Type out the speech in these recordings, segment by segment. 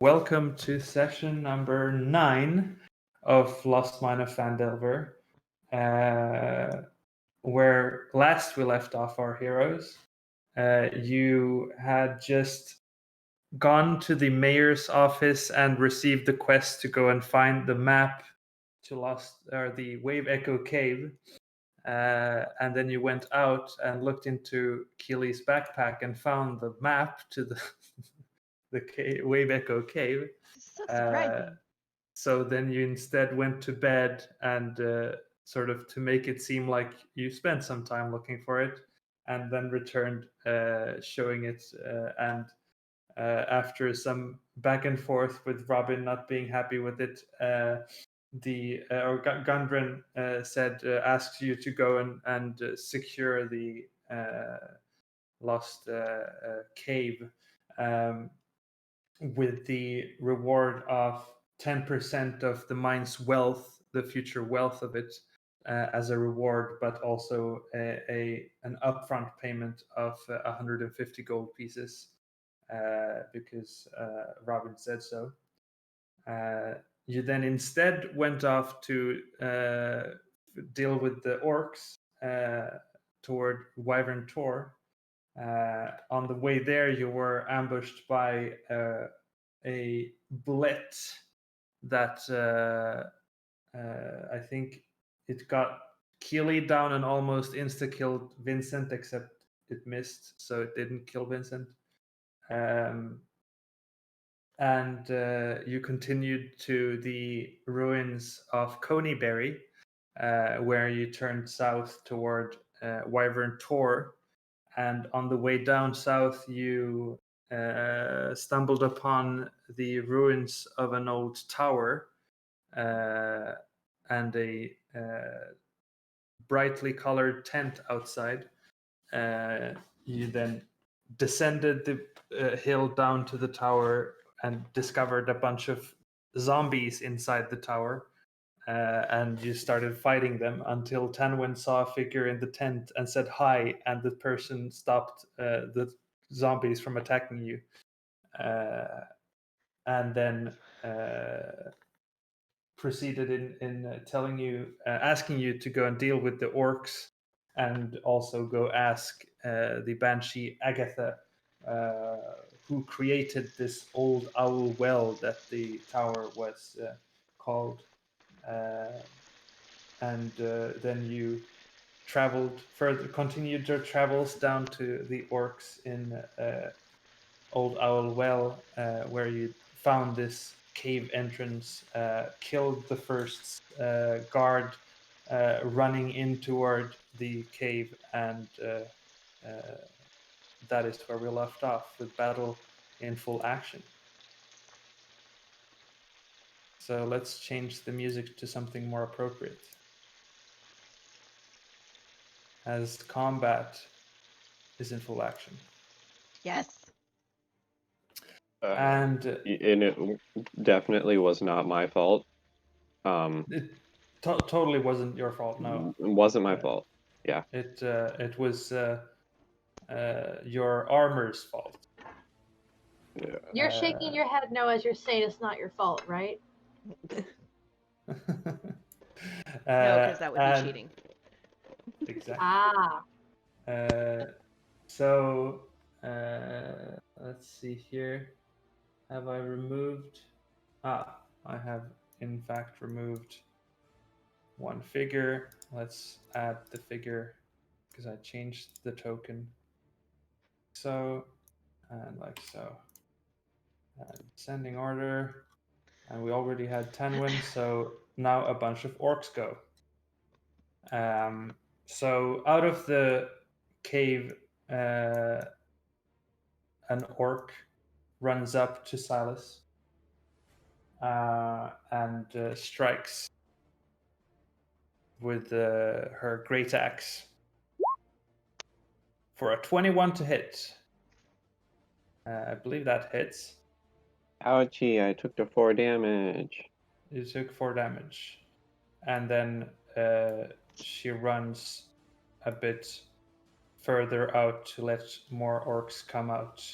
Welcome to session number 9 of Lost Mine of Phandelver, where last we left off our heroes. You had just gone to the mayor's office and received the quest to go and find the map to the Wave Echo Cave. And then you went out and looked into Keely's backpack and found the map to the Wave Echo Cave. So surprising. So then you instead went to bed and sort of to make it seem like you spent some time looking for it, and then returned showing it. And after some back and forth with Robin not being happy with it, Gundren said asks you to go and secure the lost cave. With the reward of 10% of the mine's wealth, the future wealth of it, as a reward, but also an upfront payment of 150 gold pieces, because Robin said so. You then instead went off to deal with the orcs toward Wyvern Tor. On the way there, you were ambushed by a bullet that I think it got Keely down and almost insta-killed Vincent, except it missed, so it didn't kill Vincent. And you continued to the ruins of Conyberry, where you turned south toward Wyvern Tor. And on the way down south, you stumbled upon the ruins of an old tower and a brightly colored tent outside. You then descended the hill down to the tower and discovered a bunch of zombies inside the tower. And you started fighting them until Tanwin saw a figure in the tent and said hi, and the person stopped the zombies from attacking you. And then proceeded in telling you, asking you to go and deal with the orcs, and also go ask the banshee Agatha, who created this old owl well that the tower was called. And then you continued your travels down to the orcs in Old Owl Well, where you found this cave entrance, killed the first guard running in toward the cave, and that is where we left off, with battle in full action. So let's change the music to something more appropriate, as combat is in full action. Yes. And it definitely was not my fault. It totally wasn't your fault. No, it wasn't my fault. Yeah. It was your armor's fault. Yeah. You're shaking your head no as you're saying it's not your fault, right? No, because that would be cheating. Exactly. So let's see here. Have I removed? I have in fact removed one figure. Let's add the figure because I changed the token. So, and like so. Descending order. And we already had 10 wins, so now a bunch of orcs go. So out of the cave, an orc runs up to Silas and strikes with her great axe for a 21 to hit. I believe that hits. Ouchie, I took the 4 damage. You took 4 damage. And then she runs a bit further out to let more orcs come out.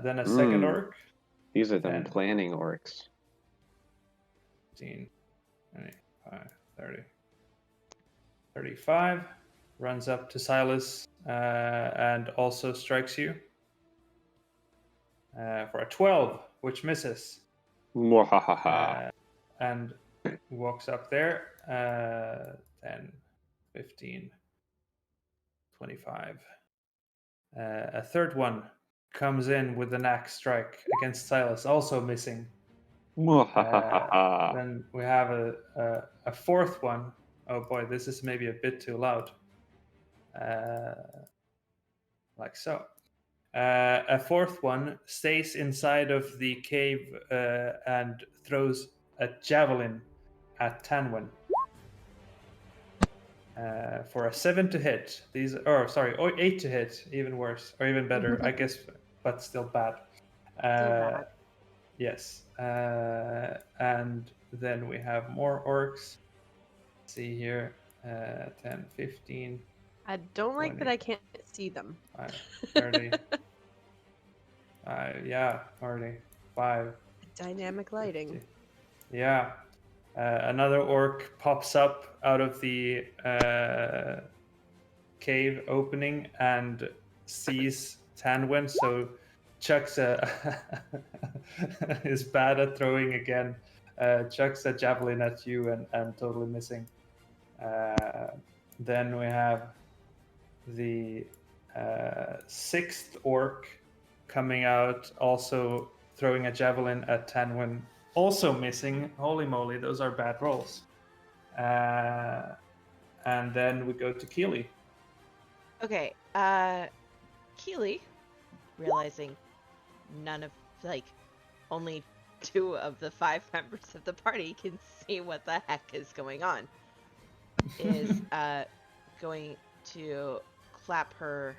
Then a second orc These are them 10. planning orcs. 15, 25, 30, 35. Runs up to Silas and also strikes you for a 12, which misses. Mwahaha. And walks up there. 10, 15, 25. A third one comes in with an axe strike against Silas, also missing. Mwahaha. Then we have a fourth one. Oh boy, this is maybe a bit too loud. Like so. A fourth one stays inside of the cave and throws a javelin at Tanwin for a 7 to hit. These, or 8 to hit, even worse, or even better, I guess, but still bad. Still bad. Yes. And then we have more orcs. Let's see here. 10, 15, I don't like that 20. I can't see them. 30. Yeah, already. 5. Dynamic lighting. 50. Yeah. Another orc pops up out of the cave opening and sees Tanwin, so chucks is bad at throwing again. Chucks a javelin at you and totally missing. Then we have the sixth orc coming out, also throwing a javelin at Tanwin, also missing. Holy moly, those are bad rolls. And then we go to Keely. Okay, Keely, realizing none of, only 2 of the 5 members of the party can see what the heck is going on, is going to clap her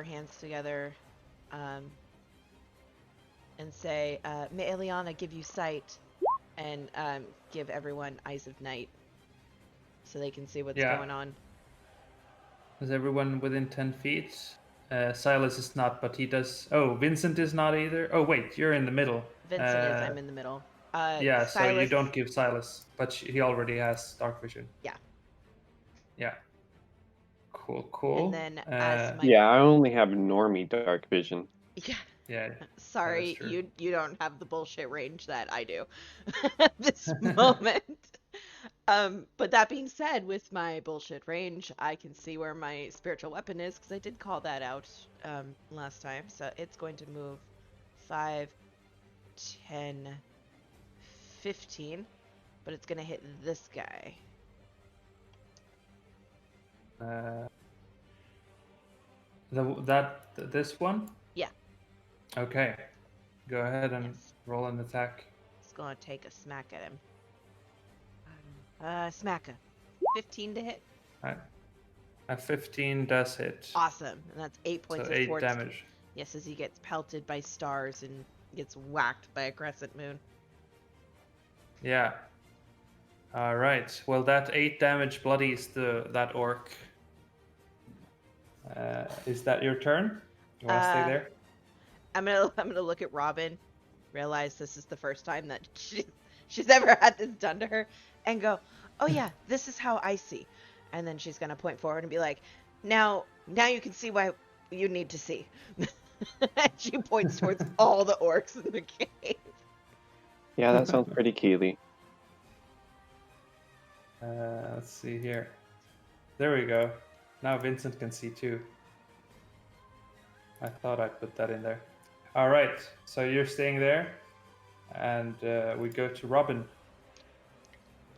hands together and say, may Eliana give you sight, and give everyone Eyes of Night so they can see what's going on. Is everyone within 10 feet? Silas is not, but he does. Oh, Vincent is not either. Oh, wait, you're in the middle. Vincent is, I'm in the middle. Yeah, Silas, so you don't give Silas, but he already has dark vision. Yeah. Yeah. Cool. And then as my Yeah, I only have normie dark vision. Yeah. Yeah. Sorry, true. you don't have the bullshit range that I do at this moment. But that being said, with my bullshit range, I can see where my spiritual weapon is because I did call that out last time. So it's going to move 5, 10, 15, but it's going to hit this guy. This one? Yeah. Okay. Go ahead and Yes. roll an attack. It's going to take a smack at him. Smacker. 15 to hit. A 15 does hit. Awesome. And that's 8 points So of 8 force. damage. Yes, as he gets pelted by stars and gets whacked by a crescent moon. Yeah. All right. Well, that 8 damage bloodies that orc. Is that your turn? You want to stay there? I'm gonna look at Robin, realize this is the first time that she's ever had this done to her, and go, "Oh yeah, this is how I see." And then she's gonna point forward and be like, "Now you can see why you need to see." And she points towards all the orcs in the cave. Yeah, that sounds pretty Keely. Let's see here. There we go. Now Vincent can see too. I thought I put that in there. All right. So you're staying there, and we go to Robin.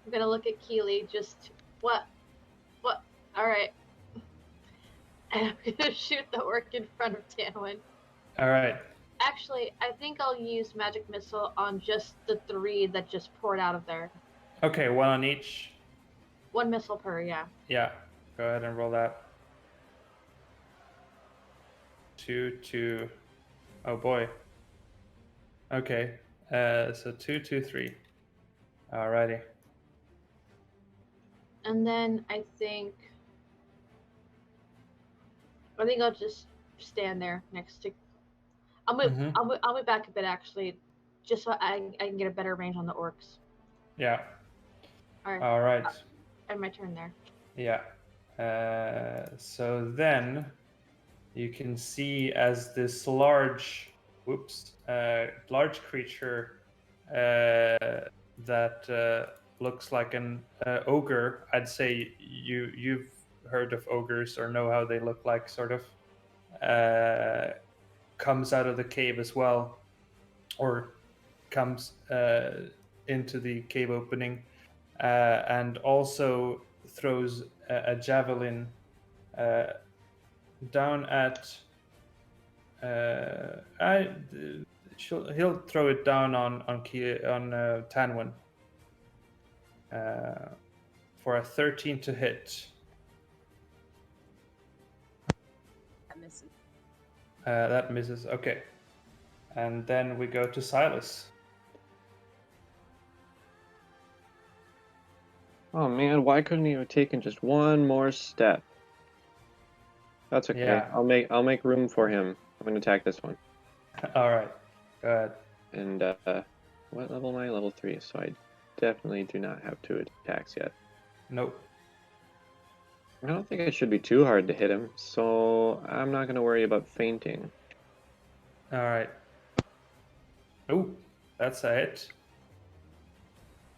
I'm gonna look at Keely. Just what? All right. And I'm gonna shoot the orc in front of Tanwin. All right. Actually, I think I'll use magic missile on just the 3 that just poured out of there. Okay, 1 on each. 1 missile per, yeah. Yeah. Go ahead and roll that. 2. Oh boy. Okay. So 2, 2, 3. Alrighty. And then I think I'll just stand there next to. I'll move. Mhm. I'll move back a bit actually, just so I can get a better range on the orcs. Yeah. All right. All right. And my turn there. Yeah. So then you can see as this large creature that looks like an ogre. I'd say you've heard of ogres or know how they look like, sort of. Comes out of the cave as well, or comes into the cave opening, and also throws a javelin down at. He'll throw it down on Tanwin for a 13 to hit. That misses. That misses. Okay, and then we go to Silas. Oh man, why couldn't he have taken just one more step? That's okay. Yeah. I'll make room for him. I'm gonna attack this one. All right, go ahead. And what level am I? Level 3, so I definitely do not have 2 attacks yet. Nope. I don't think it should be too hard to hit him, so I'm not gonna worry about fainting. All right. Oh, that's a hit.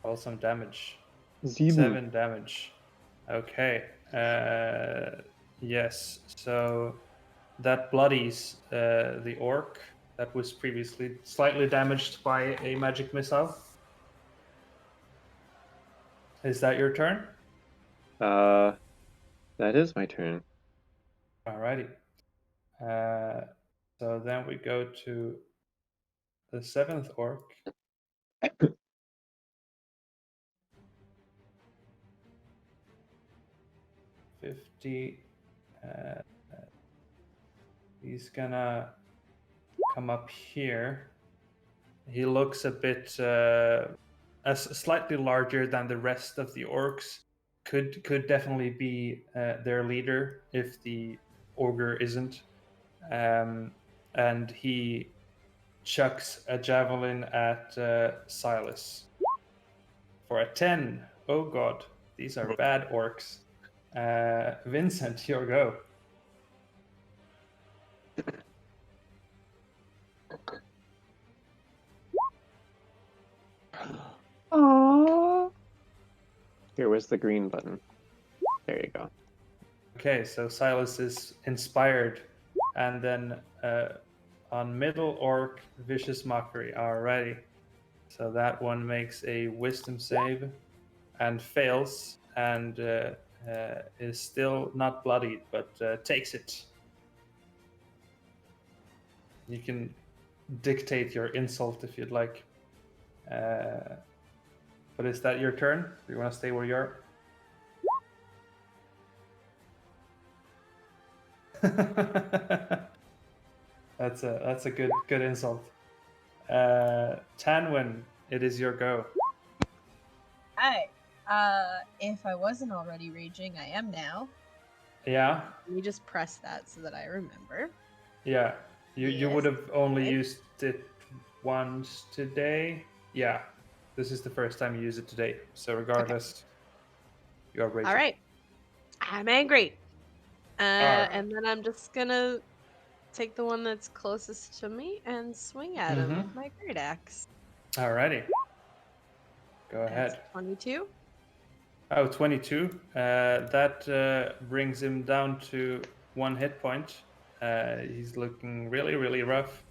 Roll some damage. 7 damage. Okay. Yes. So that bloodies the orc that was previously slightly damaged by a magic missile. Is that your turn? That is my turn. Alrighty. So then we go to the 7th orc. He's gonna come up here. He looks a bit slightly larger than the rest of the orcs. Could definitely be their leader if the ogre isn't. And he chucks a javelin at Silas for a 10. Oh god, these are bad orcs. Vincent, your go. Aww. Here, where's the green button? There you go. Okay, so Silas is inspired, and then on middle orc, vicious mockery. Alrighty, so that one makes a wisdom save and fails, and is still not bloodied, but takes it. You can dictate your insult if you'd like. But is that your turn? Do you want to stay where you are? That's a good insult. Tanwin, it is your go. Hi. If I wasn't already raging, I am now. Yeah, Let me just press that so that I remember. yeah. You Yes, would have only okay. used it once today. Yeah, this is the first time you use it today. So regardless, you are raging. All right. I'm angry. Alright. And then I'm just gonna take the one that's closest to me and swing at him with my great axe. Alrighty. Go That's ahead. 22. Oh, 22. That brings him down to 1 hit point. He's looking really, really rough,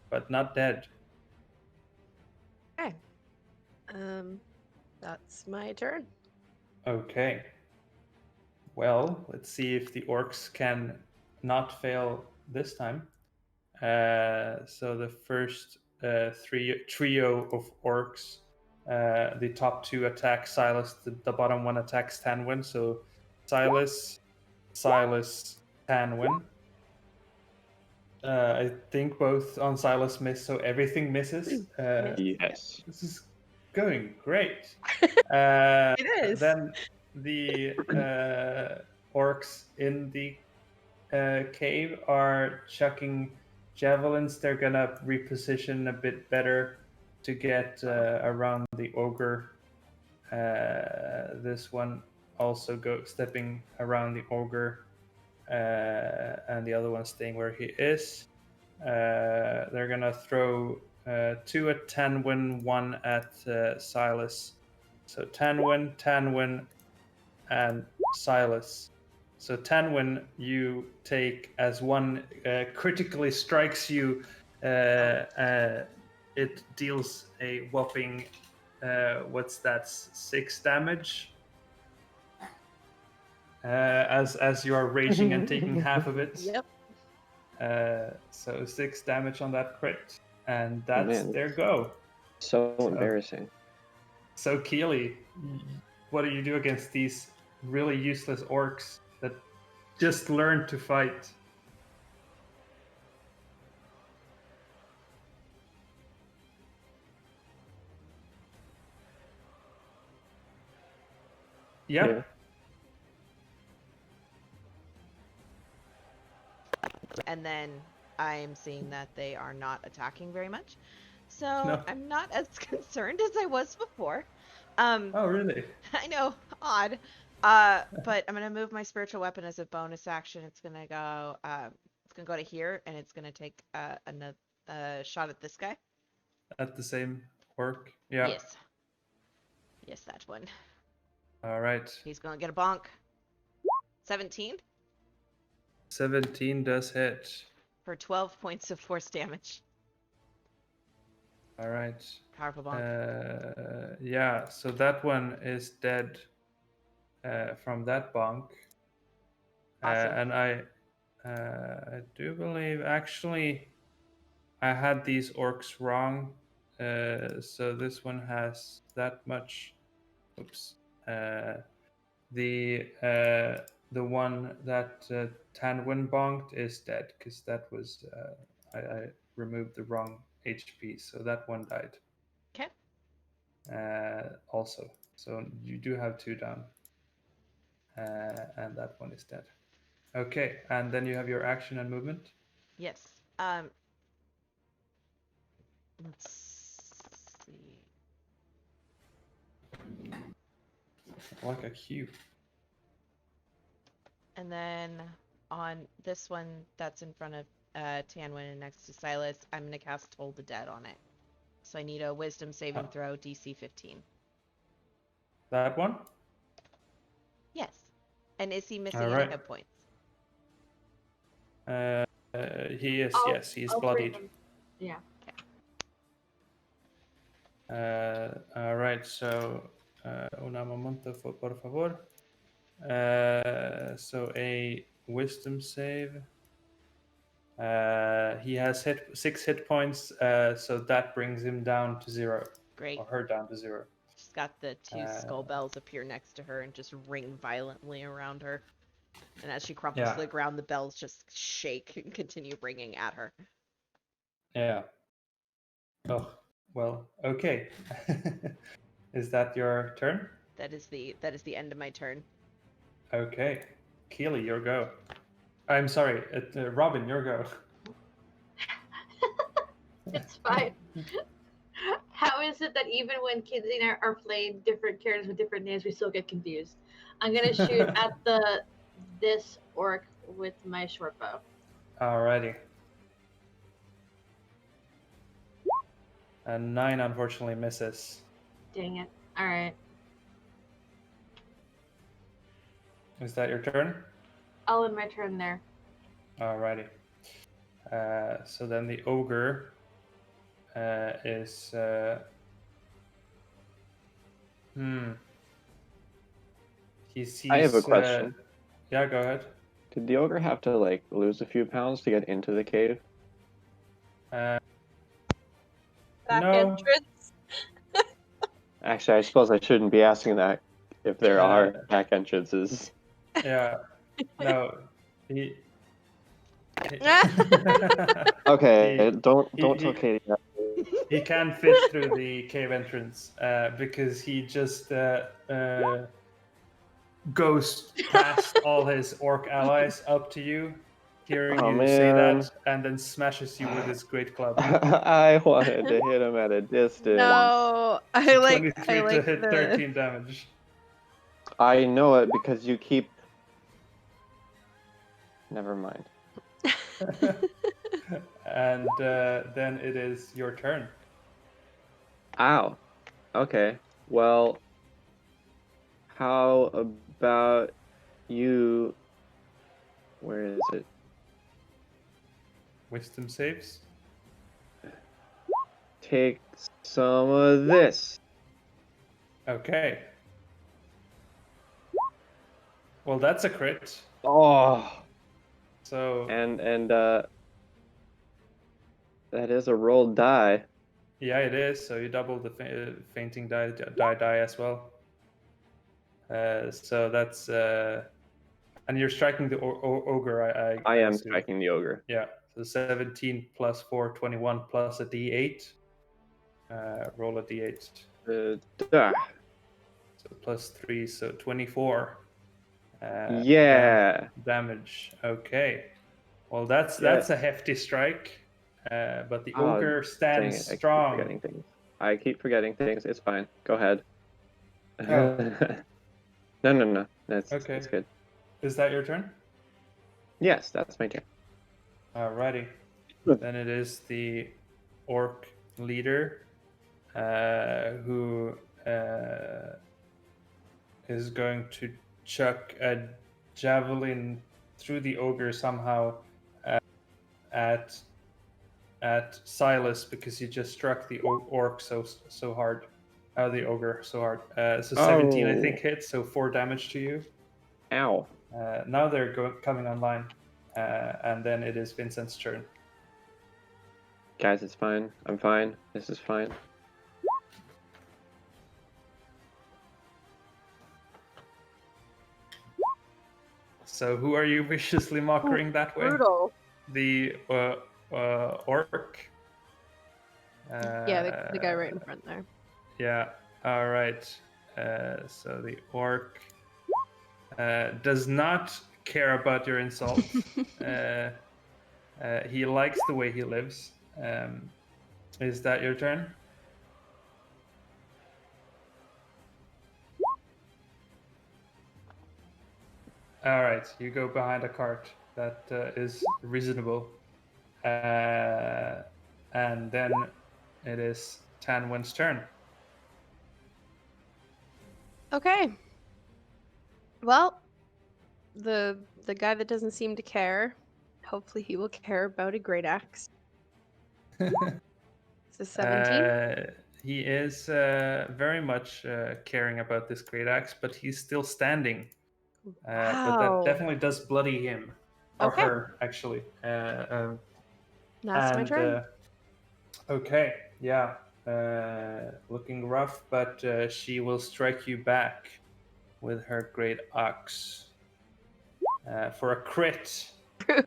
but not dead. Okay. That's my turn. Okay. Well, let's see if the orcs can not fail this time. So the first trio of orcs, the top 2 attack Silas, the bottom 1 attacks Tanwin. So Silas, Tanwin. I think both on Silas miss, so everything misses. Yes. This is going great. It is. Then the orcs in the cave are chucking javelins. They're gonna reposition a bit better to get around the ogre. This one also stepping around the ogre, and the other one staying where he is. They're gonna throw 2 at Tanwin, 1 at Silas. So Tanwin, and Silas. So Tanwin, you take as one critically strikes you. It deals a whopping, what's that? 6 damage. As you are raging and taking half of it. Yep. So 6 damage on that crit, and that's man. their go. So embarrassing. So Keely, what do you do against these really useless orcs that just learned to fight? Yep. Yeah. And then I'm seeing that they are not attacking very much. So No. I'm not as concerned as I was before. Oh, really? I know, odd. But I'm gonna move my spiritual weapon as a bonus action. It's gonna go to here, and it's gonna take another shot at this guy. At the same orc? Yeah. Yes. Yes, that one. All right. He's gonna get a bonk. 17 17 does hit. for 12 points of force damage. All right. Powerful bonk. Yeah, so that one is dead from that bonk. Awesome. And I do believe, actually, I had these orcs wrong. So this one has that much. Oops. The one that Tanwin bonked is dead because that was I removed the wrong HP, so that one died. Okay. Also, so you do have 2 down, and that one is dead. Okay, and then you have your action and movement. Yes. Let's see. Like a cube. And then on this one that's in front of Tanwin and next to Silas, I'm going to cast Toll the Dead on it. So I need a wisdom saving throw, DC 15. That one? Yes. And is he missing All any right. hit points? He is, yes, he's I'll bloodied. bring him. Yeah. All right, so una momento, por favor. So a wisdom save. He has 6 hit points, so that brings him down to 0. Great. Or her down to 0. She's got the 2 skull bells appear next to her and just ring violently around her. And as she crumples to the ground, the bells just shake and continue ringing at her. Yeah. Oh, well, okay. Is that your turn? That is the end of my turn. Okay. Keely, your go. I'm sorry, Robin, your go. It's fine. How is it that even when kids are playing different characters with different names, we still get confused? I'm gonna shoot at this orc with my short bow. Alrighty. And 9 unfortunately misses. Dang it. Alright. Is that your turn? I'll end my turn there. Alrighty. So then the ogre is... He sees... I have a question. Yeah, go ahead. Did the ogre have to like lose a few pounds to get into the cave? Back No. entrance. Actually, I suppose I shouldn't be asking that if there are back entrances. Yeah. No. He... Okay, don't he- tell Katie that. He can't fit through the cave entrance because he just goes past all his orc allies up to you hearing Oh, you say man. that, and then smashes you with his great club. I wanted to hit him at a distance. No, So I like 23 to hit the 13 damage. I know it because you keep. Never mind. And then it is your turn. Ow. Okay. Well, how about you? Where is it? Wisdom saves. Take some of this. Okay. Well, that's a crit. Oh. So And that is a rolled die. yeah, it is. So you double the fainting die as well. So that's and you're striking the ogre. I am assume. striking the ogre. Yeah. So 17 plus 4, 21 plus a d8. Roll a d8. Duh. So plus 3, so 24. Yeah. Damage. Okay. Well, that's Yes. a hefty strike. But the Oh, ogre dang stands it. I keep strong. forgetting things. I keep forgetting things. It's fine. Go ahead. Oh. No. That's Okay. good. Is that your turn? Yes, that's my turn. Alrighty. Good. Then it is the orc leader who is going to chuck a javelin through the ogre somehow at Silas because he just struck the orc so hard. The ogre so hard. So 17 I think hits, so 4 damage to you. Ow. Now they're coming online, and then it is Vincent's turn. Guys, it's fine. I'm fine. This is fine. So who are you viciously mocking that way? brutal. The orc? Yeah, the guy right in front there. Yeah, alright. So the orc does not care about your insult. He likes the way he lives. Is that your turn? All right, you go behind a cart. That is reasonable. And then it is Tanwin's turn. Okay. Well, the guy that doesn't seem to care, hopefully he will care about a great axe. It's a 17. He is very much caring about this great axe, but he's still standing. But that Wow. definitely does bloody him. Or Okay. her, actually. That's my turn. Okay, yeah. Looking rough, but she will strike you back with her great axe for a crit. 2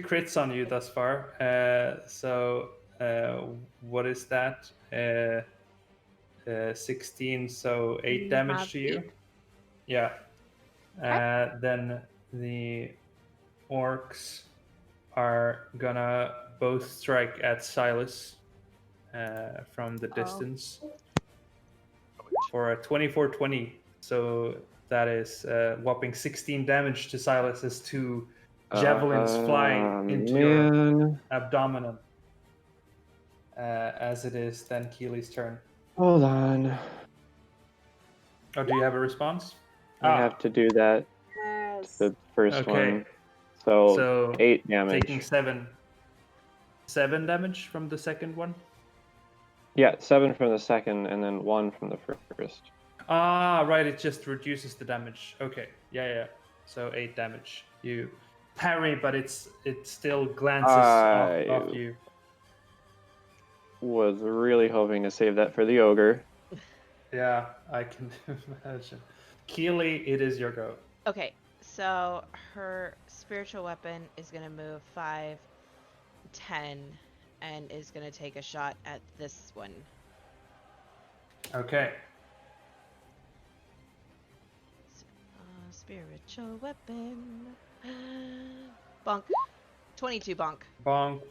crits on you thus far. So what is that? 16, so 8 You damage have to you. 8. Yeah. Okay. Then the orcs are gonna both strike at Silas from the distance for a 24-20. So that is whopping 16 damage to Silas as 2 javelins fly into your abdomen. As it is then Keely's turn. Hold on. Oh, do you have a response? I have to do that. Yes. The first Okay. one. So 8 damage. Taking 7 damage from the second one. Yeah, 7 from the second, and then 1 from the first. Ah, right. It just reduces the damage. Okay. Yeah. So 8 damage. You parry, but it still glances off you. Was really hoping to save that for the ogre. Yeah, I can imagine. Keely, it is your go. Okay, so her spiritual weapon is going to move 5, 10, and is going to take a shot at this one. Okay. Spiritual weapon. Bonk. 22 bonk. Bonk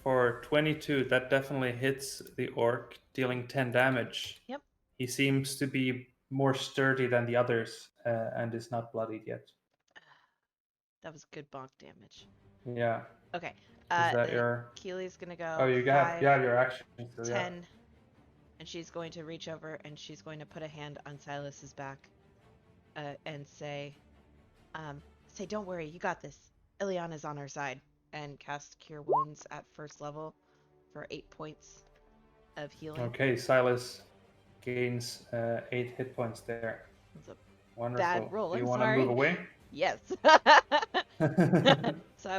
for 22. That definitely hits the orc, dealing 10 damage. Yep. He seems to be more sturdy than the others and is not bloodied yet. That was good bonk damage. Yeah. Okay. Is that Then your... Keely's gonna go Oh, you 5, have your action. So 10, and she's going to reach over and she's going to put a hand on Silas's back and say, don't worry, you got this. Ileana's on our side. And cast Cure Wounds at first level for 8 points of healing. Okay, Silas gains 8 hit points there. That's a Wonderful. bad roll. Do you I'm want to sorry. move away? Yes. So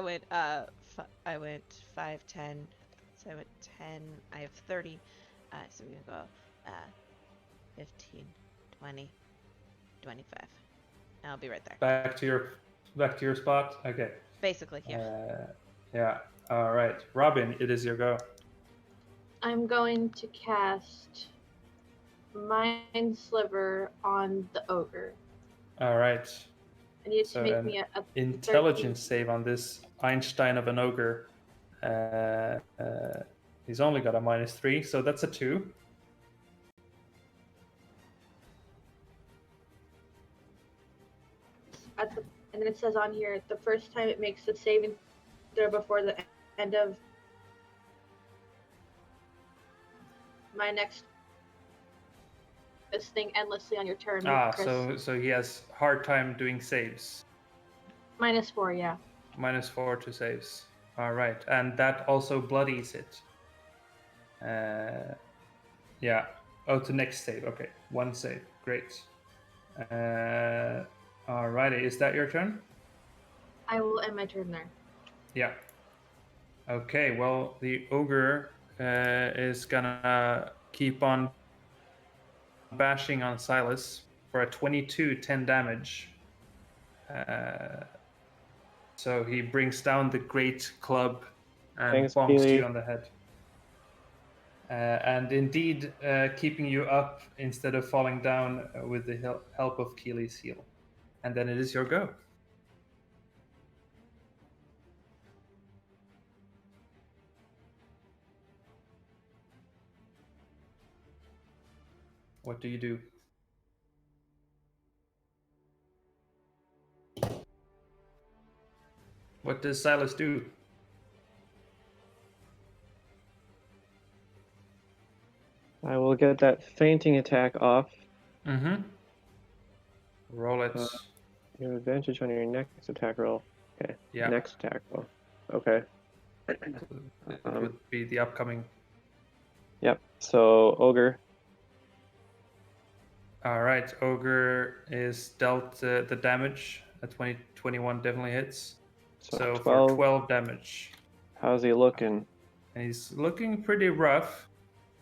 I went 5, 10. So I went 10. I have 30. So we're gonna go 15, 20, 25. I'll be right there. Back to your spot. Okay. Basically, yeah. Yeah. All right, Robin, it is your go. I'm going to cast Mind Sliver on the ogre. All right. I need So to make an me a intelligence save on this Einstein of an ogre. He's only got a -3, so that's a 2. and then it says on here, the first time it makes the saving throw before the end of my next this thing endlessly on your turn. Chris. So he has hard time doing saves. -4, yeah. -4 to saves. All right, and that also bloodies it. Yeah. Oh, to next save. Okay, 1 save. Great. Alrighty, is that your turn? I will end my turn there. Yeah. Okay, well, the ogre is gonna keep on bashing on Silas for a 22, 10 damage. So he brings down the great club and bonks Keely. you on the head. And indeed, keeping you up instead of falling down with the help of Keely's heal. And then it is your go. What do you do? What does Silas do? I will get that fainting attack off. Mm-hmm. Roll it. You have advantage on your next attack roll. Okay. Yeah. Next attack roll. Okay. It would be the upcoming. Yep. So ogre. All right. Ogre is dealt the damage. A 21 definitely hits. So 12. for 12 damage. How's he looking? And he's looking pretty rough.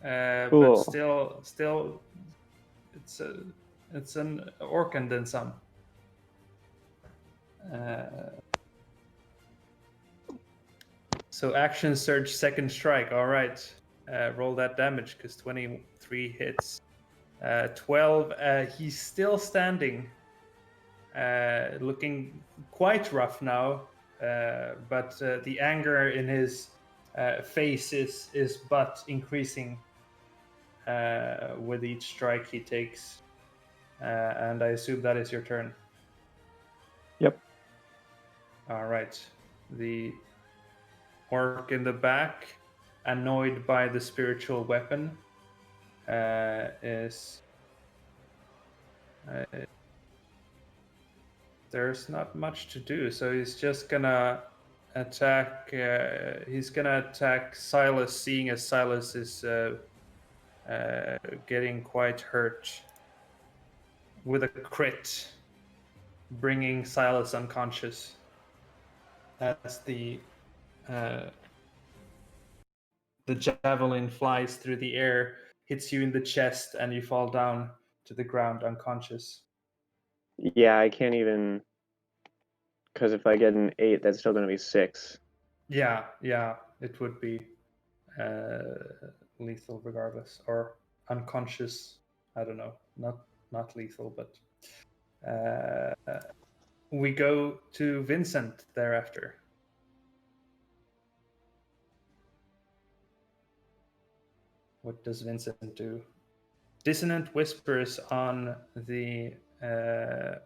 Cool. But still, it's an orc and then some. So action surge, second strike. All right, roll that damage because 23 hits. 12. He's still standing, looking quite rough now. But the anger in his face is but increasing with each strike he takes. And I assume that is your turn. Yep. All right. The orc in the back, annoyed by the spiritual weapon, is... there's not much to do, so he's just gonna attack. He's gonna attack Silas, seeing as Silas is getting quite hurt with a crit, bringing Silas unconscious. As the javelin flies through the air, hits you in the chest, and you fall down to the ground unconscious. Yeah, I can't even, because if I get an 8, that's still going to be 6. Yeah, it would be lethal regardless, or unconscious. I don't know, not lethal, but we go to Vincent thereafter. What does Vincent do? Dissonant whispers on the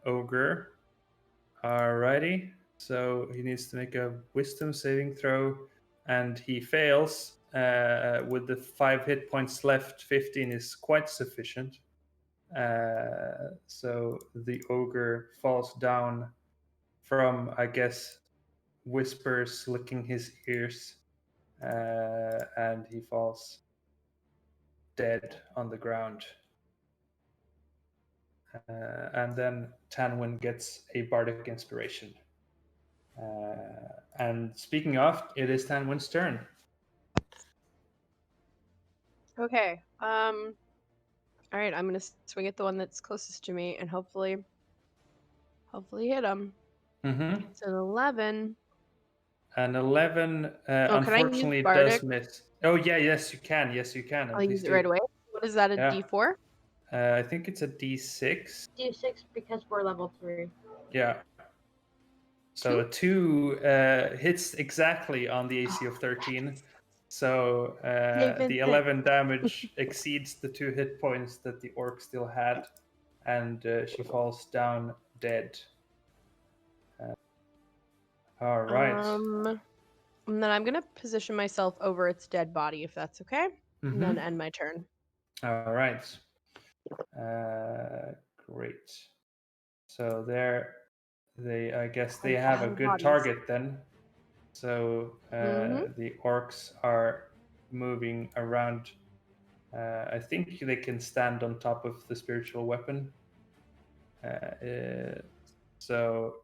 ogre. Alrighty. So he needs to make a wisdom saving throw, and he fails. With the 5 hit points left, 15 is quite sufficient. So the ogre falls down from, I guess, whispers licking his ears, and he falls dead on the ground. And then Tanwin gets a bardic inspiration. And speaking of, it is Tanwin's turn. Okay. All right. I'm gonna swing at the one that's closest to me, and hopefully hit him. Mm-hmm. It's an 11. An 11, Can I use unfortunately, bardic? does miss. Oh yeah, yes you can. Yes you can. I'll use it right away. What is that? A Yeah. D4? I think it's a D6. D6 because we're level 3. Yeah. So a 2 hits exactly on the AC of 13. So the Vincent. 11 damage exceeds the 2 hit points that the orc still had, and she falls down dead. All right. And then I'm gonna position myself over its dead body, if that's okay, and then Mhm. end my turn. All right. Great. So there, I guess they have a good Bodies. target then. So Mhm. the orcs are moving around. I think they can stand on top of the spiritual weapon. So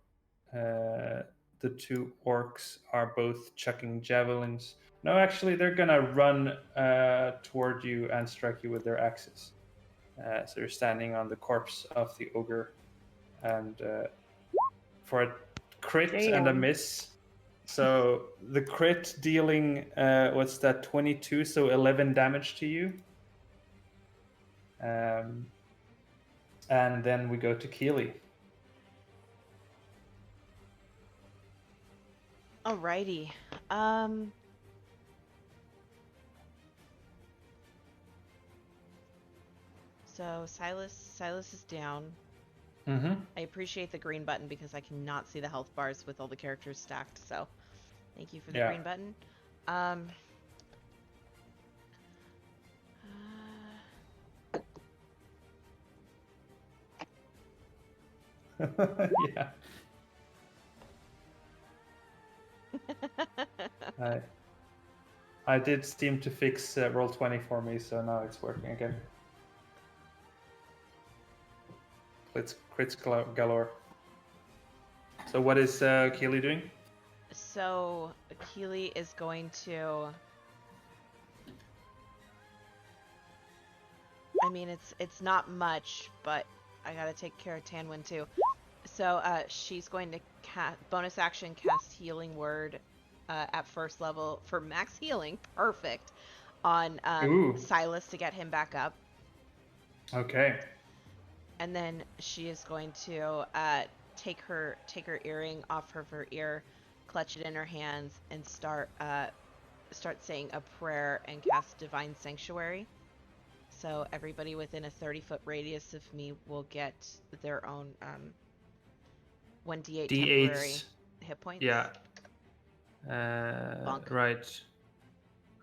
the 2 orcs are both chucking javelins. No, actually, they're gonna run toward you and strike you with their axes. So they're standing on the corpse of the ogre, and for a crit and a Damn. miss. So the crit dealing what's that, 22, so 11 damage to you. And then we go to Keely. Alrighty. So Silas is down. Mm-hmm. I appreciate the green button because I cannot see the health bars with all the characters stacked. So, thank you for the Yeah. green button. Yeah. I did Steam to fix Roll20 for me, so now it's working again. Crits galore. So what is Keely doing? So Keely is going to. I mean, it's not much, but I gotta take care of Tanwin too. So she's going to bonus action cast Healing Word at first level for max healing, perfect, on Silas to get him back up. Okay. And then she is going to take her earring off of her ear, clutch it in her hands, and start saying a prayer and cast Divine Sanctuary. So everybody within a 30-foot radius of me will get their own 1d8 temporary hit points. Yeah. Right.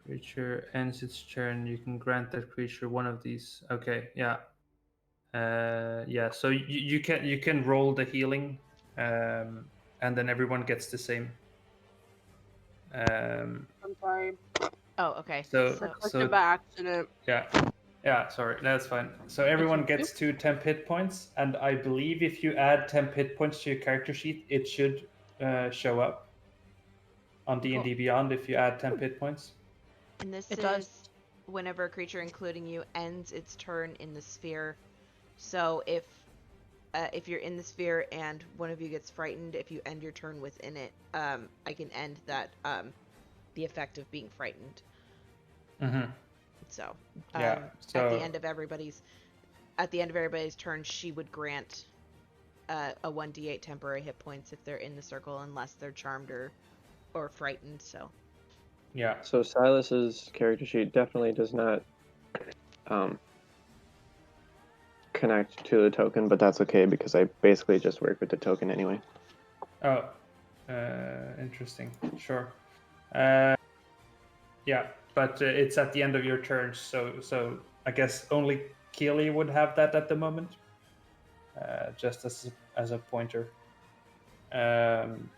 Creature ends its turn. You can grant that creature one of these. Okay. Yeah. Yeah. So you can roll the healing, and then everyone gets the same. I'm sorry. Oh, okay. I clicked it by accident. Yeah, sorry, that's fine. So everyone gets 2 temp hit points, and I believe if you add temp hit points to your character sheet, it should show up on D&D Beyond if you add temp hit points. And this is whenever a creature, including you, ends its turn in the sphere. So if you're in the sphere and one of you gets frightened, if you end your turn within it, I can end that the effect of being frightened. Mm-hmm. So, at the end of everybody's turn, she would grant a 1d8 temporary hit points if they're in the circle, unless they're charmed or frightened. So. Yeah. So Silas's character sheet definitely does not connect to the token, but that's okay because I basically just work with the token anyway. Oh, interesting. Sure. Yeah, but it's at the end of your turn, so I guess only Keely would have that at the moment, just as a pointer. And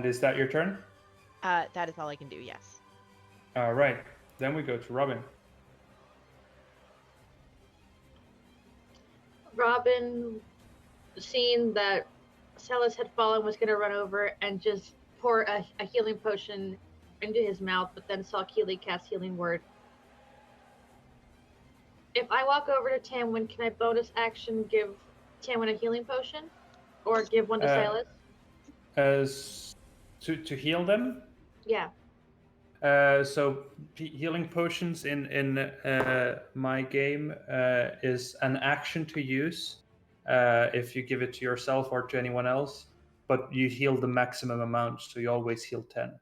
is that your turn? That is all I can do. Yes. All right, then we go to Robin. Robin, seeing that Silas had fallen, was going to run over and just pour a healing potion into his mouth, but then saw Keely cast Healing Word. If I walk over to Tamwin, can I bonus action give Tamwin a healing potion? Or give one to Silas? As to heal them? Yeah. So healing potions in my game is an action to use if you give it to yourself or to anyone else, but you heal the maximum amount, so you always heal 10.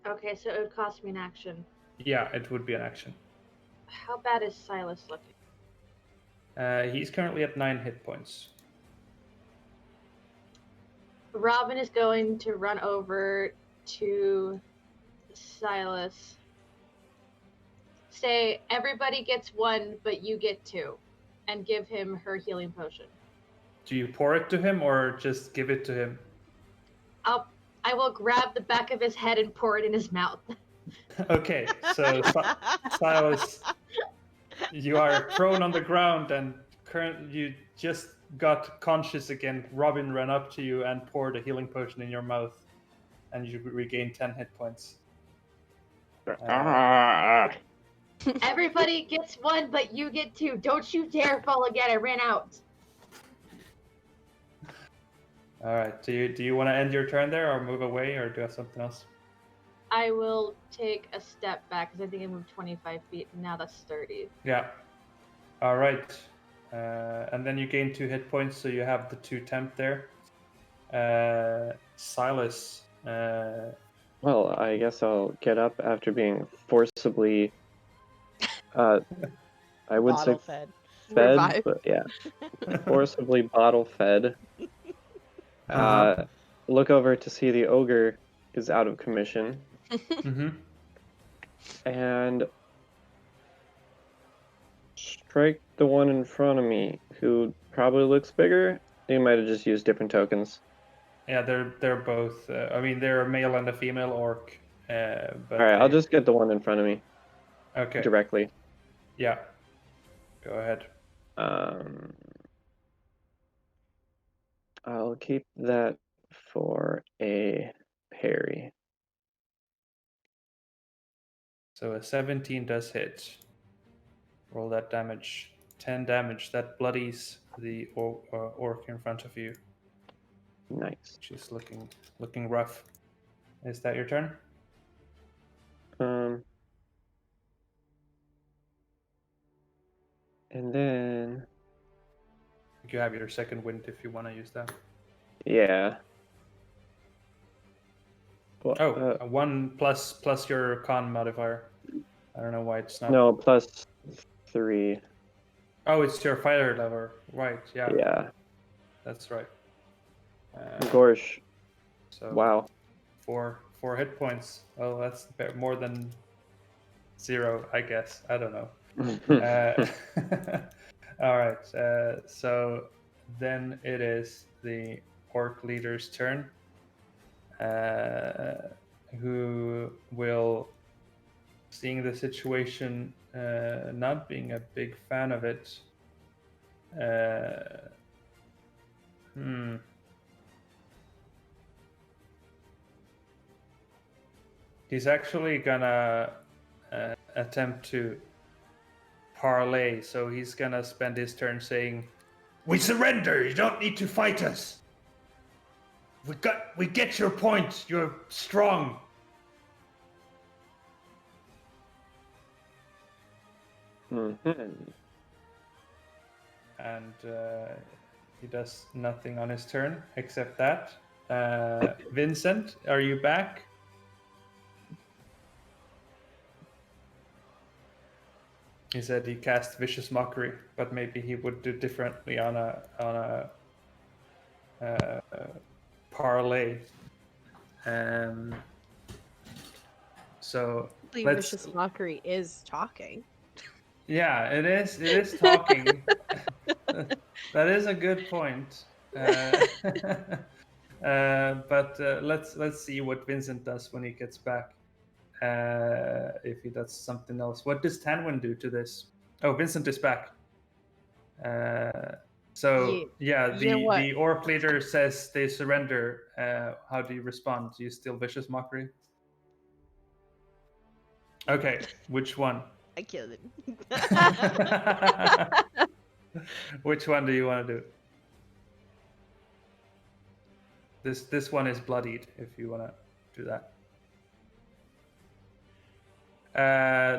Okay, so it would cost me an action. Yeah, it would be an action. How bad is Silas looking? He's currently at 9 hit points. Robin is going to run over to Silas. Say, everybody gets 1, but you get 2. And give him her healing potion. Do you pour it to him or just give it to him? I will grab the back of his head and pour it in his mouth. Okay, so Silas, you are prone on the ground and you just got conscious again. Robin ran up to you and poured a healing potion in your mouth, and you regain 10 hit points. Everybody gets 1, but you get 2. Don't you dare fall again. I ran out. All right. Do you want to end your turn there, or move away, or do you have something else? I will take a step back because I think I moved 25 feet. Now that's 30. Yeah. All right. And then you gain 2 hit points, so you have the 2 temp there. Silas. Well, I guess I'll get up after being forcibly, I would Bottle say fed. fed, Revived. but yeah, forcibly bottle fed. Look over to see the ogre is out of commission, Mm-hmm. and strike the one in front of me, who probably looks bigger. They might have just used different tokens. Yeah, they're both. I mean, they're a male and a female orc. But All right, I'll just get the one in front of me okay. directly. Yeah. Go ahead. I'll keep that for a parry. So a 17 does hit. Roll that damage. 10 damage. That bloodies the orc in front of you. Nice. She's looking rough. Is that your turn? And then You have your second wind if you want to use that. yeah. Well, Oh, 1 plus your con modifier. I don't know why it's not. no, +3. Oh, it's your fire lever. Right, yeah. Yeah. That's right. Gorsh. So Wow. 4 hit points. Well, that's more than 0, I guess. I don't know. All right. So then it is the orc leader's turn, who will, seeing the situation, not being a big fan of it. He's actually gonna attempt to parlay, so he's gonna spend his turn saying, "We surrender. You don't need to fight us. We get your point. You're strong." And he does nothing on his turn except that. Vincent, are you back? He said he cast Vicious Mockery, but maybe he would do differently on a parlay. So Hopefully let's. Vicious Mockery is talking. Yeah, it is. It is talking. That is a good point. But let's see what Vincent does when he gets back. If he does something else. What does Tanwin do to this? Oh, Vincent is back. So what? the orc leader says they surrender. How do you respond? Do you still Vicious Mockery? Okay, which one? I killed him. Which one do you want to do? This one is bloodied. If you want to do that.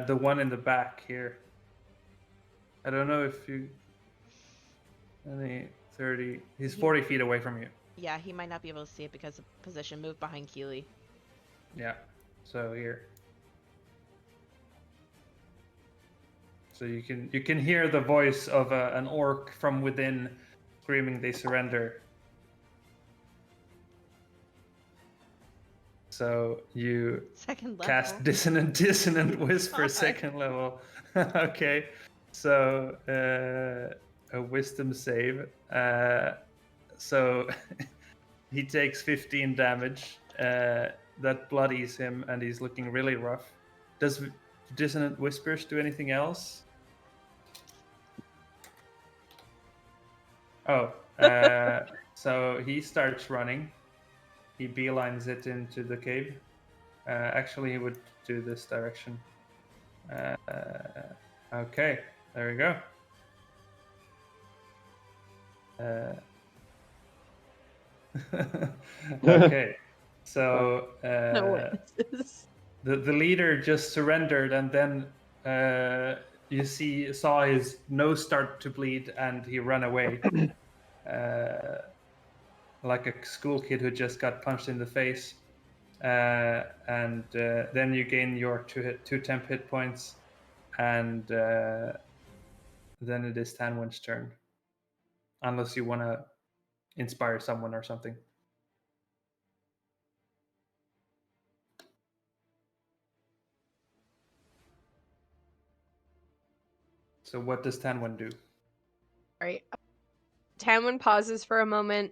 The one in the back here. I don't know if you. Any 30. He's 40 feet away from you. Yeah, he might not be able to see it because of position. Move behind Keely. Yeah. So here. So you can hear the voice of an orc from within screaming they surrender. So you Second level. cast dissonant whisper God. second level. Okay. So a wisdom save. So he takes 15 damage. That bloodies him and he's looking really rough. Does dissonant whispers do anything else? Oh, so he starts running. He beelines it into the cave. Actually, he would do this direction. Okay, there we go. Okay, so No witnesses. the leader just surrendered, and then you saw his nose start to bleed, and he ran away, like a school kid who just got punched in the face. And then you gain your two temp hit points, and then it is Tanwin's turn. Unless you want to inspire someone or something. So what does Tanwin do? Right. Tanwin pauses for a moment,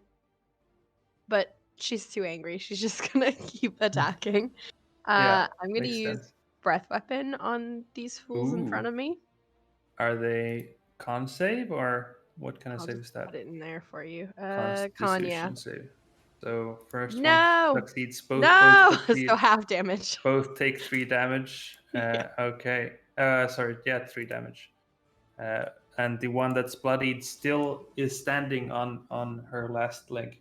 but she's too angry. She's just gonna keep attacking. Yeah, I'm gonna makes use sense. breath weapon on these fools in front Ooh. of me. Are they con save or what kind of I'll save just is that? put it in there for you. Constitution Konya. save. So first No! one succeeds. Both No! succeed. So half damage. Both take 3 damage. Yeah. Okay. Sorry. Yeah, 3 damage. And the one that's bloodied still is standing on her last leg.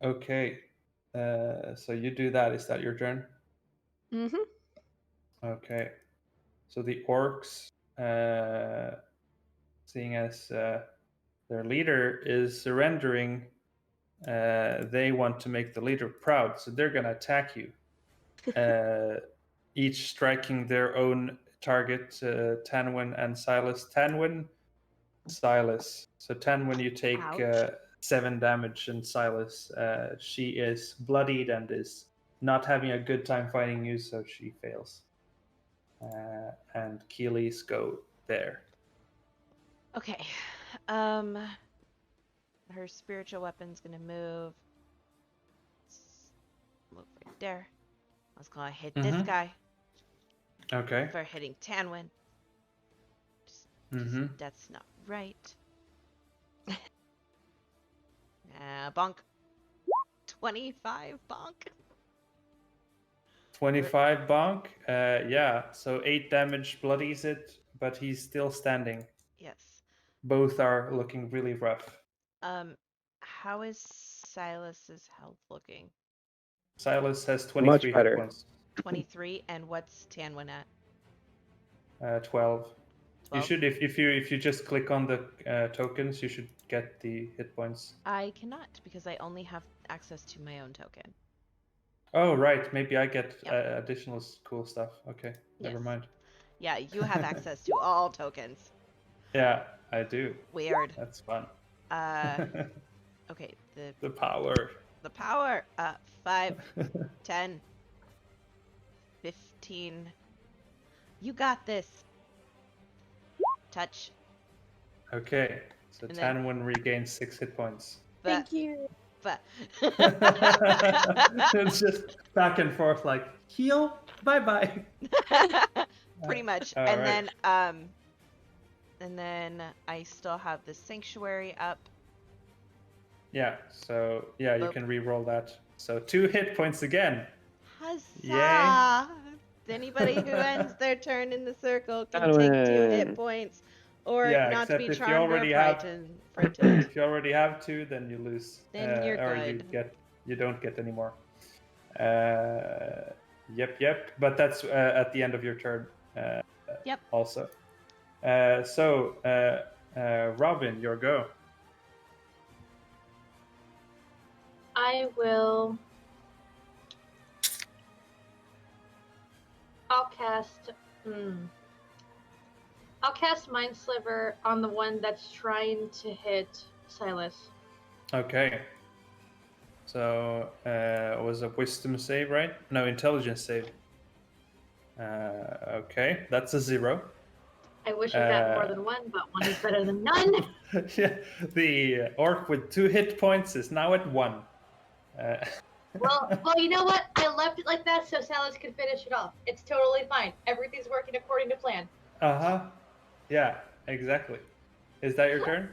Okay. So you do that. Is that your turn? Mm-hmm. Okay. So the orcs, seeing as their leader is surrendering, they want to make the leader proud. So they're going to attack you. Each striking their own target, Tanwin and Silas. Tanwin, Silas. So Tanwin, you take Ouch. 7 damage, and Silas, she is bloodied and is not having a good time fighting you, so she fails. And Keely's go there. Okay. Her spiritual weapon's gonna move. Move right there. I was gonna hit this guy Okay. for hitting Tanwin. That's not right. Bonk. 25 bonk. 25 bonk. Yeah. So 8 damage bloodies it, but he's still standing. Yes. Both are looking really rough. How is Silas's health looking? Silas has 23 Much hit better. points. 23, and what's Tanwin at? 12. 12? You should, if you just click on the tokens, you should get the hit points. I cannot because I only have access to my own token. Oh, right. Maybe I get Yep. additional cool stuff. Okay, never Yes. mind. Yeah, you have access to all tokens. Yeah, I do. Weird. That's fun. Okay, The power. the power. 5, 10, 15. You got this. Touch. Okay, so And then Tanwin regains 6 hit points. Thank you. It's just back and forth like, heal, bye-bye. Pretty much. All And right. then I still have the sanctuary up. Yeah, so yeah, you Boop. can re-roll that. So 2 hit points again. Huzzah! Anybody who ends their turn in the circle can take 2 hit Edwin. points, or Yeah, not to be except if you charmed or already have frightened. if you already have 2, then you lose. Then you're or good. you don't get any more. Yep. But that's at the end of your turn. Yep. Also. So Robin, your go. I will. I'll cast. I'll cast Mind Sliver on the one that's trying to hit Silas. Okay. So it was a wisdom save, right? No, intelligence save. Okay, that's a 0. I wish I got more than one, but one is better than none. Yeah, the orc with 2 hit points is now at 1. Well, you know what? I left it like that so Silas could finish it off. It's totally fine. Everything's working according to plan. Yeah, exactly. Is that your turn?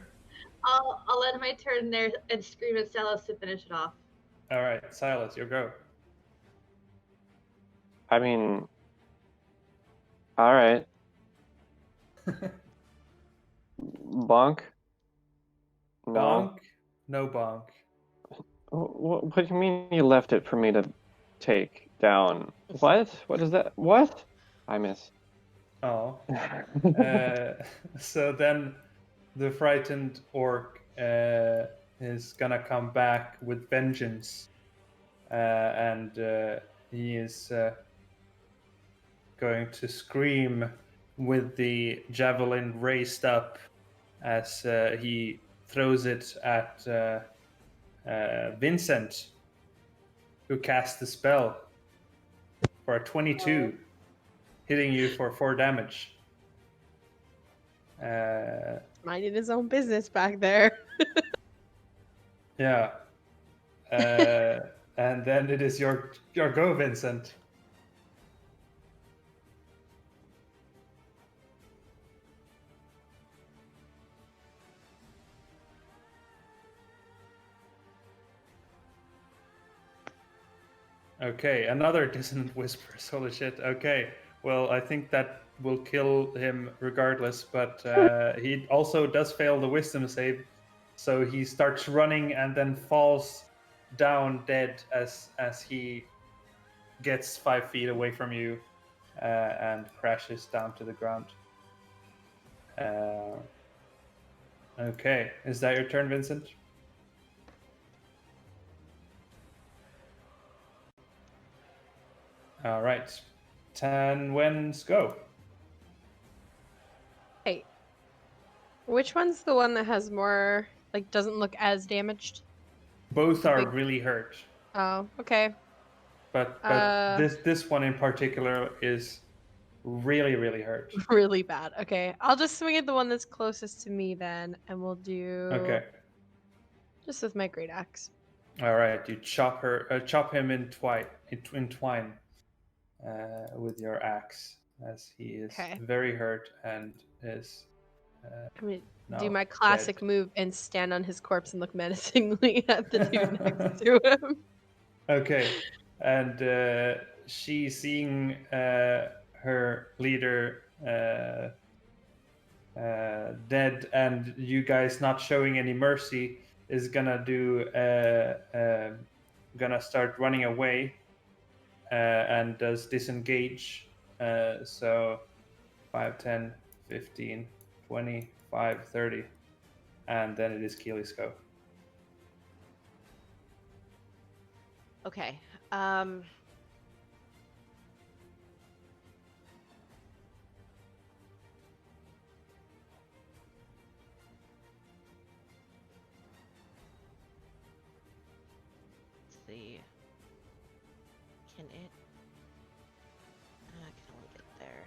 I'll end my turn there and scream at Silas to finish it off. All right, Silas, your go. I mean, all right. Bonk? No. Bonk? No bonk. What do you mean you left it for me to take down? What? What is that? What? I miss. Oh. So then the frightened orc is gonna come back with vengeance. And he is going to scream with the javelin raised up as he throws it at Vincent, who cast the spell for a 22, hitting you for 4 damage. Minding his own business back there. Yeah. And then it is your go, Vincent. Okay, another dissonant whispers. Holy shit. Okay, well, I think that will kill him regardless, but he also does fail the wisdom save, so he starts running and then falls down dead as he gets 5 feet away from you and crashes down to the ground. Okay, is that your turn, Vincent? All right, Tanwen's go. Hey, which one's the one that has more, like, doesn't look as damaged? Both The are big- really hurt, Oh, okay. but Uh, this one in particular is really hurt. Really bad. Okay, I'll just swing at the one that's closest to me then, and we'll do Okay, just with my great axe. all right. You chop him in twine with your axe, as he is Okay. very hurt and is I'm gonna now do my classic dead. move and stand on his corpse and look menacingly at the dude next to him. Okay, and she, seeing her leader dead and you guys not showing any mercy, is gonna start running away and does disengage. So 5, 10, 15, 20, 5, 30, and then it is Keely's go. Okay. Um. Let's see. Can it? I can only get there.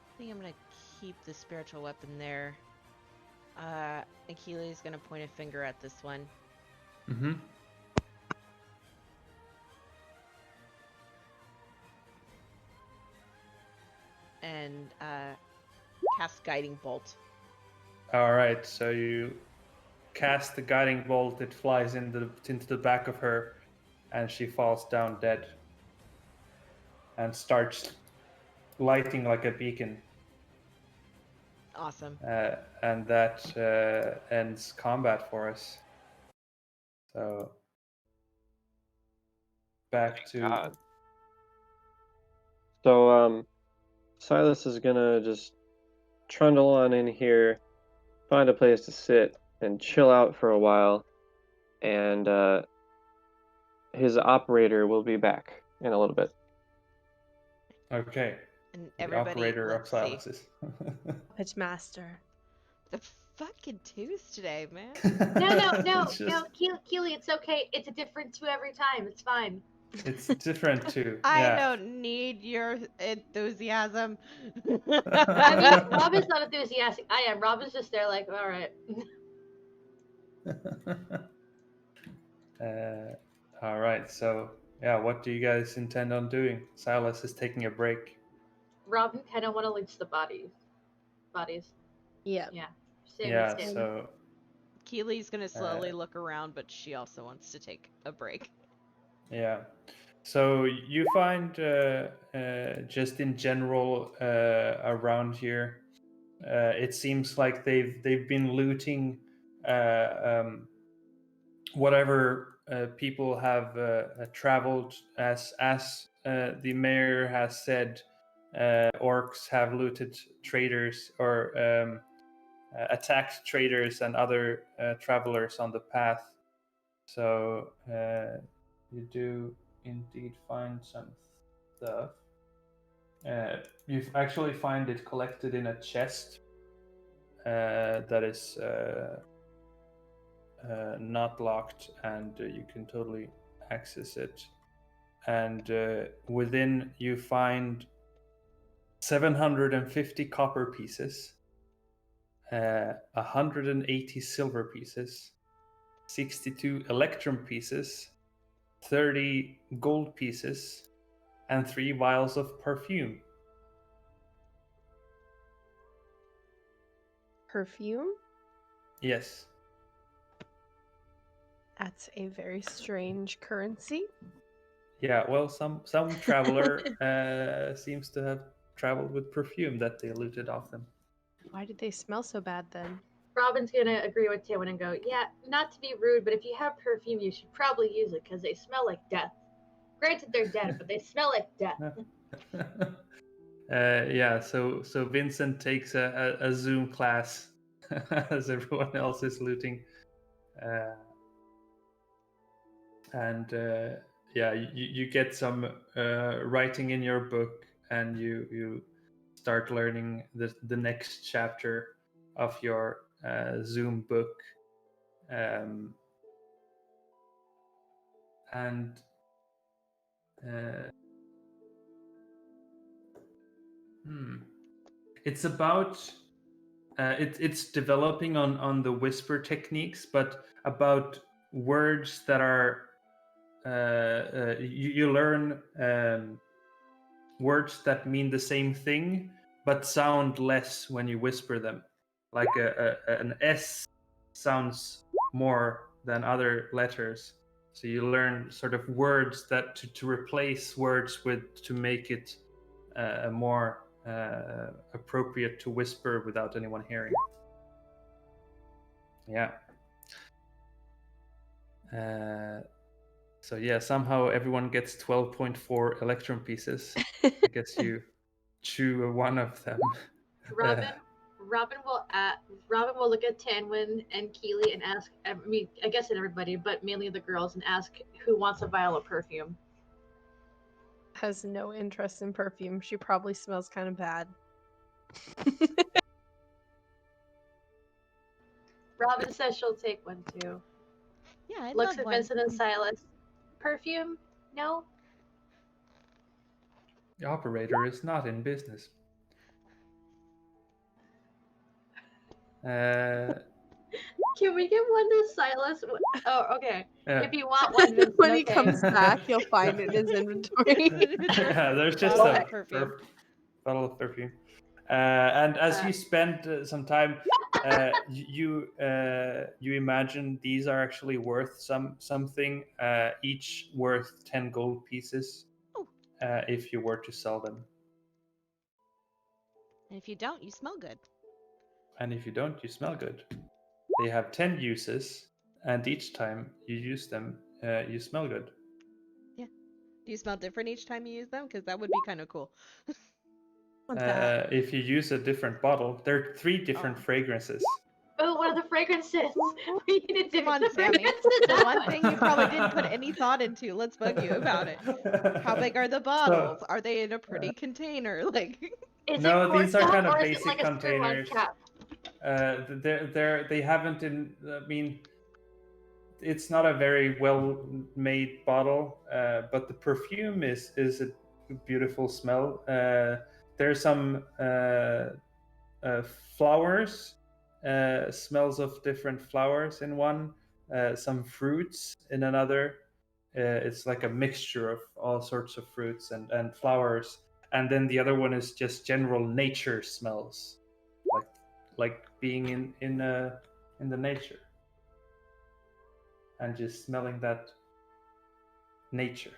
I think I'm gonna keep the spiritual weapon there. Achilles gonna point a finger at this one. Mm-hmm. And cast guiding bolt. All right, so you cast the guiding bolt. It flies into the back of her, and she falls down dead. And starts lighting like a beacon. Awesome. And that ends combat for us. So back to God. So Silas is gonna just trundle on in here, find a place to sit and chill out for a while, and his operator will be back in a little bit. okay. And The everybody, operator of let's see. Silas's. Pitch master. The fucking twos today, man. No, It's just- Keely, it's okay. It's a different two every time. It's fine. It's different too. I Yeah. don't need your enthusiasm. I mean, Rob is not enthusiastic. I am. Rob is just there, like, all right. All right. So yeah, what do you guys intend on doing? Silas is taking a break. Rob kind of want to lynch the bodies. Yeah. Yeah. Same. Yeah. Same. So Keely's gonna slowly look around, but she also wants to take a break. yeah. So you find just in general around here, it seems like they've been looting whatever people have traveled as the mayor has said. Orcs have looted traders or attacked traders and other travelers on the path. So you do indeed find some stuff. You actually find it collected in a chest that is not locked, and you can totally access it. And within you find 750 copper pieces, 180 silver pieces, 62 electrum pieces, 30 gold pieces, and 3 vials of perfume. Perfume? Yes. That's a very strange currency. Yeah, well, some traveler seems to have traveled with perfume that they looted off them. Why did they smell so bad then? Robin's gonna agree with Taywin and go, yeah, not to be rude, but if you have perfume, you should probably use it because they smell like death. Granted, they're dead, but they smell like death. Yeah, so Vincent takes a Zoom class as everyone else is looting. And yeah, you get some writing in your book, and you start learning the next chapter of your Zoom book. And it's about it's developing on the whisper techniques, but about words that are you learn words that mean the same thing but sound less when you whisper them. Like an S sounds more than other letters. So you learn sort of words that to replace words with, to make it more appropriate to whisper without anyone hearing. Yeah. So yeah, somehow everyone gets 12.4 electrum pieces. I guess you chew one of them. Robin will look at Tanwin and Keely and ask. I mean, I guess and everybody, but mainly the girls, and ask who wants a vial of perfume. Has no interest in perfume. She probably smells kind of bad. Robin says she'll take one too. Yeah, I'd Looks love at one. Vincent and Silas. Perfume? No. The operator is not in business. Can we get one to Silas? Oh, okay. Yeah. If you want one, Vincent, When he okay. comes back, you'll find it in his inventory. Yeah, there's just Bottle a of perfume. bottle of perfume. And as you spend some time, you imagine these are actually worth something. Each worth 10 gold pieces. Oh. If you were to sell them. And if you don't, you smell good. And if you don't, you smell good. They have 10 uses, and each time you use them, you smell good. Yeah. Do you smell different each time you use them? Because that would be kind of cool. If you use a different bottle, there are 3 different fragrances. Oh, what are the fragrances? We need to Come on, the Sammy. fragrances The out. one thing you probably didn't put any thought into. Let's bug you about it. How big are the bottles? Are they in a pretty container? Like, Is No, it cork these are cap kind of or is it basic like a containers. Sterling cap? They haven't in. I mean, it's not a very well-made bottle, but the perfume is a beautiful smell. There's some flowers, smells of different flowers in one, some fruits in another. It's like a mixture of all sorts of fruits and flowers. And then the other one is just general nature smells, like being in the nature and just smelling that nature.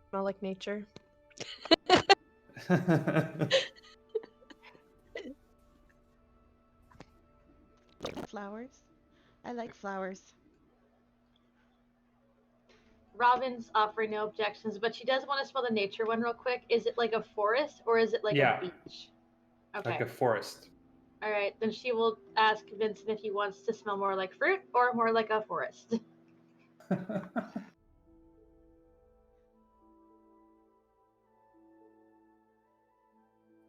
Smell like nature. flowers. I like flowers. Robin's offering no objections, but she does want to smell the nature one real quick. Is it like a forest or is it like Yeah. a beach? Okay. Like a forest. All right. Then she will ask Vincent if he wants to smell more like fruit or more like a forest.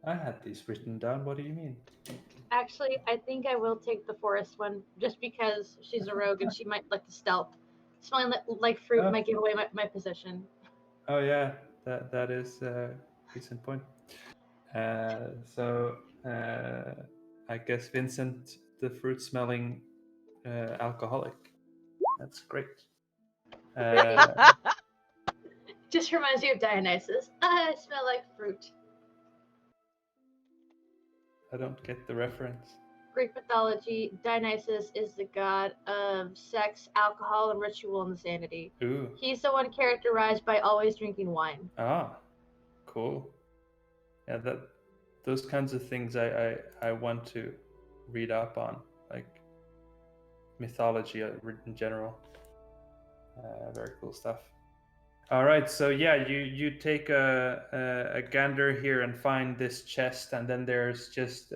I had these written down. What do you mean? Actually, I think I will take the forest one just because she's a rogue and she might like to stealth. Smelling like fruit might give away my position. Oh yeah, that is a decent point. So I guess Vincent, the fruit-smelling alcoholic. That's great. Just reminds me of Dionysus. I smell like fruit. I don't get the reference. Greek mythology, Dionysus is the god of sex, alcohol, and ritual insanity. Ooh. He's the one characterized by always drinking wine. Ah, cool. Yeah, those kinds of things I want to read up on, like mythology in general. Very cool stuff. All right, so yeah, you take a gander here and find this chest, and then there's just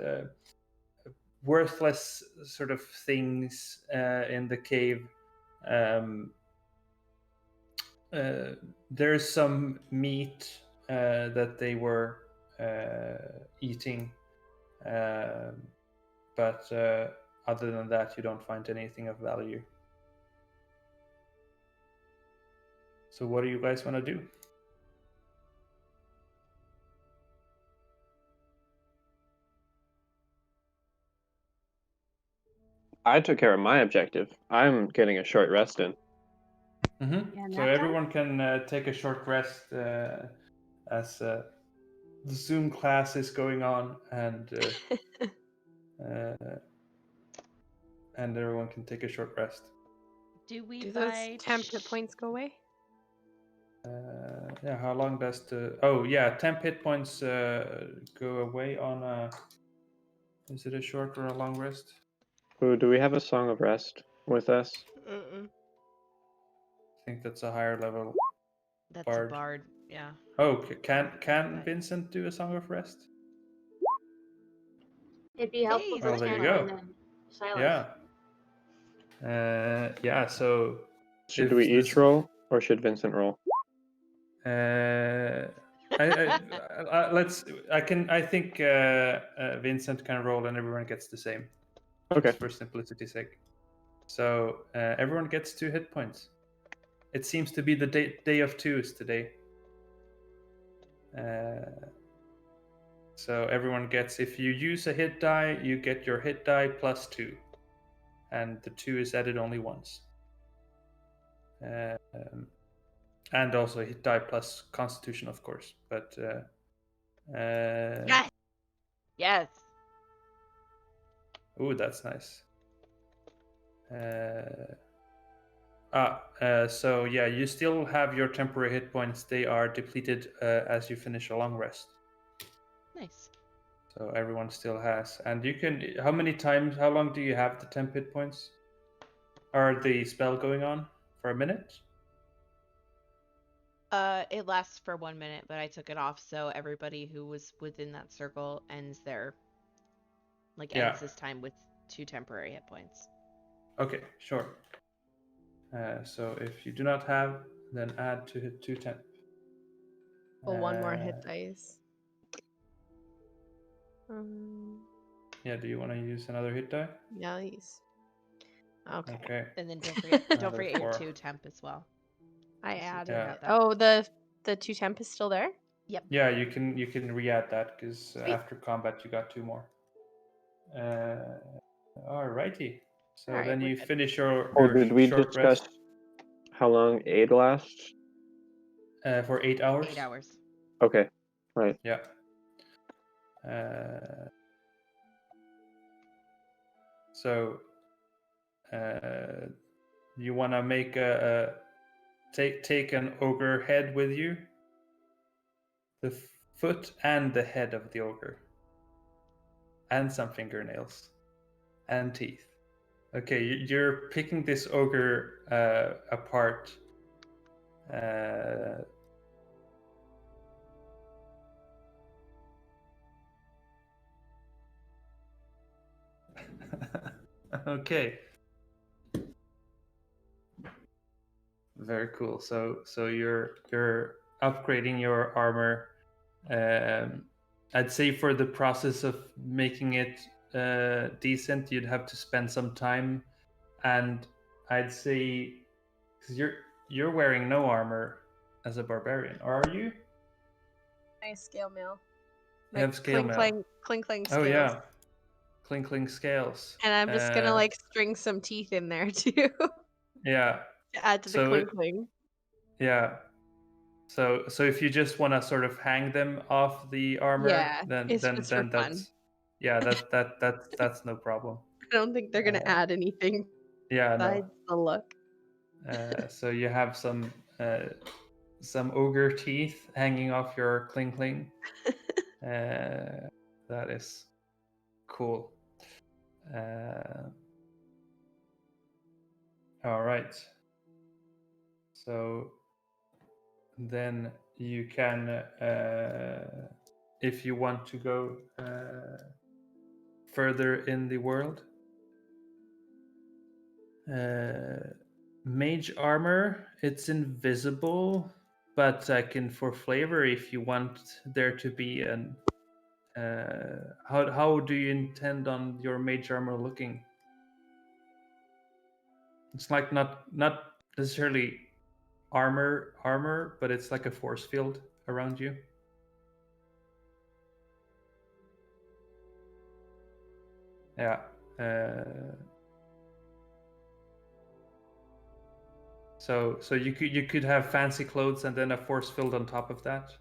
worthless sort of things in the cave. There's some meat that they were eating, but other than that, you don't find anything of value. So what do you guys want to do? I took care of my objective. I'm getting a short rest in. Mm-hmm. Yeah, So nap everyone can take a short rest as the Zoom class is going on, and everyone can take a short rest. Do we Do those buy temp hit points go away? Yeah, how long does the... Oh, yeah, temp hit points go away on a... Is it a short or a long rest? Ooh, do we have a Song of Rest with us? I think that's a higher level. That's Bard. a bard. Yeah. Oh, can Vincent do a Song of Rest? It'd be helpful Hey, for Well, there you Tanner go. and then Silas. Yeah. Yeah. So Should if we this- each roll, or should Vincent roll? let's. I think Vincent can roll, and everyone gets the same. Okay. Just for simplicity's sake. So everyone gets 2 hit points. It seems to be the day of twos today. So everyone gets, if you use a hit die, you get your hit die plus 2. And the 2 is added only once. And also hit die plus constitution, of course. But Yes. Yes. ooh, that's nice. So yeah, you still have your temporary hit points. They are depleted as you finish a long rest. Nice. So everyone still has. And you can, how long do you have the temp hit points? Are the spell going on for a minute? It lasts for 1 minute, but I took it off so everybody who was within that circle ends this time with 2 temporary hit points. Okay, sure. So if you do not have, then add to hit 2 temp. Well, one more hit dice. Yeah, do you want to use another hit die? Yeah, these. Okay. Okay. And then don't forget Another your 4. 2 temp as well. I So you added. don't Yeah. have that. Oh, the 2 temp is still there? Yeah, you can re-add that because Sweet. after combat you got 2 more. Alrighty. So Alright, then we're you good. finish your Or did we short discuss rest how long aid lasts? for 8 hours. 8 hours. Okay, right. Yeah. So you want to make take an ogre head with you, the foot and the head of the ogre, and some fingernails and teeth. Okay, you're picking this ogre apart. Okay. Very cool. So you're upgrading your armor. I'd say for the process of making it decent, you'd have to spend some time, and I'd say because you're wearing no armor as a barbarian, or are you? Nice scale mail. You have scale mail. Cling scales. Oh yeah, cling scales. And I'm just gonna string some teeth in there too. Yeah. To add to the cling. Yeah. So if you just want to sort of hang them off the armor, Yeah, then it's just for that's fun. yeah, that's no problem. I don't think they're gonna add anything Yeah, besides the look. So you have some ogre teeth hanging off your cling. That is cool. All right. So then you can, if you want to go further in the world, mage armor, it's invisible, but I can, for flavor, if you want there to be an how do you intend on your mage armor looking? It's like not necessarily armor, but it's like a force field around you. Yeah. So you could have fancy clothes and then a force field on top of that.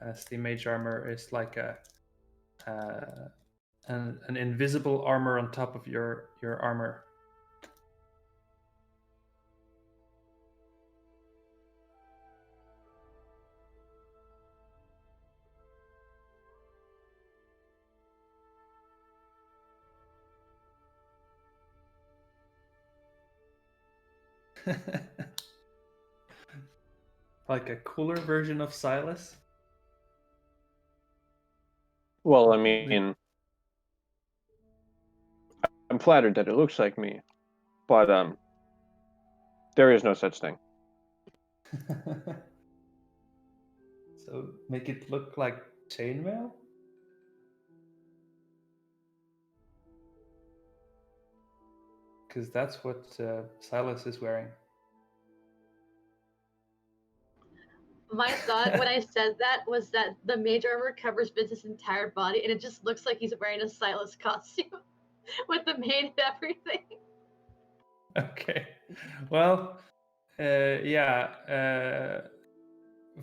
As the mage armor is like an invisible armor on top of your armor. Like a cooler version of Silas. Well, I mean, I'm flattered that it looks like me, but there is no such thing. So make it look like chainmail? Because that's what Silas is wearing. My thought when I said that was that the mage armor covers Vince's entire body, and it just looks like he's wearing a Silas costume with the mane and everything. Okay. Well, yeah.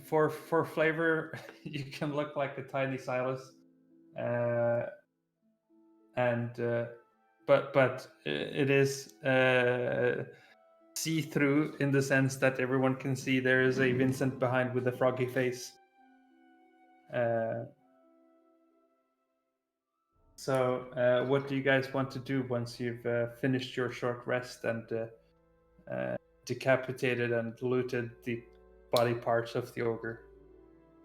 For flavor, you can look like a tiny Silas, and but it is see-through in the sense that everyone can see there is a Vincent behind with a froggy face. So, what do you guys want to do once you've finished your short rest and decapitated and looted the body parts of the ogre?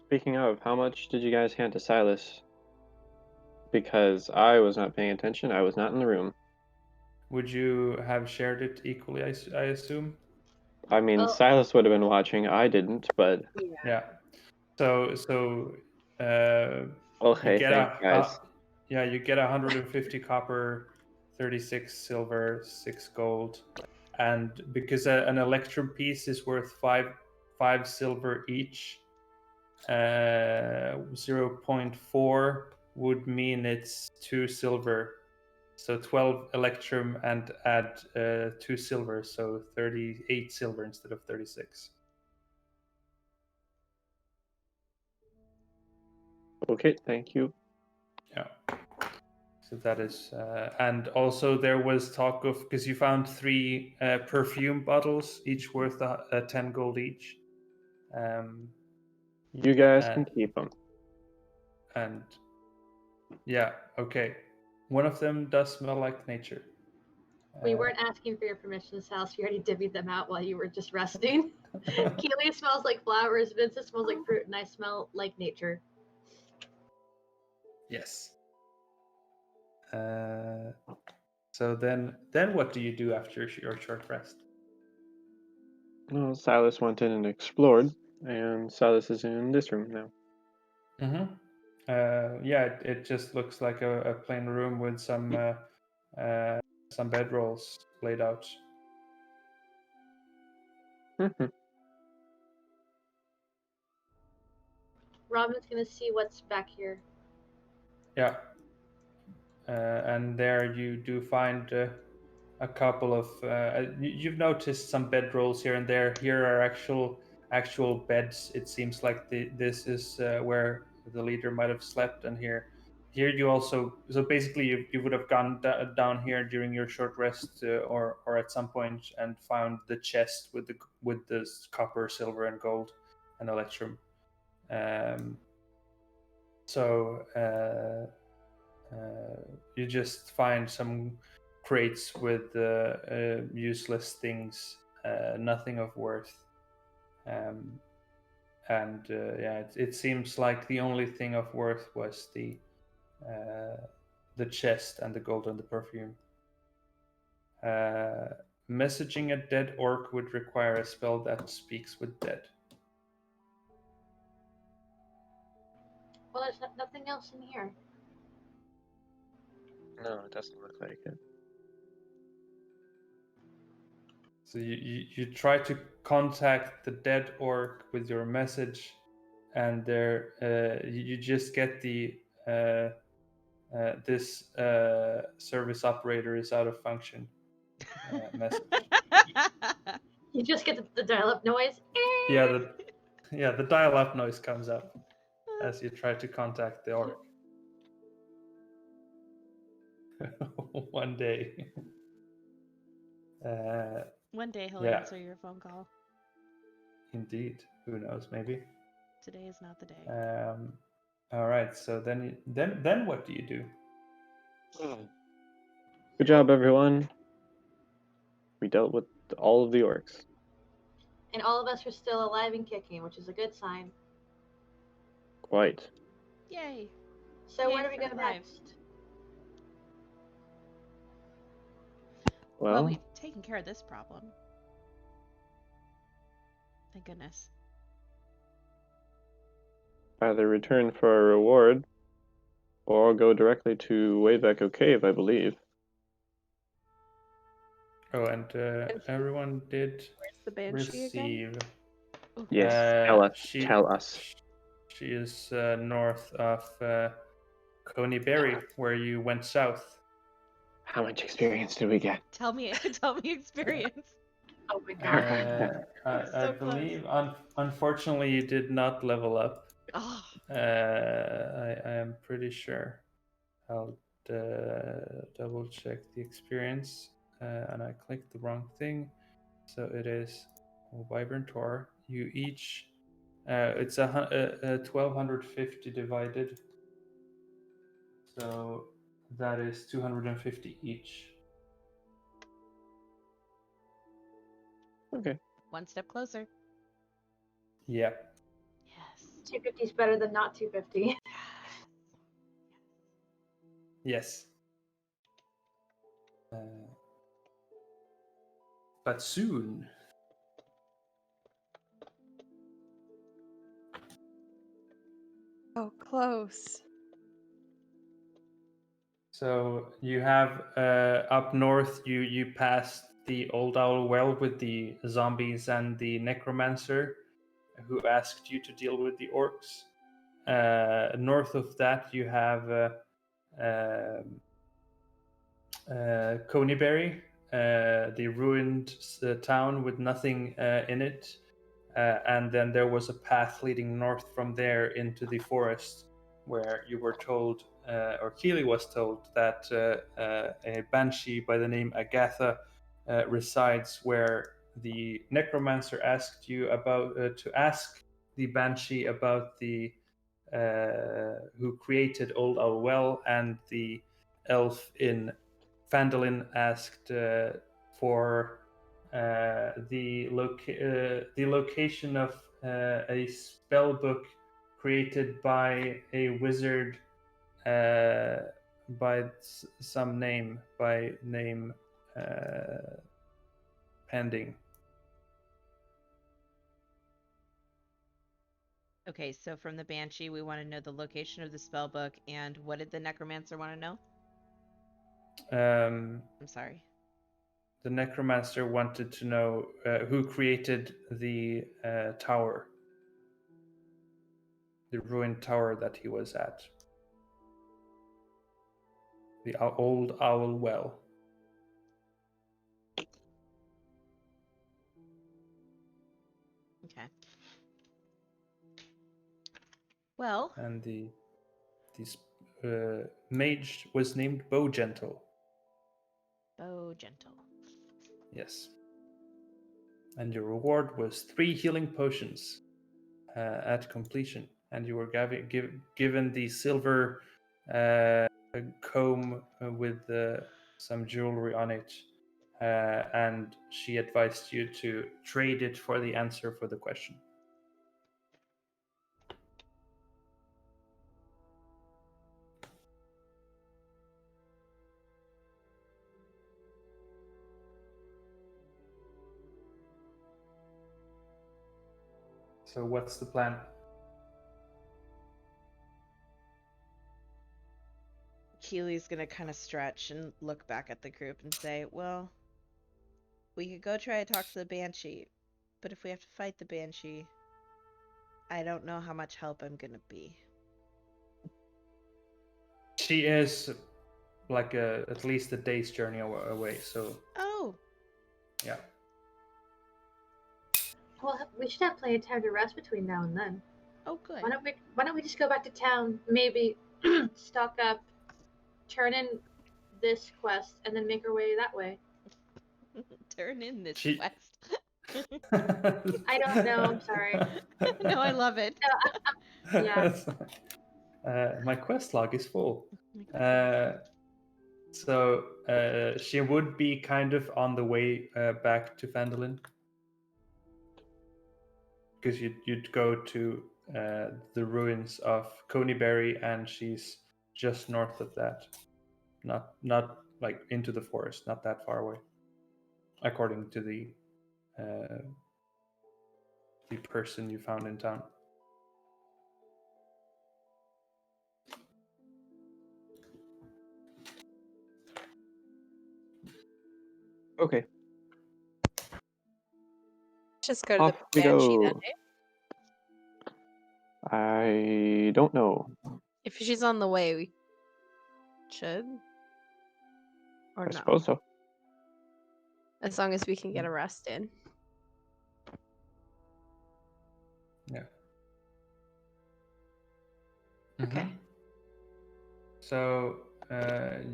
Speaking of, how much did you guys hand to Silas? Because I was not paying attention. I was not in the room. Would you have shared it equally, I assume? I mean, Well- Silas would have been watching. I didn't, but Yeah. So you okay, get thanks, guys. you get 150 copper, 36 silver, 6 gold, and because an electrum piece is worth five silver each, 0.4 would mean it's 2 silver. So 12 electrum and add 2 silver, so 38 silver instead of 36. Okay, thank you. Yeah. So that is, and also there was talk of, because you found 3 perfume bottles, each worth 10 gold each. You guys can And, keep them. and yeah, okay. One of them does smell like nature. We weren't asking for your permission, Silas. We already divvied them out while you were just resting. Keely smells like flowers, Vincent smells like fruit, and I smell like nature. Yes. So then what do you do after your short rest? Well, Silas went in and explored, and Silas is in this room now. Mm-hmm. Yeah, it just looks like a plain room with some bedrolls laid out. Robin's gonna see what's back here. Yeah. And there you do find a couple of. You've noticed some bedrolls here and there. Here are actual beds. It seems like this is where the leader might have slept. And here you also. So basically, you would have gone down here during your short rest, or at some point, and found the chest with the copper, silver, and gold, and electrum. So. You just find some crates with useless things, nothing of worth, and yeah, it seems like the only thing of worth was the chest and the gold and the perfume. Messaging a dead orc would require a spell that speaks with dead. Well, there's nothing else in here. No, it doesn't look like it. So you try to contact the dead orc with your message, and there you just get the this service operator is out of function message. You just get the dial-up noise. Yeah, the dial-up noise comes up as you try to contact the orc. One day. One day he'll Yeah. answer your phone call. Indeed. Who knows? Maybe. Today is not the day. All right. So then what do you do? Good job, everyone. We dealt with all of the orcs. And all of us are still alive and kicking, which is a good sign. Quite. Yay! So where Yay do we for go 5. next? Well, Well, we've taken care of this problem. Thank goodness. either return for a reward or go directly to Wayback Cave, I believe. Oh, and everyone did Where's the banshee again? receive. Yes, Uh, tell us. She is north of Conyberry, where you went south. How much experience did we get? Tell me experience. Oh my god. I So close. believe, unfortunately, you did not level up. Oh, I am pretty sure. I'll double check the experience, and I clicked the wrong thing. So it is Vibrant Tour. You each, it's 1250 divided. So that is 250 each. Okay. one step closer. Yeah. Yes. 250 is better than not 250. Yes. But soon. Oh, close. So you have up north. You passed the Old Owl Well with the zombies and the necromancer, who asked you to deal with the orcs. North of that, you have Conyberry, the ruined town with nothing in it. And then there was a path leading north from there into the forest, where you were told, or Keely was told, that a banshee by the name Agatha resides, where the necromancer asked you about to ask the banshee about the who created Old Owl Well, and the elf in Phandelver asked for the location of a spell book created by a wizard by some name, pending. Okay, so from the Banshee, we want to know the location of the spell book, and what did the Necromancer want to know? I'm sorry. The necromancer wanted to know who created the tower, the ruined tower that he was at. The Old Owl Well. Okay. Well, And the mage was named Bow Gentle. Bow Gentle. Yes. And your reward was 3 healing potions at completion. And you were given the silver comb with some jewelry on it. And she advised you to trade it for the answer for the question. So what's the plan? Keely's gonna kind of stretch and look back at the group and say, well, we could go try to talk to the Banshee, but if we have to fight the Banshee, I don't know how much help I'm gonna be. She is like at least a day's journey away, so Oh, yeah. Well, we should have plenty of time to rest between now and then. oh, good. Why don't we just go back to town, maybe stock up, turn in this quest, and then make our way that way? Turn in this She- quest. I don't know. I'm sorry. No, I love it. Yeah. My quest log is full. Uh, So she would be kind of on the way back to Phandelver, because you'd go to the ruins of Conyberry, and she's just north of that. Not like into the forest, not that far away, according to the person you found in town. Okay. Just go to Off the we banshee go. then, eh? I don't know. If she's on the way, we should. Or I no. suppose so. As long as we can get a rest in. Yeah. Okay. Mhm. So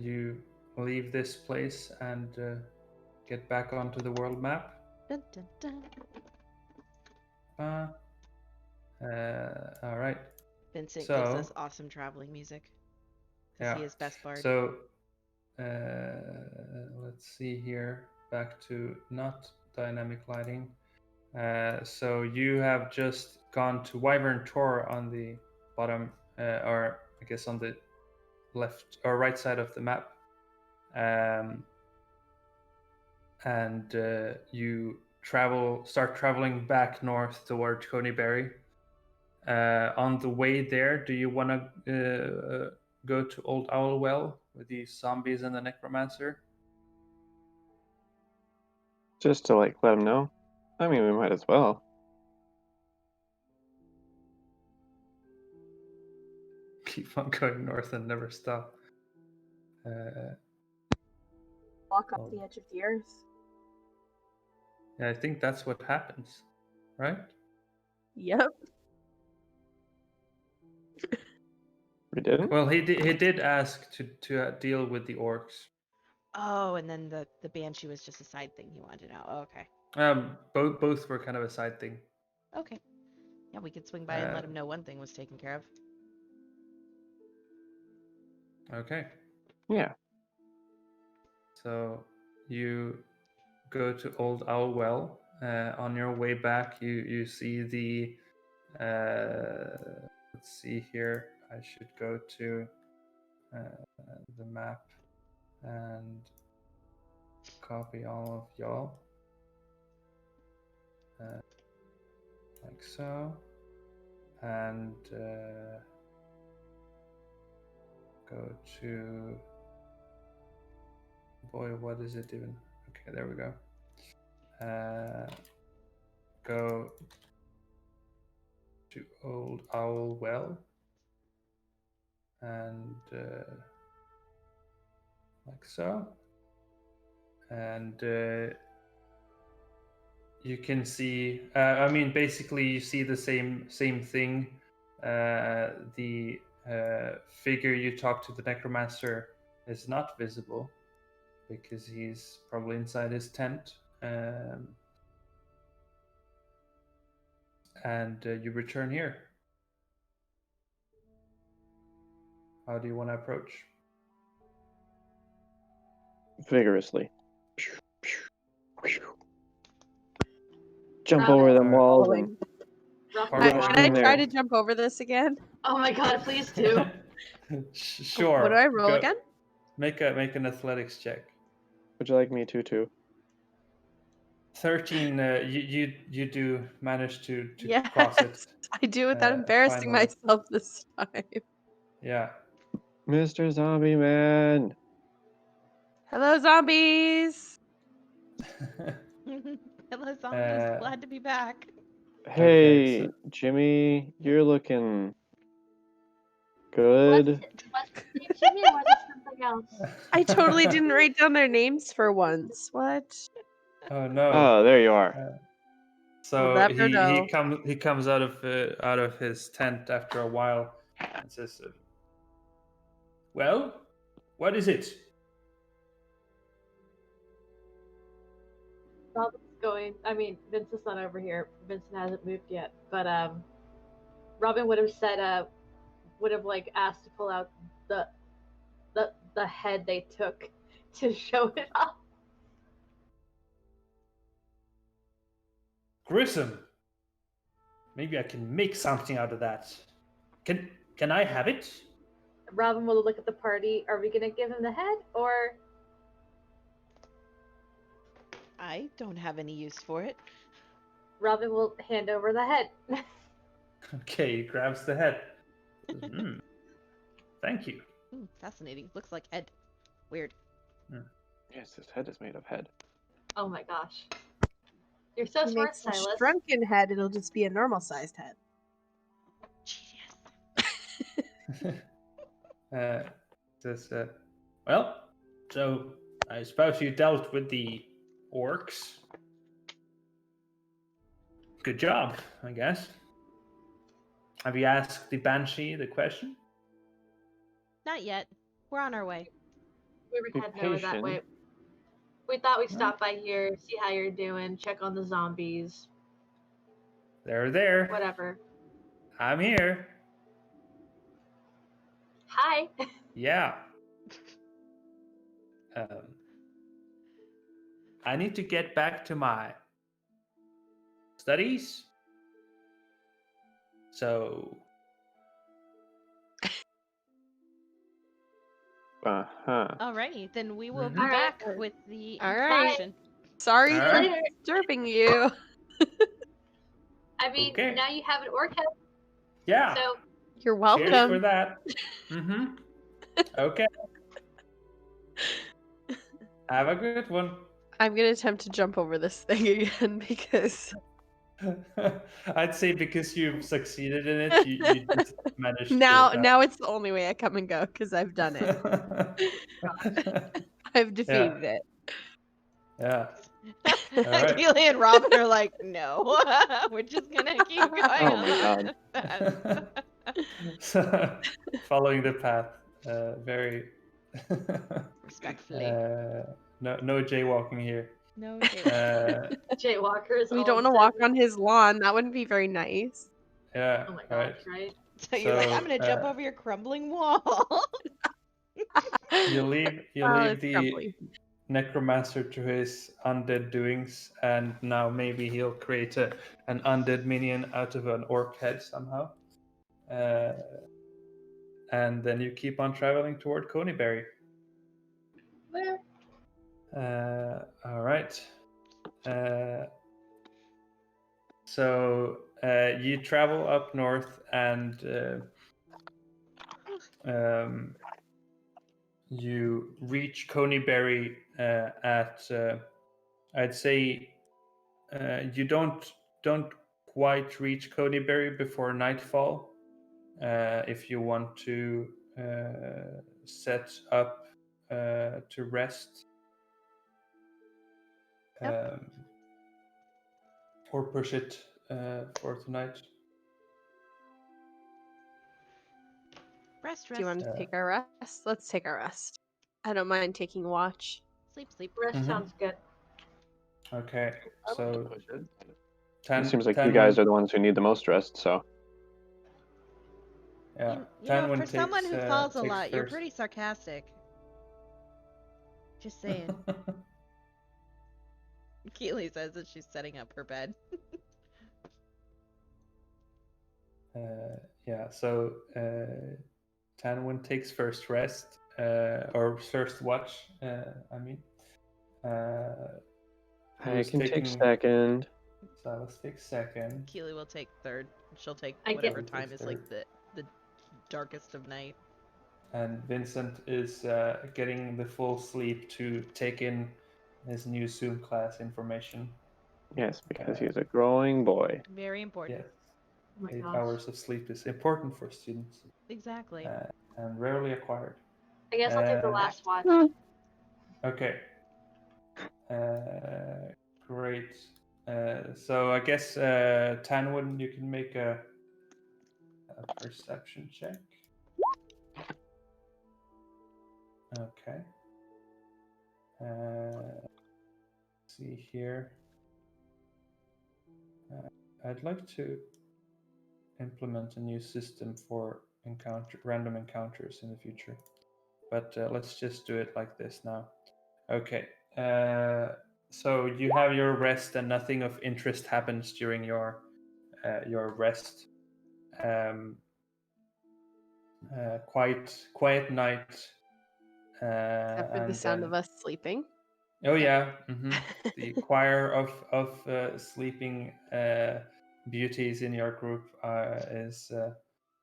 you leave this place and get back onto the world map. Dun, dun, dun. All right. Vincent So- gives us awesome traveling music. Because Yeah. he is best bard. So let's see here. Back to not dynamic lighting. So you have just gone to Wyvern Tor on the bottom, or I guess on the left or right side of the map. And you start traveling back north toward Conyberry. On the way there, do you want to go to Old Owl Well with the zombies and the necromancer? Just to like let them know. I mean, we might as well. Keep on going north and never stop. Walk off the edge of the earth. Yeah, I think that's what happens, right? Yep. We didn't? Well, he did ask to deal with the orcs. Oh, and then the banshee was just a side thing he wanted to know. Oh, okay. Both were kind of a side thing. Okay. Yeah, we could swing by and let him know one thing was taken care of. Okay. Yeah. So you go to Old Owl Well. On your way back, you see the. Let's see here. I should go to the map and copy all of y'all. Like so. And go to. Boy, what is it even? Okay, there we go. Go to Old Owl Well. And like so. And you can see, I mean, basically you see the same thing. The figure you talked to, the necromancer, is not visible because he's probably inside his tent. And you return here. How do you want to approach? Vigorously. Jump Robin. over them walls Following. and Rough Can I- and rush Can I in try there. to jump over this again? Oh my god, please do. Sure. What do I roll Go- again? Make an athletics check. Would you like me to too? 13. You do manage to Yes, cross it. I do without embarrassing finally. myself this time. Yeah. Mr. Zombie Man! Hello, zombies! Hello, zombies. Uh, Glad to be back. Hey, so- Jimmy, you're looking Was good. it Jimmy or was it something else? I totally didn't write down their names for once. What? Oh no. Oh, there you are. So We'll never know. he comes out of his tent after a while and says, "Well, what is it?" Robin's going. I mean, Vincent's not over here. Vincent hasn't moved yet. But Robin would have said, would have like asked to pull out the head they took to show it off. Grissom. Maybe I can make something out of that. Can I have it? Robin will look at the party. Are we gonna give him the head, or I don't have any use for it. Robin will hand over the head? Okay, he grabs the head. Thank you. Fascinating. Looks like head. Weird. Yes, his head is made of head. Oh my gosh. You're so He smart, makes a Silas. shrunken head, it'll just be a normal sized head. Genius. Says, well, so I suppose you dealt with the orcs. Good job, I guess. Have you asked the banshee the question? Not yet. We're on our way. We were Be heading over that way. patient. We thought we'd stop by here, see how you're doing, check on the zombies, They're there. whatever. I'm here. Hi. Yeah. I need to get back to my studies. So Uh-huh. Alrighty, then we will be Mhm. back Alright. with the All right. information. Sorry All for right. Later. disturbing you. I mean, Okay. now you have an orc head, yeah. so You're Cheers for welcome. that. Okay. Have a good one. I'm gonna attempt to jump over this thing again because I'd say because you've succeeded in it, you just managed now it's the only way I come and go because I've done it. I've defeated it. Yeah. Alright. Keely and Robin are like, no, we're just gonna keep going Oh my on God. that path. So, following the path, very Respectfully. no jaywalking here. No jaywalking. jaywalkers. We all don't want to said- walk on his lawn. That wouldn't be very nice. Yeah. Oh my right. gosh, right? So you're like, So, I'm gonna jump over your crumbling wall. You leave It's the crumbly. necromancer to his undead doings, and now maybe he'll create an undead minion out of an orc head somehow. And then you keep on traveling toward Conyberry. Where? All right. So you travel up north, and you reach Conyberry at I'd say you don't quite reach Conyberry before nightfall. If you want to set up to rest. Or push it for tonight. Rest, Do you rest. want to take our rest? Let's take our rest. I don't mind taking watch. Sleep, sleep. Rest sounds good. Okay, so Push it. 10. It seems like 10 you guys are the ones who need the most rest, so. Yeah, You know, 10 for someone who falls a takes lot, you're first. pretty sarcastic. Just saying. Keely says that she's setting up her bed. Yeah, so Tanwin takes first rest, or first watch, I mean. I who's can take taking- second. Silas takes second. Keely will take third. She'll take I whatever get- time is like the darkest of night. And Vincent is getting the full sleep to take in his new Zoom class information. Yes, because he's a growing boy. Very important. Yes, Oh my 8 gosh. hours of sleep is important for students Exactly. and rarely acquired. I guess I'll take the Uh, last watch. Okay. Great. So I guess Tanwin, you can make a perception check. Okay. See here. I'd like to implement a new system for random encounters in the future, but let's just do it like this now. Okay. So you have your rest, and nothing of interest happens during your rest. quiet night. Except for the And sound then, of us sleeping. oh yeah, the choir of sleeping beauties in your group is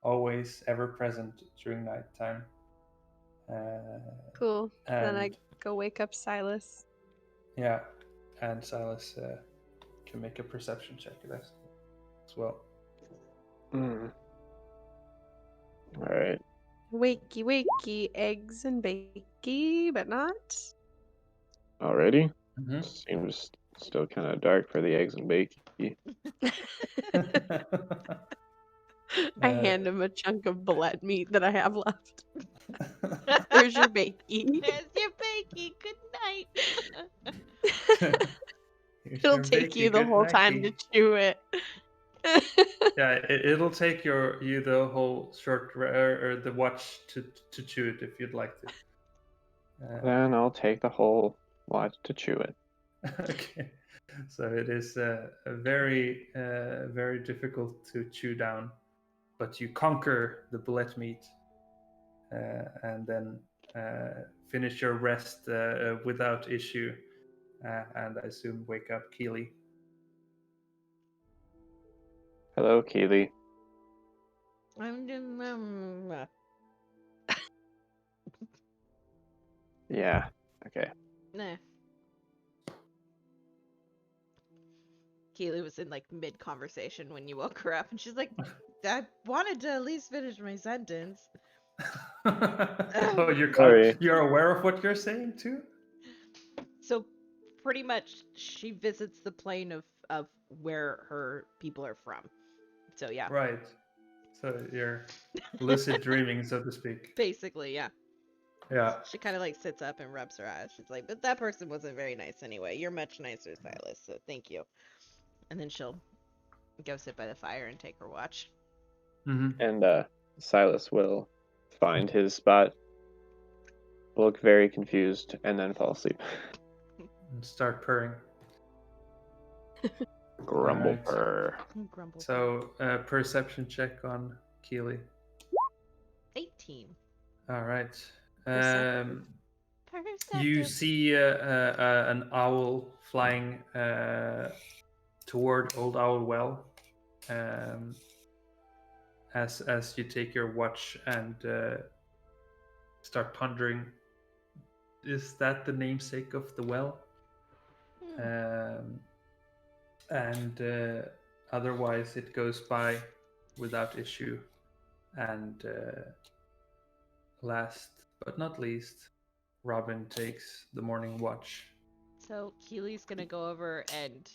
always ever present during nighttime. Cool. Then I And go wake up Silas. yeah, and Silas can make a perception check as well. All right. Wakey, wakey, eggs and bakey, but not. Already? Mhm. Seems still kind of dark for the eggs and bacon. I hand him a chunk of blood meat that I have left. There's your bakey. There's your bakey. Good night. Here's It'll your take you bakey, the good whole time to nighty. chew it. Yeah, it'll take you the whole short or the watch to chew it if you'd like to. Then I'll take the whole watch to chew it. Okay, so it is very very difficult to chew down, but you conquer the bullet meat and then finish your rest without issue, and I soon wake up Keely. Hello, Keely. Yeah. Okay. Nah. Keely was in like mid conversation when you woke her up, and she's like, "I wanted to at least finish my sentence." Oh, Sorry. you're aware of what you're saying too? So, pretty much, she visits the plane of where her people are from. So yeah, Right. So you're lucid dreaming, so to speak. basically, yeah. Yeah. She kind of like sits up and rubs her eyes. She's like, "But that person wasn't very nice anyway. You're much nicer, Silas. So thank you." And then she'll go sit by the fire and take her watch. Mm-hmm. And Silas will find his spot, look very confused, and then fall asleep. And start purring. Grumble Alright. purr. Grumble. So perception check on Keely. 18. All right. Perceptive. You Perceptive. see an owl flying toward Old Owl Well. As you take your watch and start pondering, is that the namesake of the well? And otherwise it goes by without issue. And last but not least, Robin takes the morning watch. So Keely's gonna go over and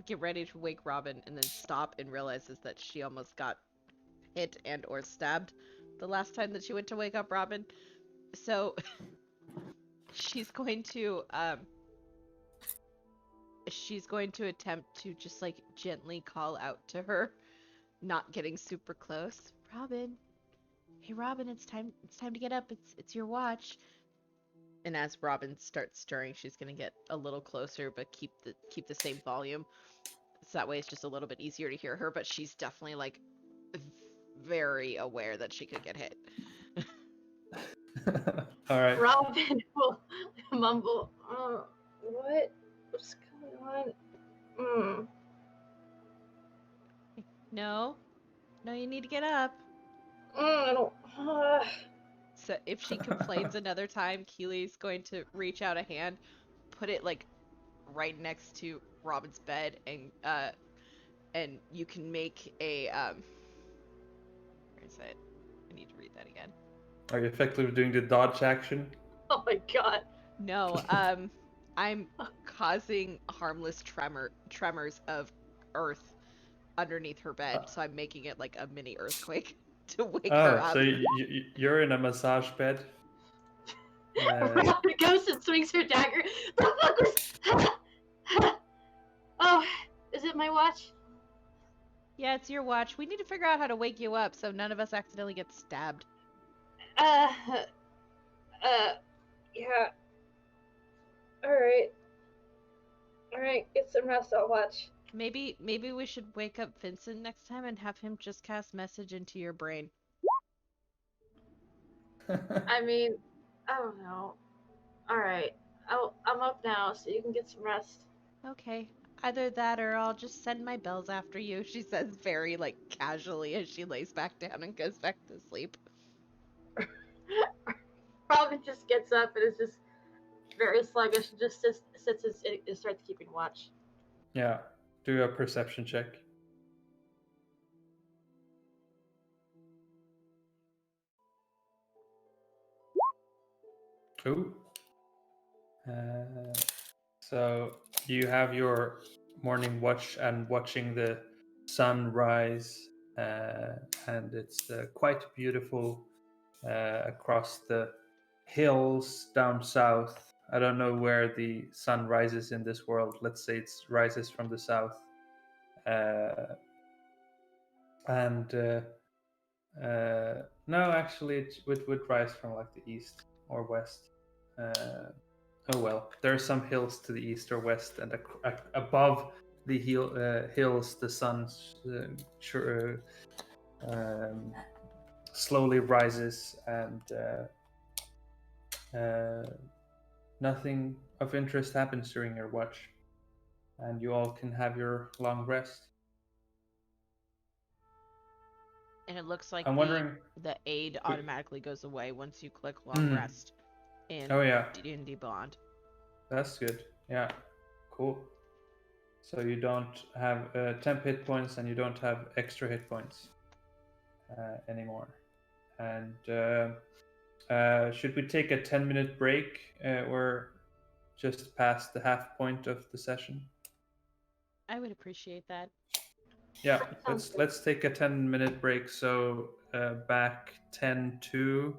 get ready to wake Robin, and then stop and realizes that she almost got hit and or stabbed the last time that she went to wake up Robin. So she's going to attempt to just like gently call out to her, not getting super close. Robin, hey Robin, it's time to get up. It's your watch. And as Robin starts stirring, she's gonna get a little closer, but keep the same volume. So that way it's just a little bit easier to hear her. But she's definitely like very aware that she could get hit. All right. Robin will mumble, what's going on? No, you need to get up. I don't. So if she complains another time, Keely's going to reach out a hand, put it like right next to Robin's bed, and you can make a where is it? I need to read that again. Are you effectively doing the dodge action? Oh my god. No, I'm causing harmless tremors of earth underneath her bed, so I'm making it like a mini earthquake to wake her up. So you're in a massage bed. Robin goes and swings her dagger. The fuck was? Oh, is it my watch? Yeah, it's your watch. We need to figure out how to wake you up so none of us accidentally get stabbed. Yeah. Alright. Alright, get some rest, I'll watch. Maybe we should wake up Vincent next time and have him just cast message into your brain. I mean, I don't know. All right, I'm up now, so you can get some rest. Okay. Either that or I'll just send my bells after you, she says very like casually as she lays back down and goes back to sleep. Probably just gets up and is just very sluggish and just sits and starts keeping watch. Yeah. Do a perception check. Ooh. So you have your morning watch and watching the sun rise, and it's quite beautiful across the hills down south. I don't know where the sun rises in this world. Let's say it rises from the south, and no, actually, it would rise from like the east or west. Oh well, there are some hills to the east or west, and above the hills, the sun slowly rises, and nothing of interest happens during your watch, and you all can have your long rest. And it looks like I'm wondering. the aid automatically goes away once you click long Hmm. rest in Oh yeah, D&D Beyond. that's good. Yeah, cool. So you don't have temp hit points, and you don't have extra hit points anymore. And should we take a 10-minute break? We're just past the half point of the session. I would appreciate that. Yeah, Sounds good. let's take a 10-minute break. So back 10 to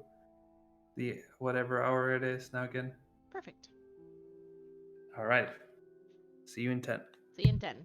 the whatever hour it is now again. Perfect. All right. See you in 10. See you in 10.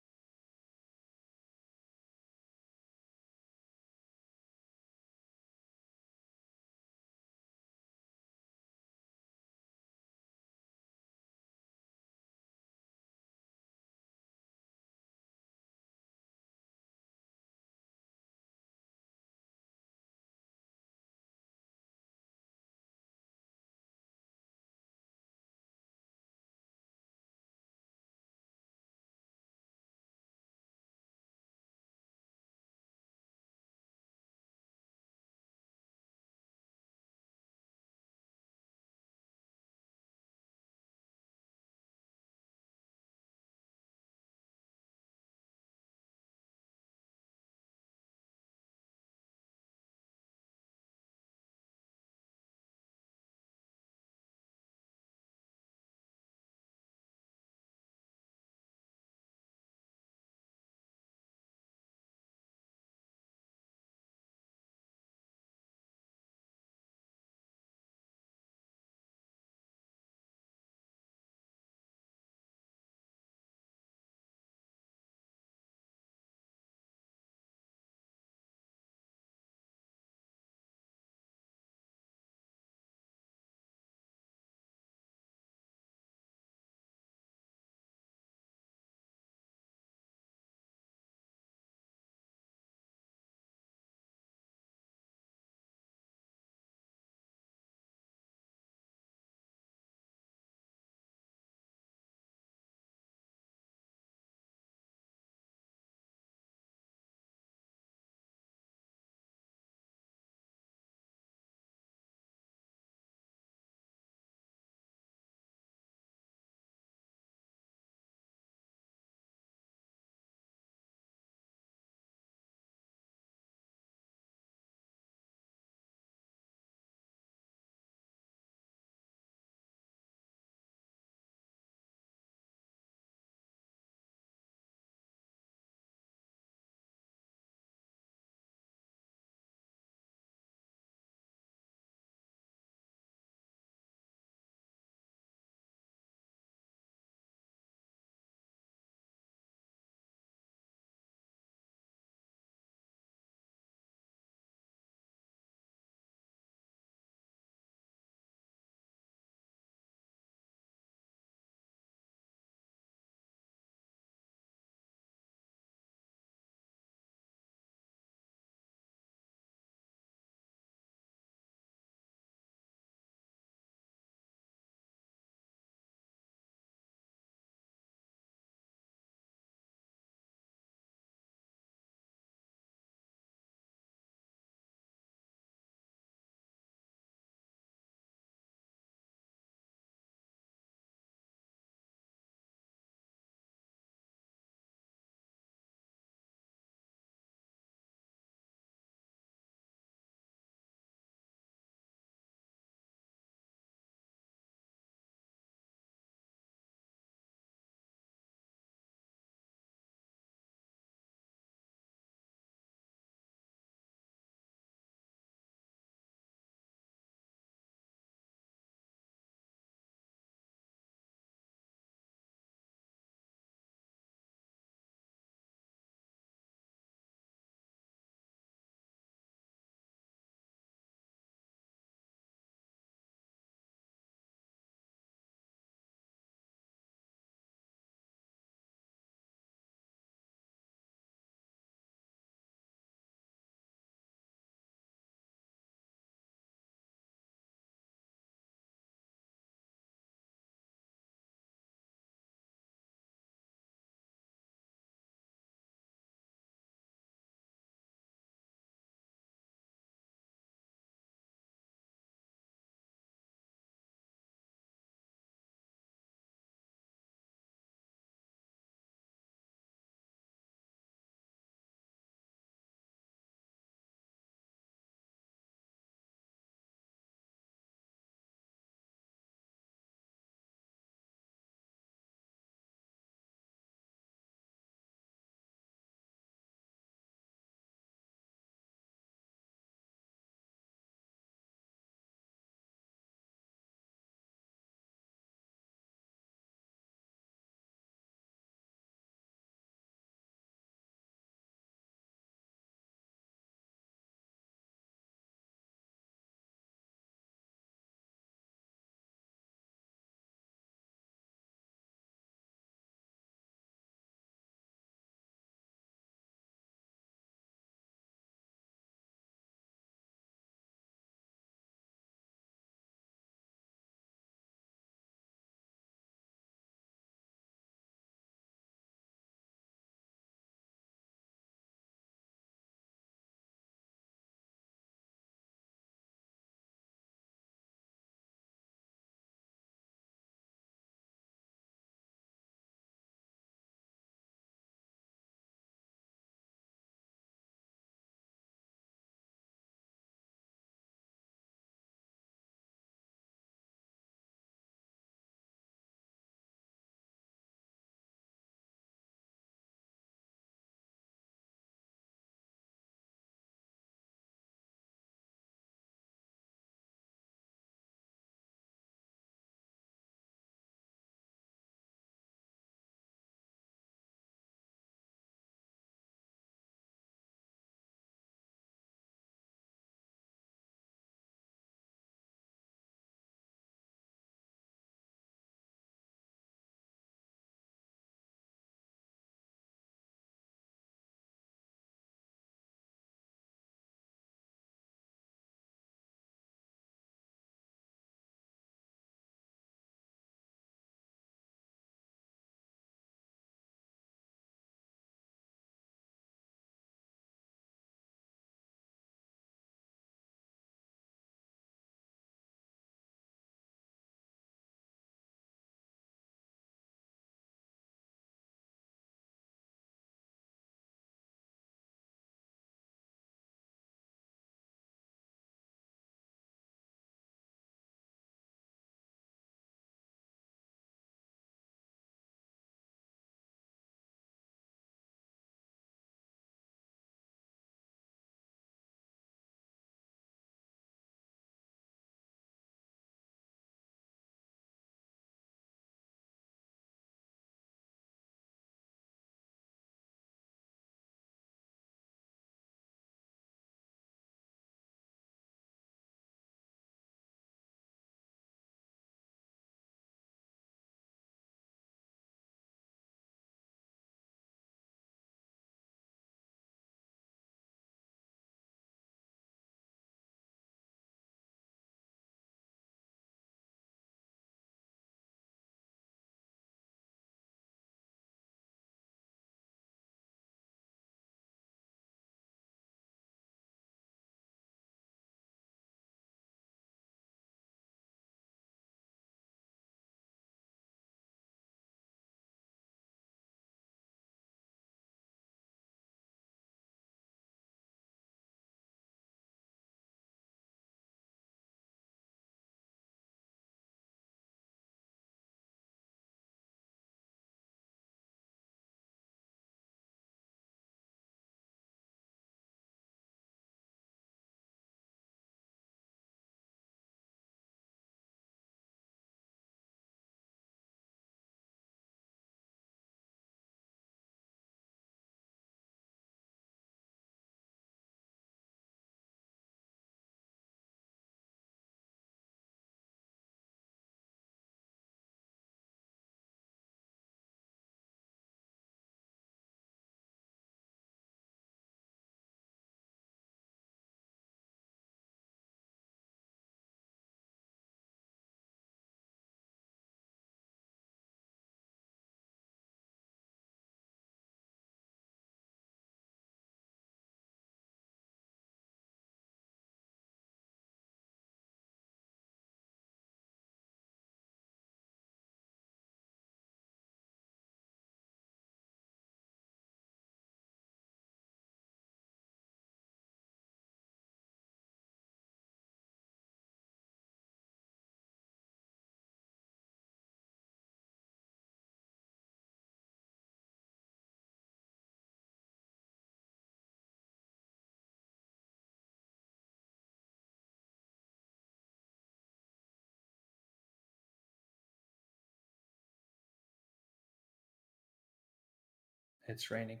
it's raining.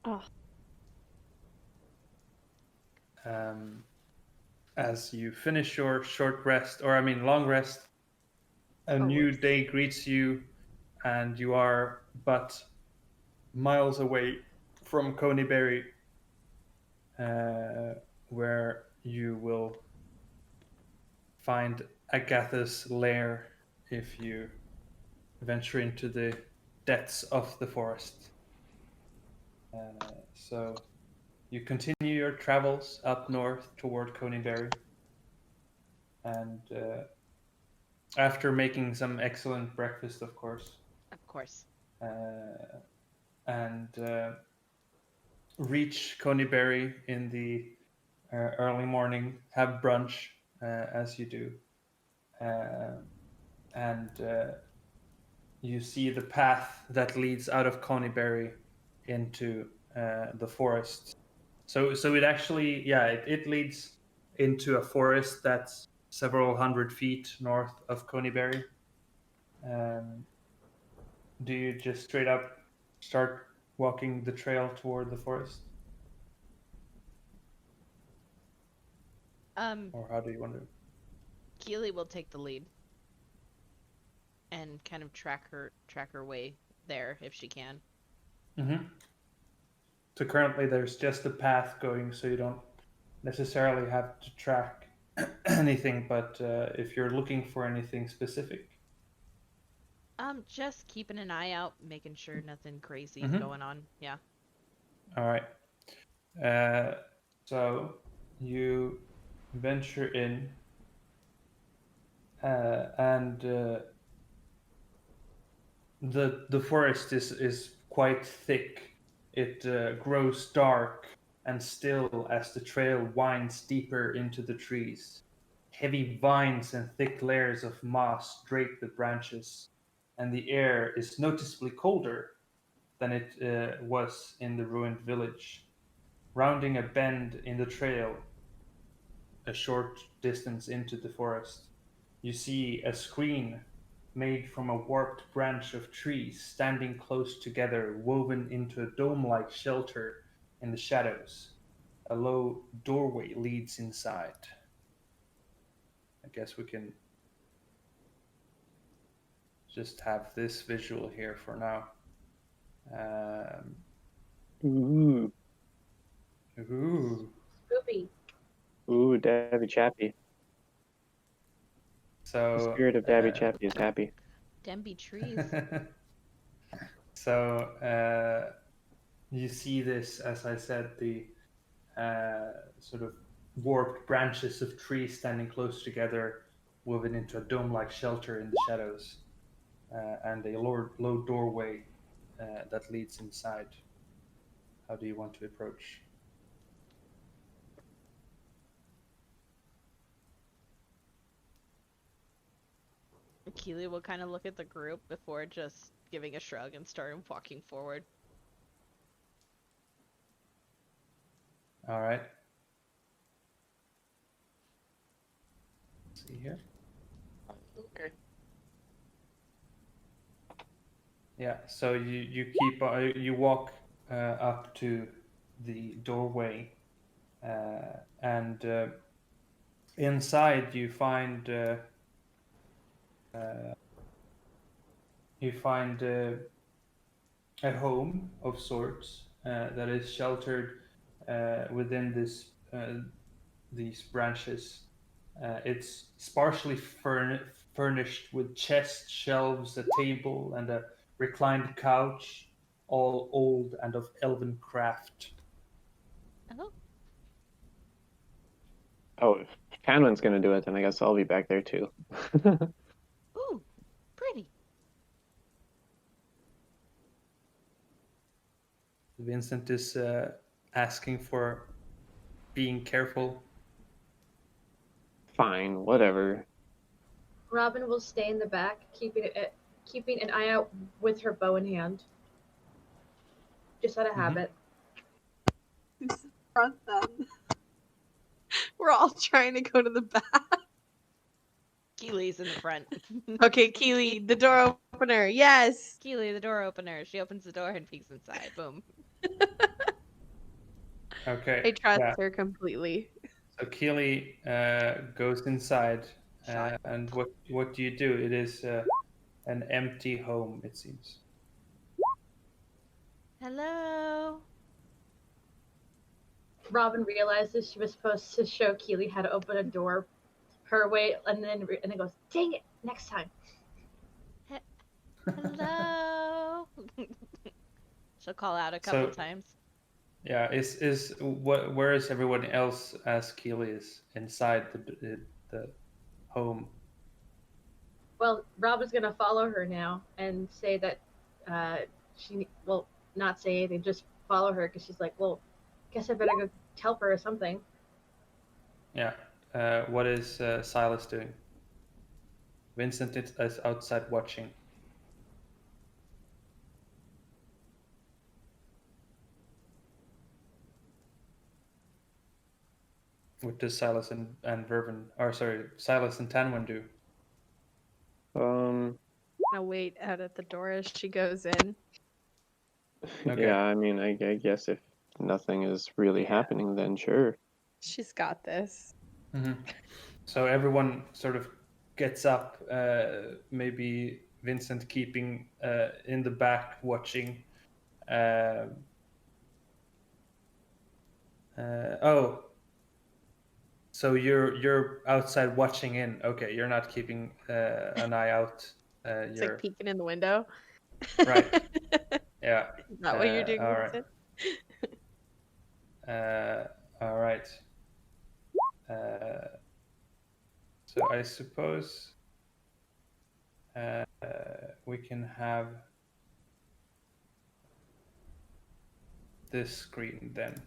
Oh. As you finish your short rest, or I mean long rest, a new day greets you, and you are but miles away from Conyberry, where you will find Agatha's lair if you venture into the depths of the forest. So you continue your travels up north toward Conyberry, and after making some excellent breakfast, of course, and reach Conyberry in the early morning, have brunch as you do, and you see the path that leads out of Conyberry into the forest. So it actually, it leads into a forest that's several hundred feet north of Conyberry. Do you just straight up start walking the trail toward the forest? Or how do you want to? Keely will take the lead and kind of track her way there if she can. Mm-hmm. So currently there's just a path going, so you don't necessarily have to track anything, but if you're looking for anything specific. Just keeping an eye out, making sure nothing crazy going on. Yeah. All right. So you venture in, and the forest is quite thick. It grows dark and still as the trail winds deeper into the trees. Heavy vines and thick layers of moss drape the branches, and the air is noticeably colder than it was in the ruined village. Rounding a bend in the trail, a short distance into the forest, you see a screen made from a warped branch of trees standing close together, woven into a dome-like shelter in the shadows. A low doorway leads inside. I guess we can just have this visual here for now. Ooh. Spoopy. Ooh, Dabby Chappy. So The spirit of Dabby Chappy is happy. Demby trees. So you see this, as I said, the sort of warped branches of trees standing close together, woven into a dome-like shelter in the shadows, and a low doorway that leads inside. How do you want to approach? Keely will kind of look at the group before just giving a shrug and start walking forward. All right. Let's see here. Okay. Yeah. So you keep you walk up to the doorway, and inside you find a home of sorts that is sheltered within these branches. It's sparsely furnished with chests, shelves, a table, and a reclined couch, all old and of elven craft. Oh. Oh, if Canon's gonna do it, then I guess I'll be back there too. Ooh, pretty. Vincent is asking for being careful. Fine, whatever. Robin will stay in the back, keeping an eye out with her bow in hand. Just out of habit. Front them. We're all trying to go to the back. Keely's in the front. Okay, Keely, the door opener. Yes. Keely, the door opener. She opens the door and peeks inside. Boom. Okay. I trust yeah. her completely. So Keely goes inside, Shot. and what do you do? It is an empty home, it seems. Hello. Robin realizes she was supposed to show Keely how to open a door her way, and then goes, "Dang it! Next time." Hello. She'll call out a couple So times. yeah, where is everyone else as Keely is inside the home? Well, Robin's gonna follow her now and say that not say anything, just follow her because she's like, well, guess I better go help her or something. Yeah. What is Silas doing? Vincent is outside watching. What does Silas and Vervin, or sorry, Silas and Tanwin do? I'll wait out at the door as she goes in. Okay. Yeah, I mean, I guess if nothing is really happening, then sure. She's got this. Mm-hmm. So everyone sort of gets up, maybe Vincent keeping in the back watching. Oh, so you're outside watching in. Okay, you're not keeping an eye out. It's You're like peeking in the window. right. Yeah. Is that what you're doing, all right. Vincent? All right. So I suppose we can have this screen then,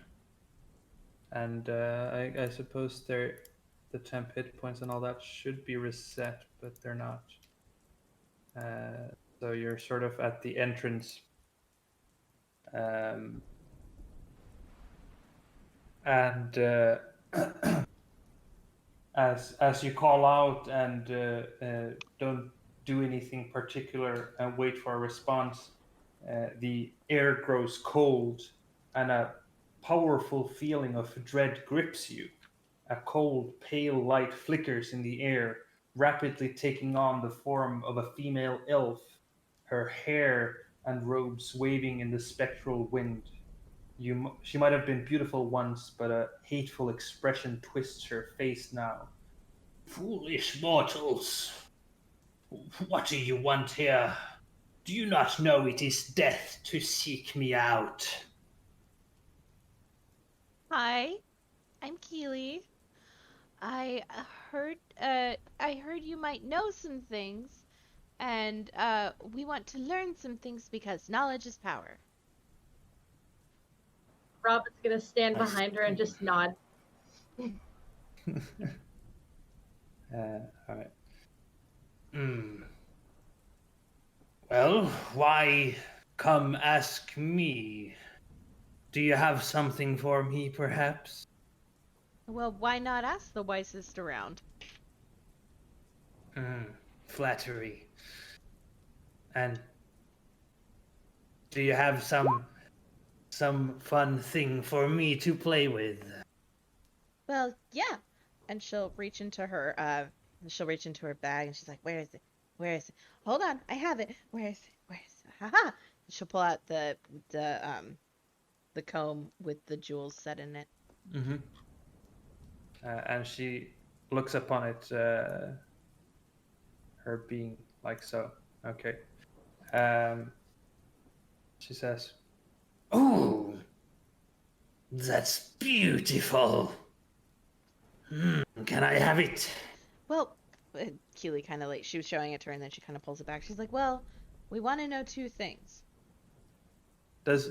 and I suppose the temp hit points and all that should be reset, but they're not. So you're sort of at the entrance, and as you call out and don't do anything particular and wait for a response, the air grows cold and a powerful feeling of dread grips you. A cold, pale light flickers in the air, rapidly taking on the form of a female elf, her hair and robes waving in the spectral wind. She might have been beautiful once, but a hateful expression twists her face now. Foolish mortals! What do you want here? Do you not know it is death to seek me out? Hi, I'm Keely. I heard you might know some things, and we want to learn some things because knowledge is power. Robin's gonna stand I behind her and see. just nod. All right. Well, why come ask me? Do you have something for me, perhaps? Well, why not ask the wisest around? Flattery. And do you have some fun thing for me to play with? Well, yeah. And she'll reach into her bag and she's like, "Where is it? Where is it? Hold on, I have it. Where is it? Where is it? Haha." And she'll pull out the comb with the jewels set in it. Mm-hmm. And she looks upon it, her being like so. Okay. She says, "Oh, that's beautiful. Can I have it?" Well, Keely kind of like she was showing it to her and then she kind of pulls it back. She's like, "Well, we want to know two things." Does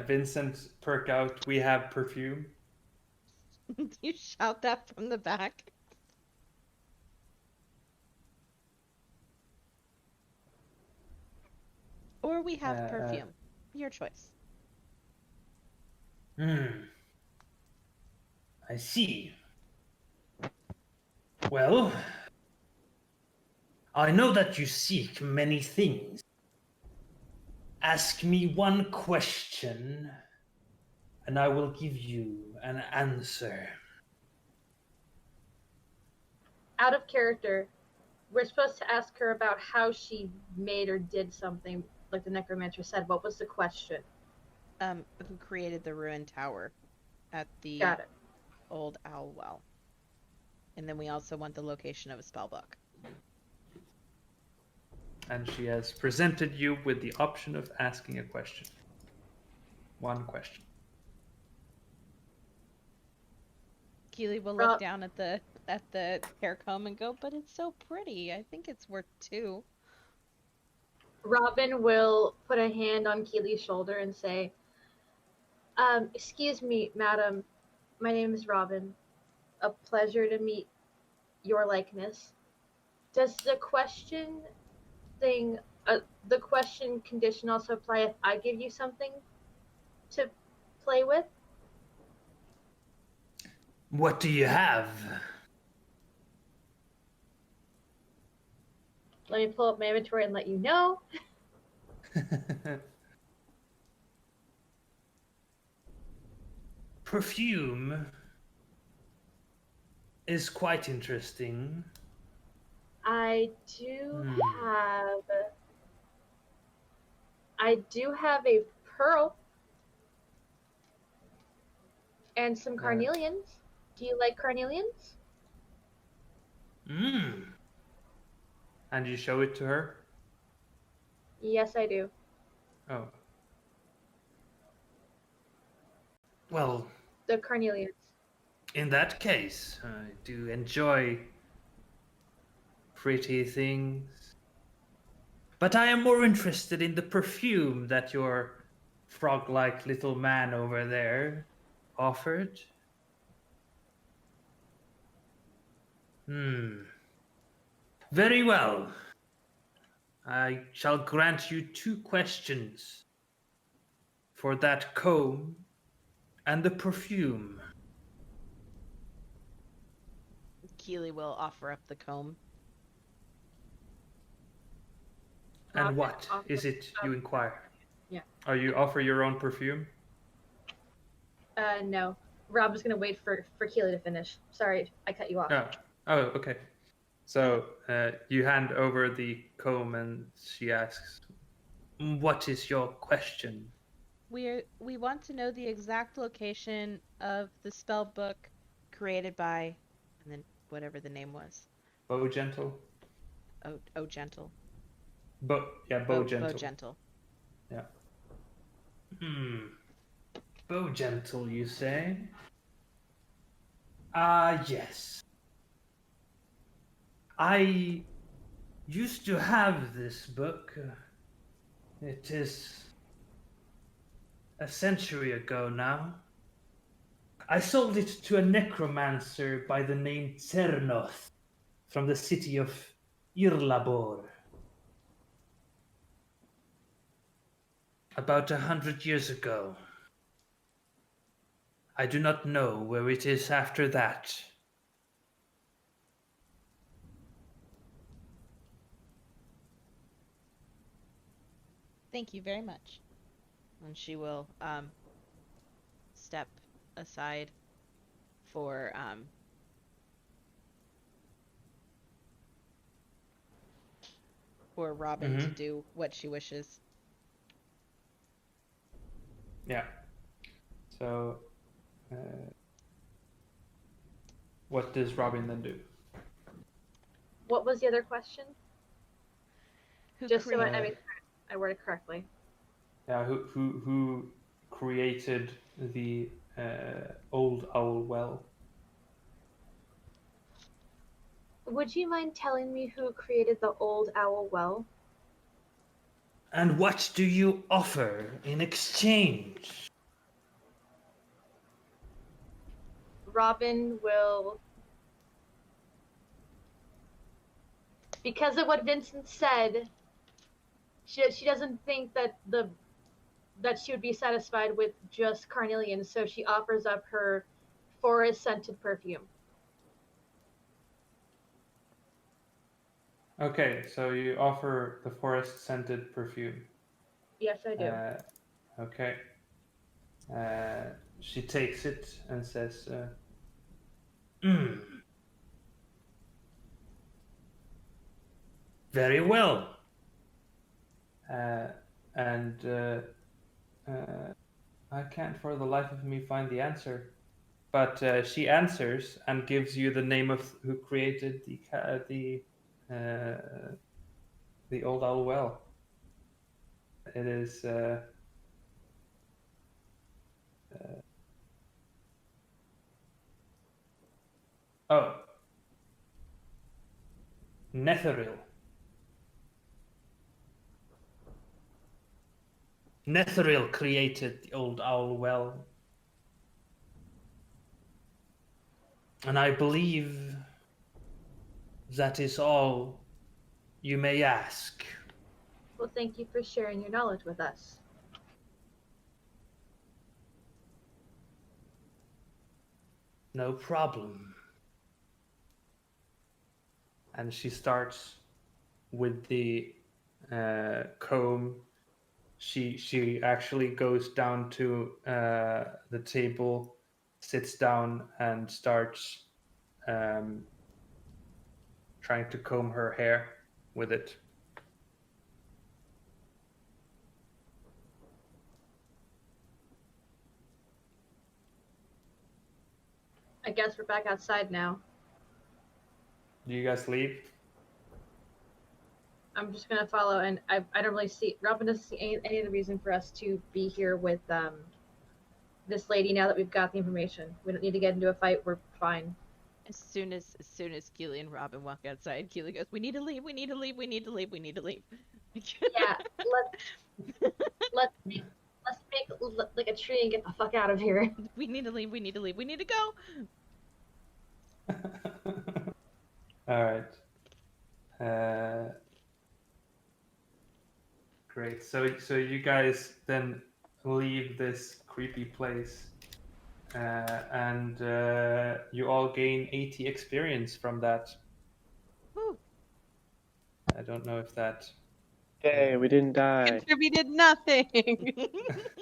Vincent perk out? We have perfume. You shout that from the back. Or we have perfume. Your choice. I see. Well, I know that you seek many things. Ask me one question, and I will give you an answer. Out of character, we're supposed to ask her about how she made or did something, like the necromancer said. What was the question? Who created the ruined tower at the Got it. old owl well? And then we also want the location of a spell book. And she has presented you with the option of asking a question. One question. Keely will look down at the hair comb and go, but it's so pretty. I think it's worth 2. Robin will put a hand on Keely's shoulder and say, excuse me, madam. My name is Robin. A pleasure to meet your likeness. Does the question thing, the question condition also apply if I give you something to play with? What do you have? Let me pull up my inventory and let you know. Perfume is quite interesting. I do have a pearl and some carnelians. Do you like carnelians? And you show it to her? Yes, I do. Oh. Well, The carnelians. in that case, I do enjoy pretty things. But I am more interested in the perfume that your frog-like little man over there offered. Very well. I shall grant you 2 questions for that comb and the perfume. Keely will offer up the comb. And what is it you inquire? Yeah. Are you offer your own perfume? No. Rob was gonna wait for Keely to finish. Sorry, I cut you off. Oh, okay. So you hand over the comb and she asks, "What is your question?" We want to know the exact location of the spell book created by, and then whatever the name was. Bow Gentle? Oh Gentle. Bow Gentle. Bow Gentle. Yeah. Bow Gentle, you say? Yes. I used to have this book. It is a century ago now. I sold it to a necromancer by the name Cernoth from the city of Irlabor. About 100 years ago. I do not know where it is after that. Thank you very much. And she will step aside for Robin to do what she wishes. Yeah. So, what does Robin then do? What was the other question? Just so I word it correctly. Yeah, who created the old owl well? Would you mind telling me who created the old owl well? And what do you offer in exchange? Robin will, because of what Vincent said, she doesn't think that she would be satisfied with just carnelian, so she offers up her forest scented perfume. Okay, so you offer the forest scented perfume. Yes, I do. Okay. She takes it and says, "Mm, very well." And I can't for the life of me find the answer. But she answers and gives you the name of who created the Old Owl Well. It is oh, Netheril. Netheril created the Old Owl Well, and I believe that is all you may ask. Well, thank you for sharing your knowledge with us. No problem. And she starts with the comb. She actually goes down to the table, sits down, and starts trying to comb her hair with it. I guess we're back outside now. Do you guys leave? I'm just gonna follow, and I don't really see. Robin doesn't see any of the reason for us to be here with this lady now that we've got the information. We don't need to get into a fight. We're fine. As soon as Keely and Robin walk outside, Keely goes, "We need to leave. We need to leave. We need to leave. We need to leave." Yeah, let's make like a tree and get the fuck out of here. We need to leave. We need to leave. We need to go. All right. Great. So you guys then leave this creepy place, and you all gain 80 experience from that. Woo. I don't know if that. Yay, we didn't die. Contributed nothing.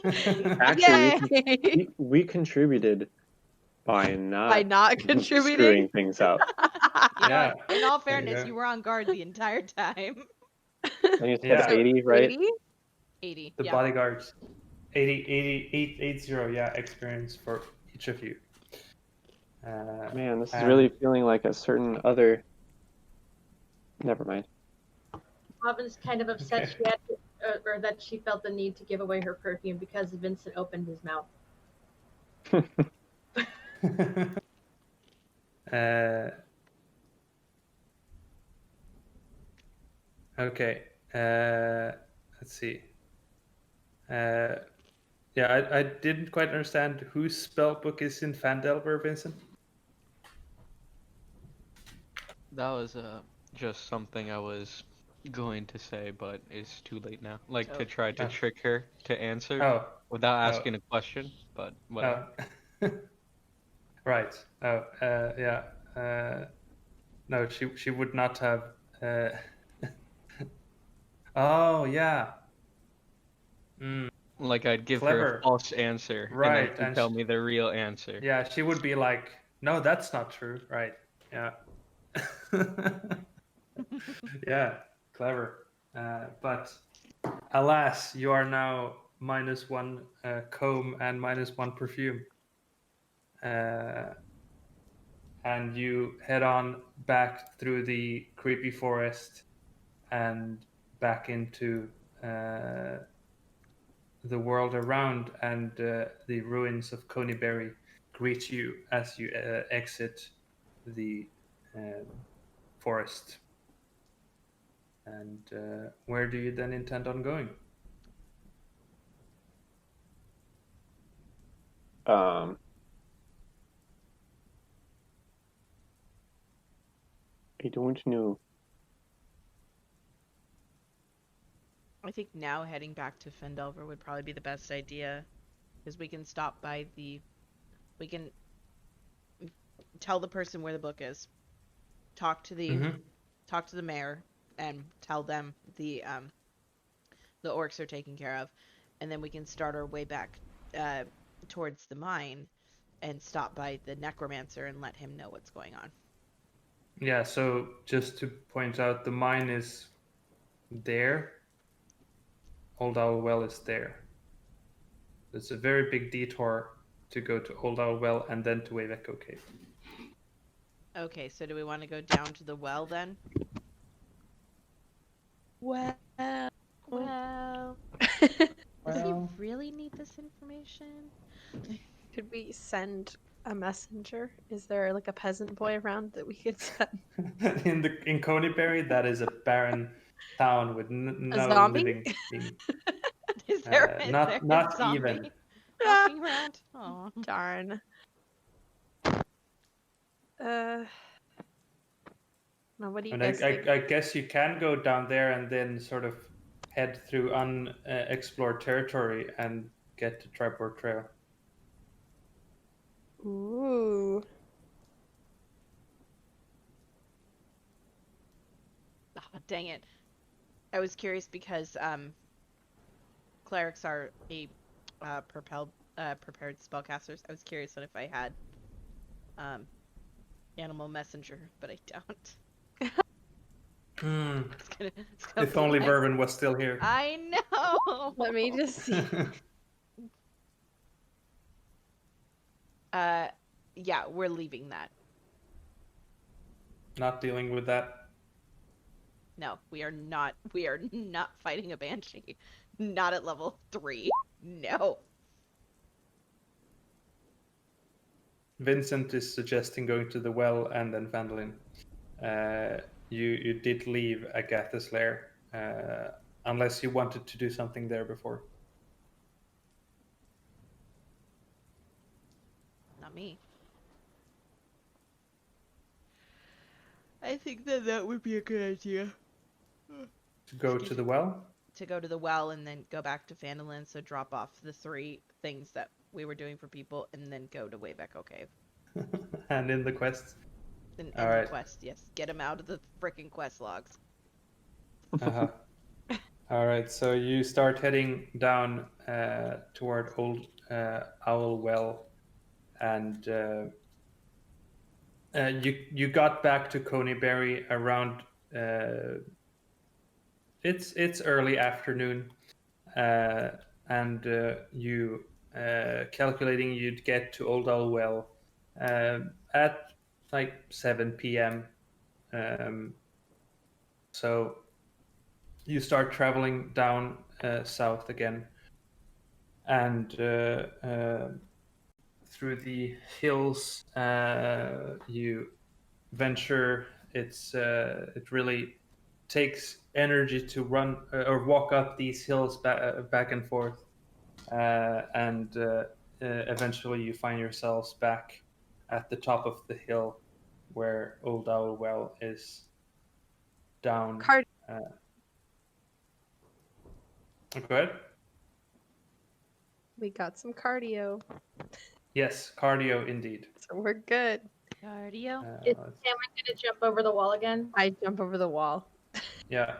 Actually, Yay! we contributed by By not not screwing contributing. things up. You know Yeah. what? In all There you fairness, go. you were on guard the entire time. And you said Yeah. 80, right? 80? 80. The Yeah. bodyguards. 80, yeah, experience for each of you. Man, this is and- really feeling like a certain other. Never mind. Robin's kind of upset Okay. she had to, or that she felt the need to give away her perfume because Vincent opened his mouth. Okay. Let's see. Yeah, I didn't quite understand whose spell book is in Phandelver, Vincent. That was just something I was going to say, but it's too late now. Like to try to Oh. trick her to answer Oh. without asking a question, but whatever. Oh. Right. Oh. Yeah. No, she would not have. Oh yeah. Mm, Like I'd give her Clever. a false answer, and Right, then she'd and tell me the real answer. yeah, she would be like, "No, that's not true." Right. Yeah. Yeah. Clever. But alas, you are now -1 comb and -1 perfume. And you head on back through the creepy forest and back into the world around, and the ruins of Conyberry greet you as you exit the forest. And where do you then intend on going? I don't know. I think now heading back to Phandelver would probably be the best idea, because we can stop by we can tell the person where the book is, talk to the mayor, and tell them the orcs are taken care of, and then we can start our way back towards the mine and stop by the necromancer and let him know what's going on. Yeah, so just to point out, the mine is there. Old Owl Well is there. It's a very big detour to go to Old Owl Well and then to Waveko Cave. Okay, so do we want to go down to the well then? Well, Well, does he really need this information? could we send a messenger? Is there like a peasant boy around that we could send? in Conyberry, that is a barren town with no zombie? living being. Is there, Not a zombie even. walking around? Oh, Darn. Now what do you And guys think? I guess you can go down there and then sort of head through unexplored territory and get to Tripod Trail. Ooh. oh, dang it. I was curious because clerics are a prepared spellcasters. I was curious if I had animal messenger, but I don't. It's gonna If only fly. Vervin was still here. I know. Let me just see. Yeah, we're leaving that. Not dealing with that. No, we are not. We are not fighting a banshee. Not at level 3. No. Vincent is suggesting going to the well and then Phandalin. You did leave Agatha's lair, unless you wanted to do something there before. Not me. I think that would be a good idea. To go to the well? To go to the well and then go back to Phandalin, so drop off the 3 things that we were doing for people and then go to Waveko Cave. And in the quest? And All the right. quest, yes. Get him out of the frickin' quest logs. Uh-huh. All right, so you start heading down toward Old Owl Well, and you got back to Conyberry around it's early afternoon, and you calculating you'd get to Old Owl Well at like 7 p.m. So you start traveling down south again, and through the hills you venture. It really takes energy to run or walk up these hills back and forth, and eventually you find yourselves back at the top of the hill where Old Owl Well is down. Go ahead. We got some cardio, Yes, cardio indeed. so we're good. Cardio. Is Cameron gonna jump over the wall again? I jump over the wall. Yeah,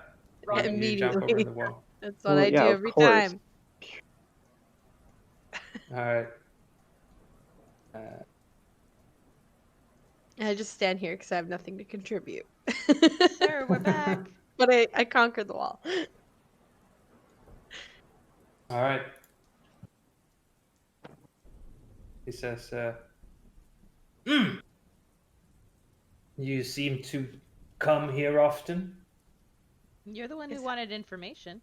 Run. you jump over Immediately. the wall. That's what Well, I yeah, do of every course. time. All right. I just stand here because I have nothing to contribute. Sir, we're back. But I conquered the wall. All right. He says, you seem to come here often. You're the one who Is- wanted information.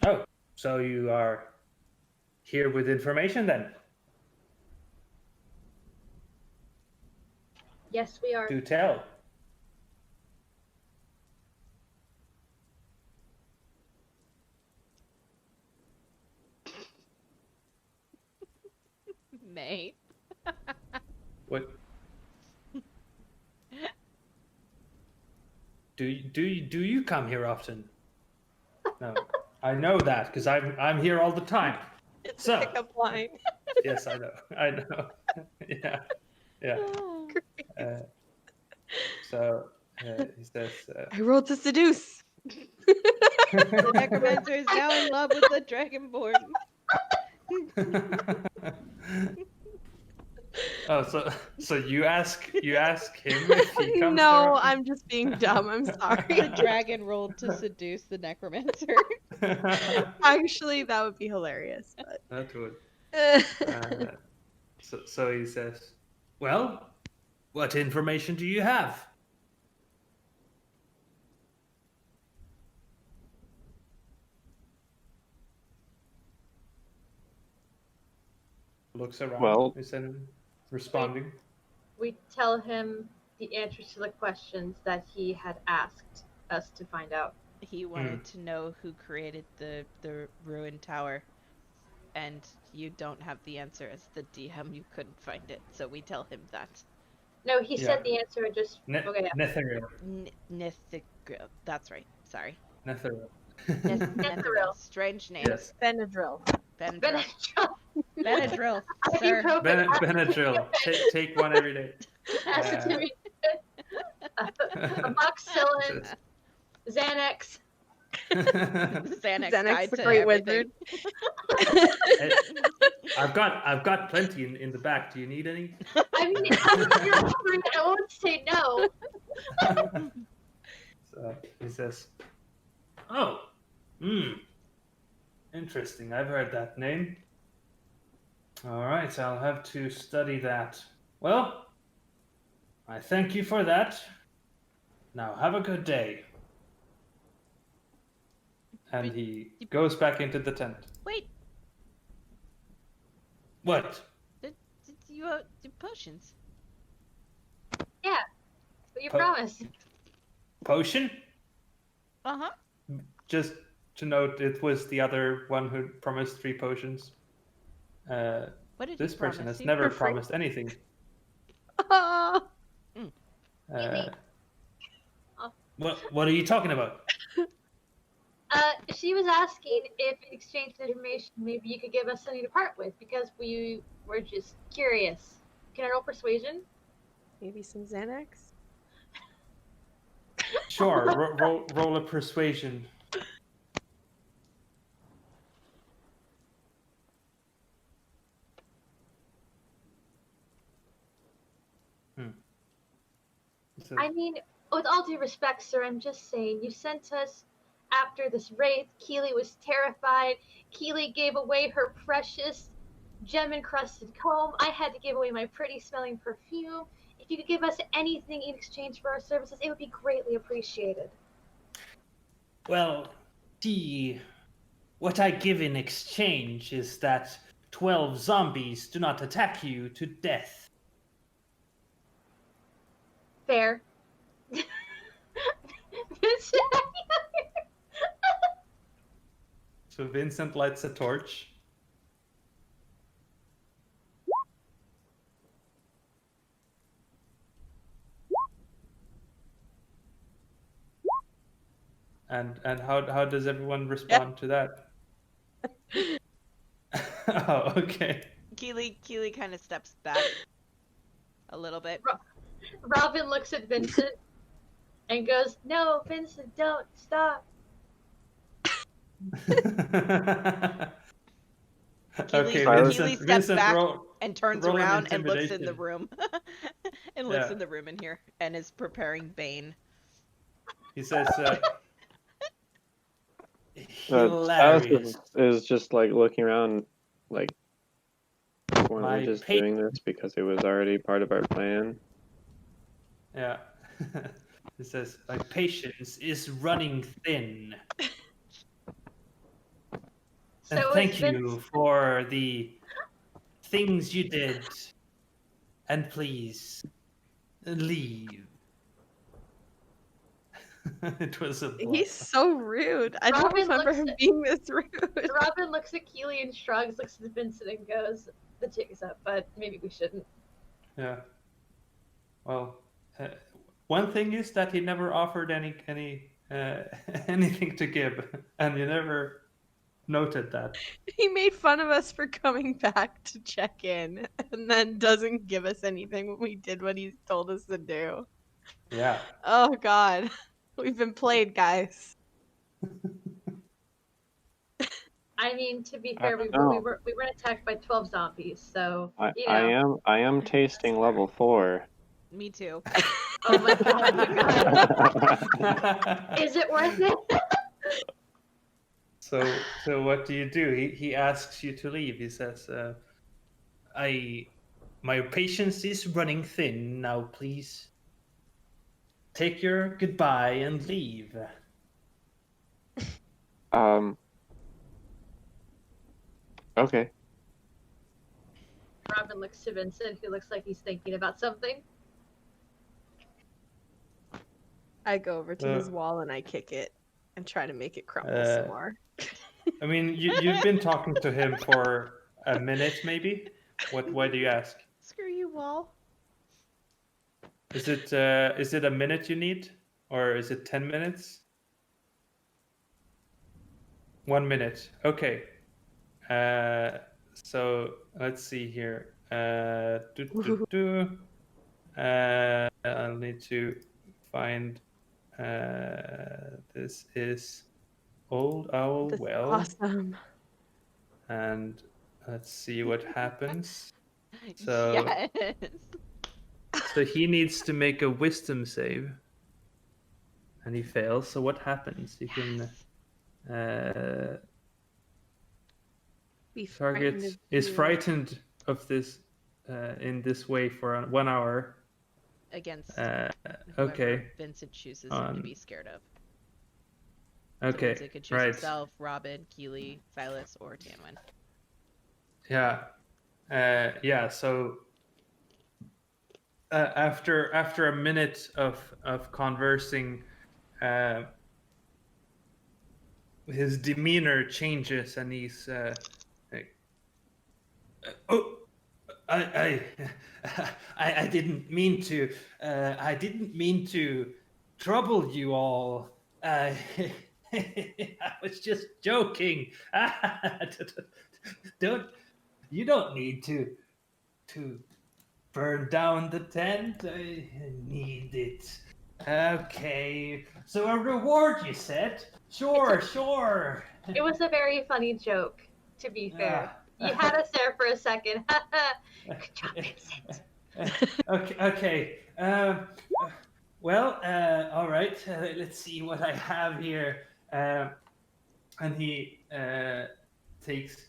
Oh, so you are here with information then? Yes, we are. Do tell. May. What? Do you come here often? No, I know that because I'm here all the time. It's So- a pickup line. Yes, I know. I know. Yeah. So He says, I rolled to seduce. The necromancer is now in love with the dragonborn. "Oh, so you ask him if he comes No, there?" I'm just being dumb. I'm The sorry. dragon rolled to seduce the necromancer. Actually, that would be hilarious. That would. But... So he says, "Well, what information do you have?" Looks around. Well- Instead of responding. We tell him the answers to the questions that he had asked us to find out. He wanted to know who created the ruined tower, and you don't have the answer as the DM. You couldn't find it, so we tell him that. No, he Yeah. said the answer. Just okay. Yeah. Netheril. Nithigrill. That's right. Sorry. Netheril. Netheril. Strange name. Yes. Benadryl. Benadryl. Benadryl. Benadryl, sir. Ibuprofen. Benadryl. Take one every day. Acetylene. Amoxicillin. Xanax. Xanax Xanax, guide the to great everything. wizard. I've got plenty in the back. Do you need any? I mean, if you're offering it, I won't say no. So he says, "Oh, interesting. I've heard that name. All right, I'll have to study that. Well, I thank you for that. Now have a good day." And he goes back into the tent. Wait, What? you do potions. But you Po- promised. Potion? Uh-huh. Just to note, it was the other one who promised 3 potions. What did This you person promise? has You never for free? promised anything. Ah, What are you talking about? She was asking if in exchange for information, maybe you could give us something to part with because we were just curious. Can I roll persuasion? maybe some Xanax? Sure, roll a persuasion. So, I mean, with all due respect, sir, I'm just saying, you sent us after this wraith. Keely was terrified. Keely gave away her precious gem-encrusted comb. I had to give away my pretty-smelling perfume. If you could give us anything in exchange for our services, it would be greatly appreciated. well, what I give in exchange is that 12 zombies do not attack you to death. Fair. So Vincent lights a torch. And how does everyone respond to that? Oh, okay. Keely kind of steps back a little bit. Robin looks at Vincent and goes, "No, Vincent, don't stop." Okay, Keely steps Vincent, back roll, and turns roll an around and looks in the intimidation. room. And looks Yeah. in the room in here and is preparing Bane. He says, Silas hilarious. is just like looking around, like, weren't My we just pa- doing this because it was already part of our plan? Yeah. He says, my patience is running thin. And So thank is you for the things you did. And please, leave. It was a bluff. He's so rude. I don't Robin remember looks him at- being this rude. Robin looks at Keely and shrugs, looks at Vincent and goes, "The jig is up, but maybe we shouldn't." Yeah. Well, one thing is that he never offered any anything to give, and you never noted that. He made fun of us for coming back to check in and then doesn't give us anything when we did what he told us to do. Yeah. Oh God, we've been played, guys. I mean, to be I fair, don't we know. were attacked by 12 zombies, so I, you I know. am I am tasting level 4. Me too. Oh my god, you guys. Is it worth it? So what do you do? He asks you to leave. He says, my patience is running thin now. Please take your goodbye and leave." Okay. Robin looks to Vincent, who looks like he's thinking about something. I go over to his Uh, wall and I kick it and try to make it crumble Uh, some more. I mean, you've been talking to him for a minute, maybe. Why do you ask? Screw you, Wall. Is it a minute you need, or is it 10 minutes? 1 minute. Okay. So let's see here. I'll need to find. This is Old Owl This is Well, awesome. and let's see what happens. So Yes. so he needs to make a wisdom save, and he fails. So what happens? You can Be target frightened of is you. frightened of this in this way for 1 hour. Against Uh, whoever okay. Vincent chooses him to be scared of. So Okay. Vincent could choose Right. himself, Robin, Keeley, Silas, or Tanwin. Yeah. Yeah. So after a minute of conversing, his demeanor changes, and he's like, "Oh, I, I didn't mean to. I didn't mean to trouble you all. I was just joking. don't You don't need to burn down the tent. I need it. Okay. So a reward, you said? Sure, sure. It was a very funny joke, to be fair. You had us there for a second. Good job, Vincent. Okay. Well, all right. Let's see what I have here. And he takes.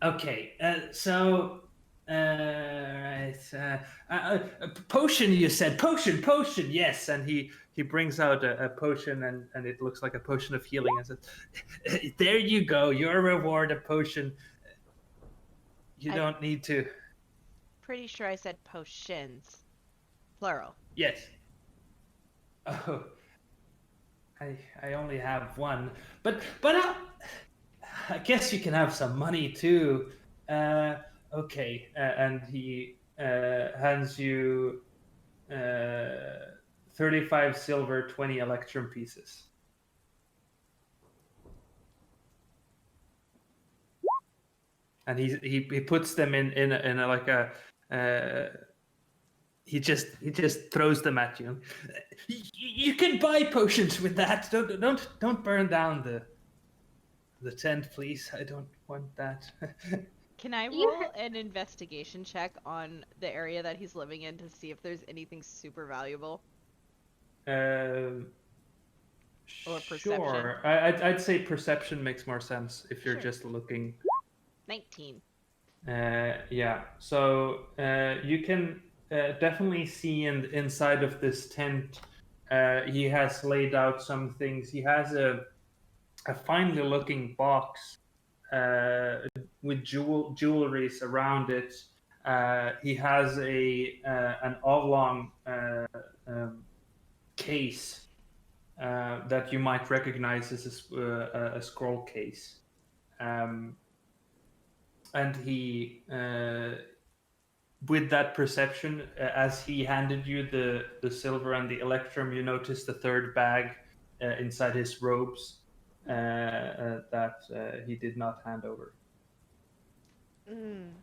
Okay. So. Right. Potion. You said potion. Potion. Yes. And he brings out a potion, and it looks like a potion of healing. And says, "There you go. Your reward, a potion. You don't need to." Pretty sure I said potions. Plural. Yes. Oh, I only have one, but I guess you can have some money too. Okay, and he hands you 35 silver, 20 electrum pieces. And he puts them in a like a. He just throws them at you. You can buy potions with that. Don't burn down the tent, please. I don't want that. Can I You roll an investigation check on the area that he's living in to see if there's anything super valuable? Or perception. Sure. I'd say perception makes more sense if you're Sure. just looking. 19. Yeah. So you can definitely see inside of this tent. He has laid out some things. He has a finely looking box with jewelries around it. He has an oblong case that you might recognize as a scroll case. And he, with that perception, as he handed you the silver and the electrum, you noticed the third bag inside his robes that he did not hand over. I'm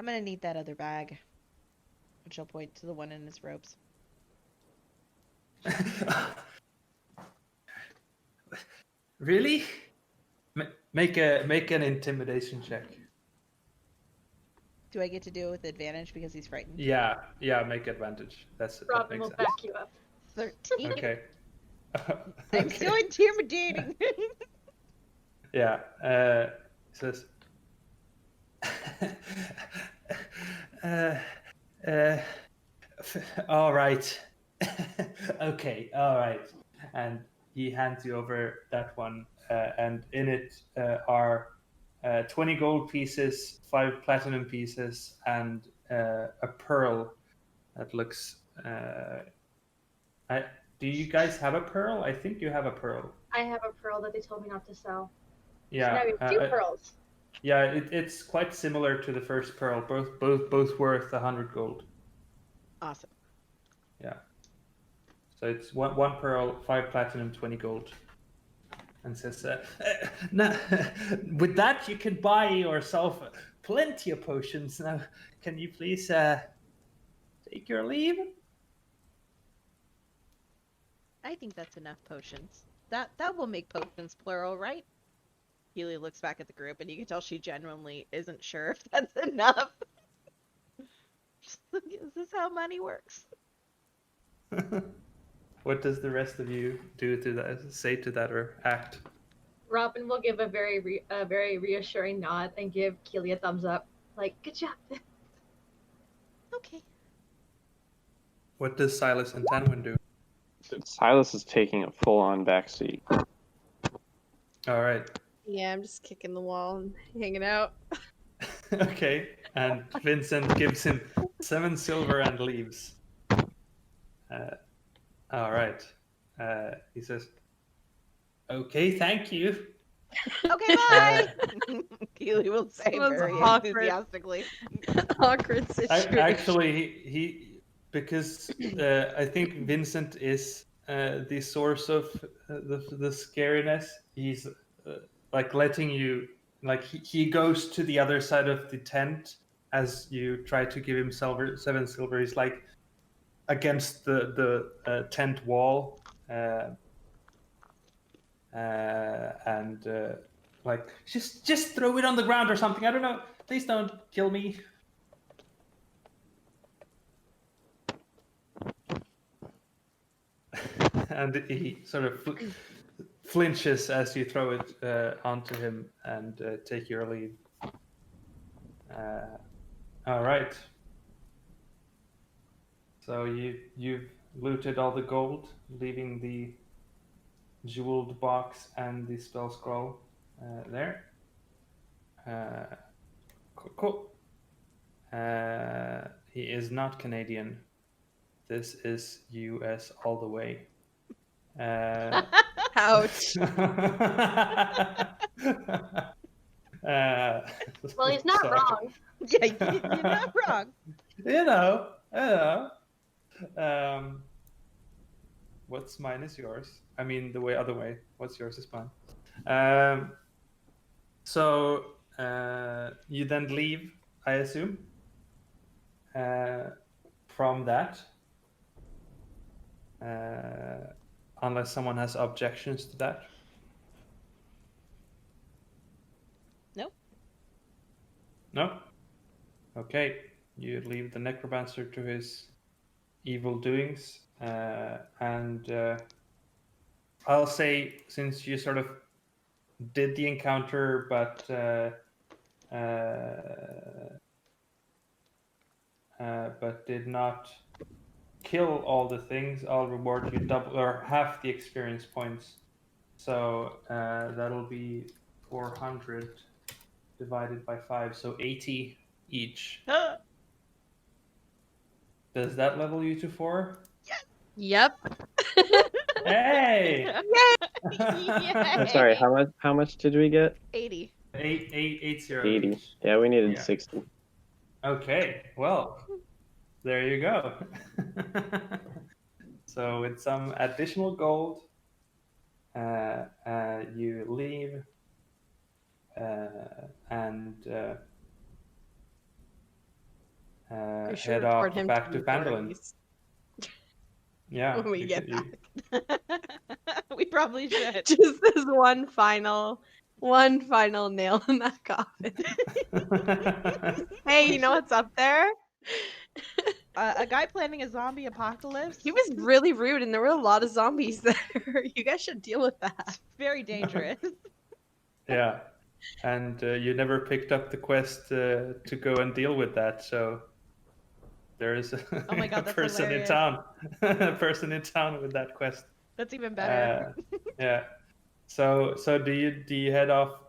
gonna need that other bag. and she'll point to the one in his robes. Really? Make an intimidation check. Do I get to do it with advantage because he's frightened? Yeah, make advantage. That Robin makes will sense. back you up. 13. Okay. I'm so intimidating. Yeah. He says. All right. Okay. All right. And he hands you over that one, and in it are 20 gold pieces, 5 platinum pieces, and a pearl that looks. Do you guys have a pearl? I think you have a pearl. I have a pearl that they told me not to sell. Yeah. So now we have 2 pearls. Yeah, it's quite similar to the first pearl. Both worth 100 gold. Awesome. Yeah. So it's one pearl, 5 platinum, 20 gold. And says, now, with that you can buy yourself plenty of potions. Now, can you please take your leave? I think that's enough potions. That will make potions plural, right? Keely looks back at the group, and you can tell she genuinely isn't sure if that's enough. She's like, is this how money works? What does the rest of you do to that? Say to that or act? Robin will give a very reassuring nod and give Keely a thumbs up. Like, good job. Okay. What does Silas and Tanwin do? Silas is taking a full-on backseat. All right. Yeah, I'm just kicking the wall and hanging out. Okay. And Vincent gives him 7 silver and leaves. All right. He says, "Okay, thank you." Okay, bye! Keely will say This was very awkward. enthusiastically. Awkward situation. Actually, he because I think Vincent is the source of the scariness. He's like letting you, like he goes to the other side of the tent as you try to give him 7 silver. He's like against the tent wall. And like just throw it on the ground or something. I don't know. Please don't kill me. And he sort of flinches as you throw it onto him and take your leave. All right. So you've looted all the gold, leaving the jeweled box and the spell scroll there. Cool. He is not Canadian. This is US all the way. Ouch. Well, he's not wrong. Yeah, you're not wrong. You know. What's mine is yours. I mean, the other way. What's yours is mine. So you then leave, I assume, from that. Unless someone has objections to that. Nope. No? Okay. You leave the necromancer to his evil doings. And I'll say, since you sort of did the encounter, but did not kill all the things, I'll reward you double or half the experience points. So that'll be 400 divided by 5, so 80 each. Does that level you to 4? Yep. Hey! I'm sorry, how much did we get? 80. 80 80. each. Yeah, we needed Yeah. 60. Okay, well, there you go. So with some additional gold, you leave and We should head report off him back to to the Phandelver. authorities Yeah, when we you get could- back. We probably should. Just this one final nail in that coffin. Hey, We you know should- what's up there? A guy planning a zombie apocalypse? He was really rude, and there were a lot of zombies there. You guys should deal with that. It's very dangerous. Yeah, and you never picked up the quest to go and deal with that, so there is Oh my God, a that's person hilarious. in town, a person in town with that quest. That's even better. Yeah. So do you head off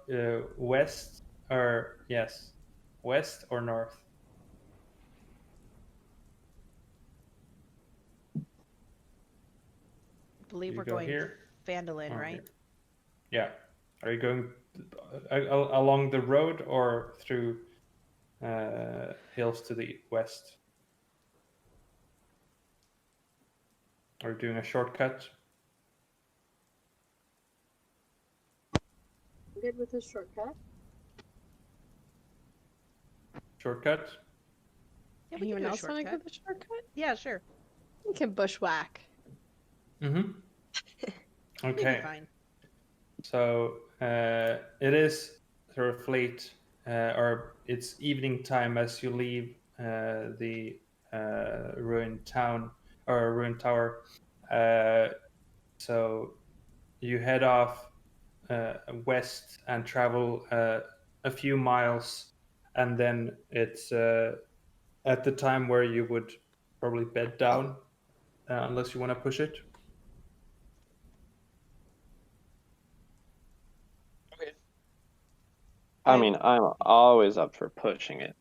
west or west or north? I believe You we're go going here Phandelver, or right? here? Yeah. Are you going along the road or through hills to the west? Or doing a shortcut? Good with a shortcut. Shortcut? Yeah, we can Anyone do a else want to go shortcut. the shortcut? Yeah, sure. We can bushwhack. Mm-hmm. We'll be Okay. fine. So it is sort of late, or it's evening time as you leave the ruined town or ruined tower. So you head off west and travel a few miles, and then it's at the time where you would probably bed down, unless you want to push it. I mean, I'm always up for pushing it.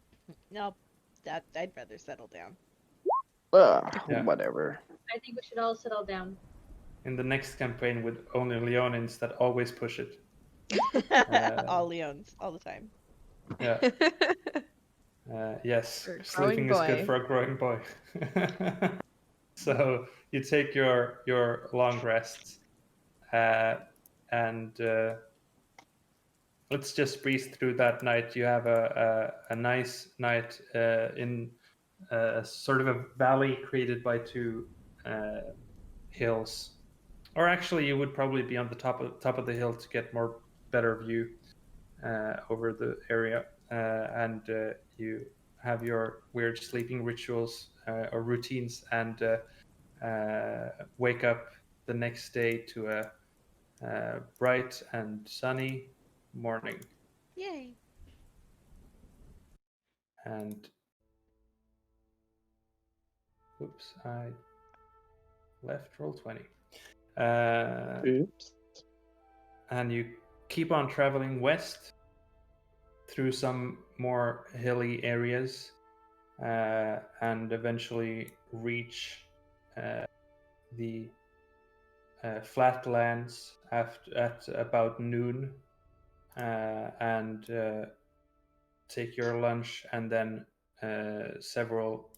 No, I'd rather settle down. Ugh, Yeah. whatever. I think we should all settle down. In the next campaign with only Leonins that always push it. All Leons, all the time. Yeah. Yes, For a sleeping growing is good boy. for a growing boy. So you take your long rests, and let's just breeze through that night. You have a nice night in sort of a valley created by two hills, or actually, you would probably be on the top of the hill to get more better view over the area, and you have your weird sleeping rituals or routines, and wake up the next day to a bright and sunny morning. Yay. And oops, I left roll 20. Oops. And you keep on traveling west through some more hilly areas, and eventually reach the flatlands at about noon, and take your lunch, and then several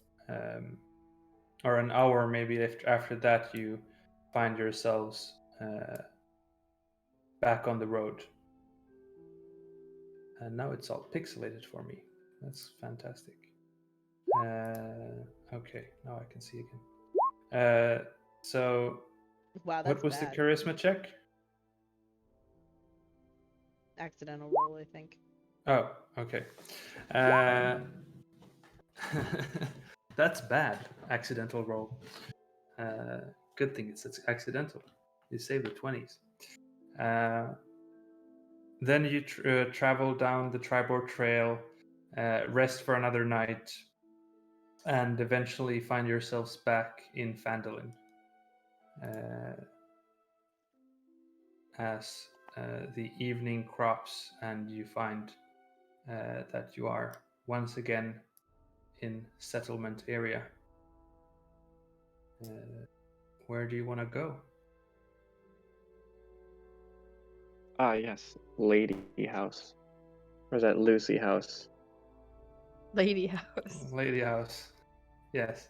or an hour maybe after that you find yourselves back on the road. And now it's all pixelated for me. That's fantastic. Okay, now I can see again. So Wow, that's what was bad. the charisma check? Accidental roll, I think. Oh, okay. That's bad. Accidental roll. Good thing it's accidental. You save the 20s. Then you travel down the Tribord Trail, rest for another night, and eventually find yourselves back in Phandelver. As the evening crops, and you find that you are once again in settlement area. Where do you want to go? Ah, yes. Lady house. Or is that Lucy house? Lady house. Lady house. Yes.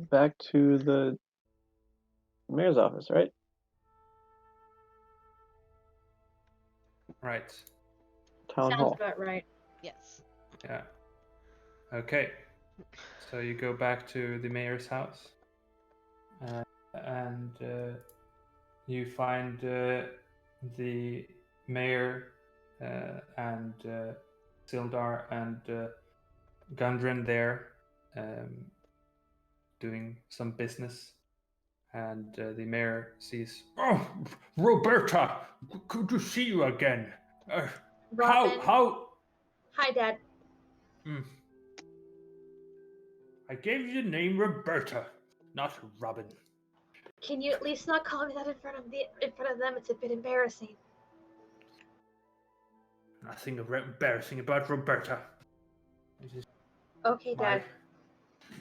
Back to the mayor's office, right? Right. town Sounds hall. about right. Yes. Yeah. Okay. So you go back to the mayor's house, and you find the mayor and Sildar and Gundren there doing some business. And the mayor sees, oh, Roberta, good to see you again. Robin. How? Hi, Dad. I gave you the name Roberta, not Robin. Can you at least not call me that in front of them? It's a bit embarrassing. Nothing embarrassing about Roberta. It is Okay, my Dad.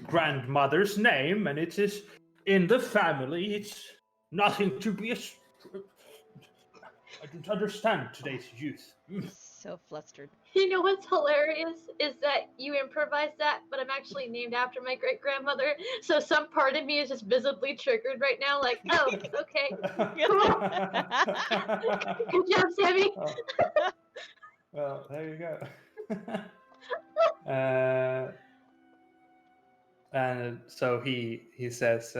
grandmother's name, and it is in the family. It's nothing to be. I don't understand today's youth. So flustered. You know what's hilarious is that you improvised that, but I'm actually named after my great grandmother. So some part of me is just visibly triggered right now. Like, oh, okay, cool. Good job, Sammy. Oh. Well, there you go. And so he says,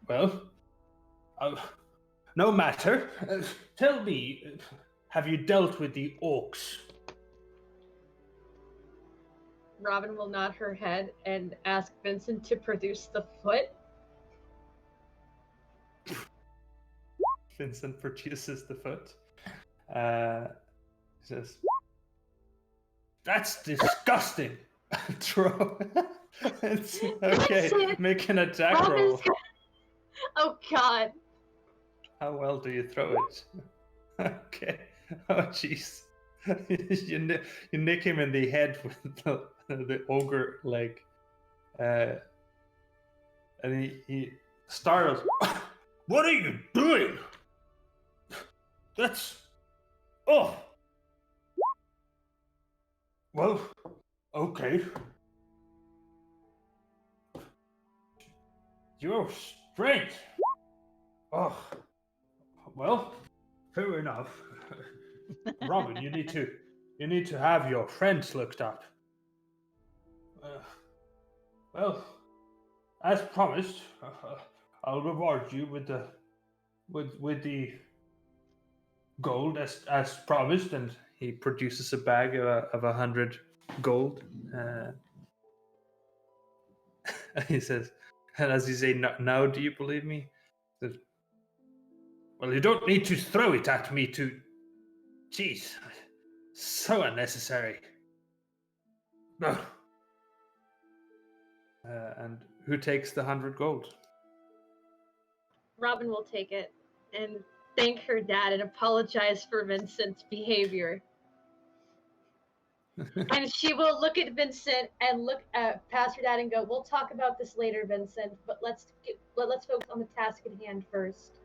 well, no matter. Tell me, have you dealt with the orcs? Robin will nod her head and ask Vincent to produce the foot. Vincent produces the foot. He says, that's disgusting. Throw. It's okay. Vincent, Make an attack Robin's roll. Oh God. How well do you throw it? Okay. Oh jeez. you nick him in the head with the ogre leg, and he startles. What are you doing? That's well, okay. You're strange. Oh, well, fair enough. Robin, you need to have your friends looked up. Well, as promised, I'll reward you with the gold as promised, and he produces a bag of 100 gold. He says, and as you say, now do you believe me? He says, well, you don't need to throw it at me to. Jeez, so unnecessary. No. And who takes the 100 gold? Robin will take it and thank her dad and apologize for Vincent's behavior. And she will look at Vincent and look past her dad and go, "We'll talk about this later, Vincent. But let's focus on the task at hand first."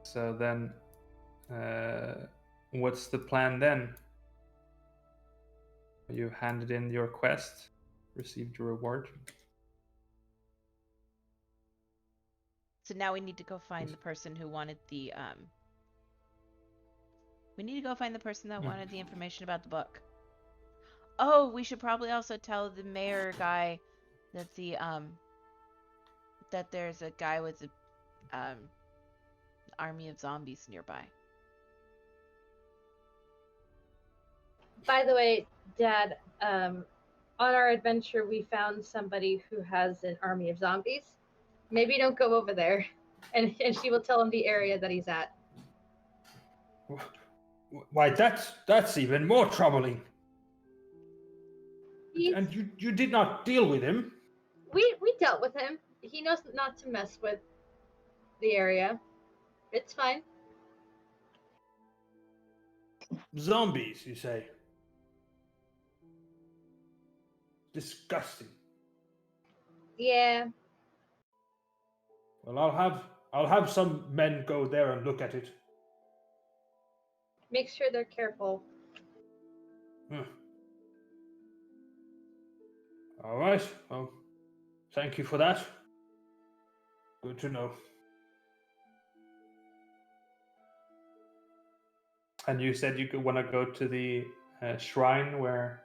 So then, what's the plan then? You handed in your quest, received your reward. So now we need to go find the person who wanted the we need to go find the person that wanted the information about the book. Oh, we should probably also tell the mayor guy that the that there's a guy with a army of zombies nearby. By the way, Dad, on our adventure, we found somebody who has an army of zombies. Maybe don't go over there. And she will tell him the area that he's at. Why, that's even more troubling. He's, And you did not deal with him. we dealt with him. He knows not to mess with the area. It's fine. Zombies, you say? Disgusting. Yeah. Well, I'll have some men go there and look at it. Make sure they're careful. All right. Well, thank you for that. Good to know. And you said you want to go to the shrine where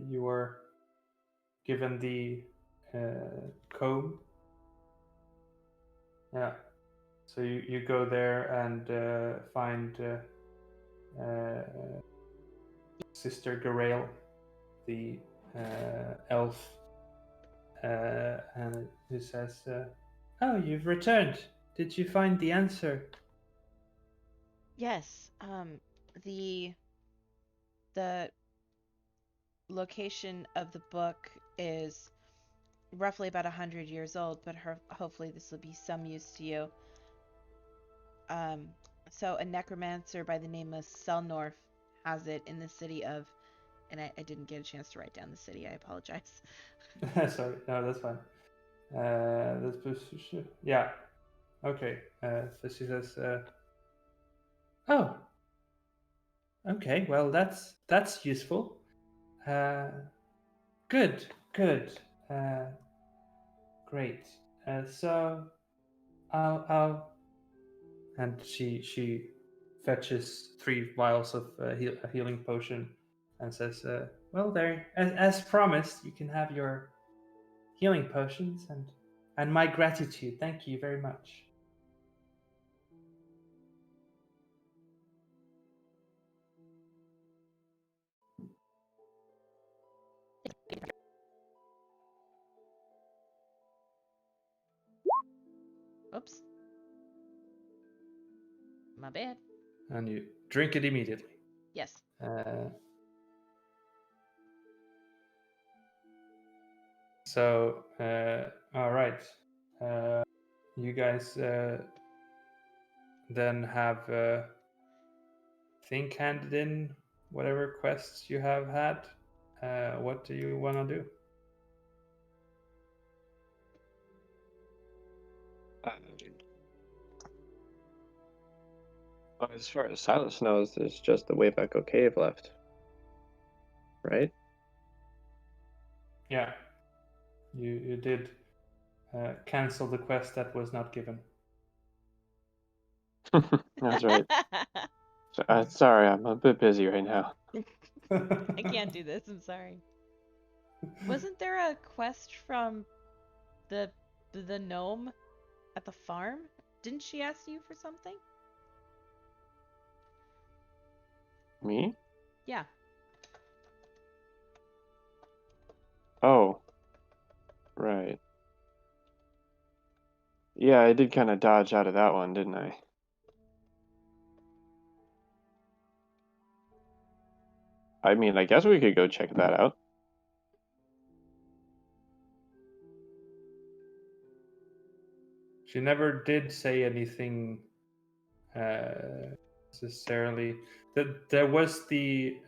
you were given the comb. Yeah. So you go there and find Sister Garael, the elf, and who says, "Oh, you've returned. Did you find the answer?" Yes. The location of the book is roughly about 100 years old, but hopefully this will be some use to you. So a necromancer by the name of Selnorf has it in the city of, and I didn't get a chance to write down the city. I apologize. Sorry, no, that's fine. Yeah, okay. So she says, "Oh, okay. Well, that's useful. Good, good, great. So I'll." And she fetches 3 vials of a healing potion, and says, "Well, there, as promised, you can have your healing potions and my gratitude. Thank you very much." Oops. My bad. And you drink it immediately. Yes. So, all right. You guys then have think handed in whatever quests you have had. What do you want to do? As far as Silas knows, there's just the Wayback Cave left, right? Yeah, you did cancel the quest that was not given. That's right. Sorry, I'm a bit busy right now. I can't do this. I'm sorry. Wasn't there a quest from the gnome at the farm? Didn't she ask you for something? Me? Yeah. Oh, right. Yeah, I did kind of dodge out of that one, didn't I? I mean, I guess we could go check that out. She never did say anything necessarily. That there was the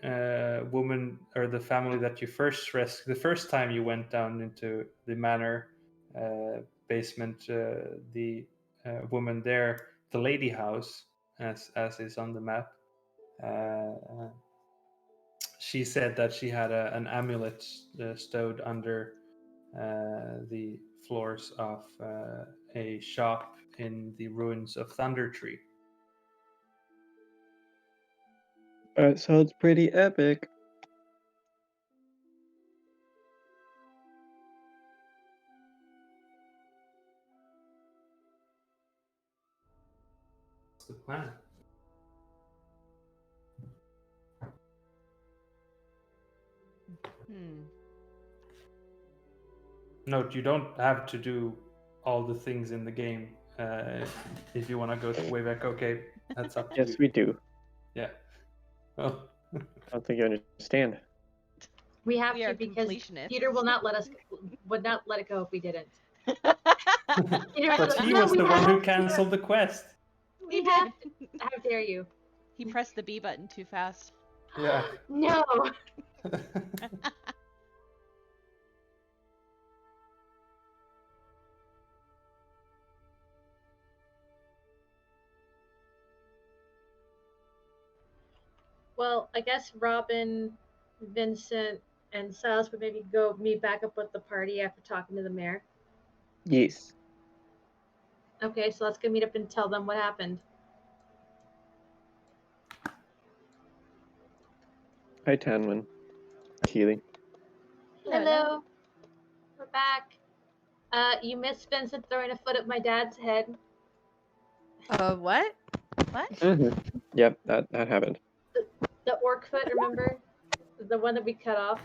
woman or the family that you first rescued the first time you went down into the manor basement. The woman there, the lady house, as is on the map. She said that she had an amulet stowed under the floors of a shop in the ruins of Thunder Tree. That sounds pretty epic. What's the plan? Note, you don't have to do all the things in the game. If you want to go way back, okay, that's up to Yes, you. we do. Yeah. Well, I don't think you understand. We have We to are because completionists. Peter would not let it go if we didn't. but he was the one who canceled the quest. We have to. How dare you? He pressed the B button too fast. Yeah. No. Well, I guess Robin, Vincent, and Silas would maybe go meet back up with the party after talking to the mayor. Yes. Okay, so let's go meet up and tell them what happened. Hi, Tanwin. Keely. Hello. We're back. You missed Vincent throwing a foot at my dad's head. What? What? Mm-hmm. Yep, that happened. The orc foot, remember? The one that we cut off.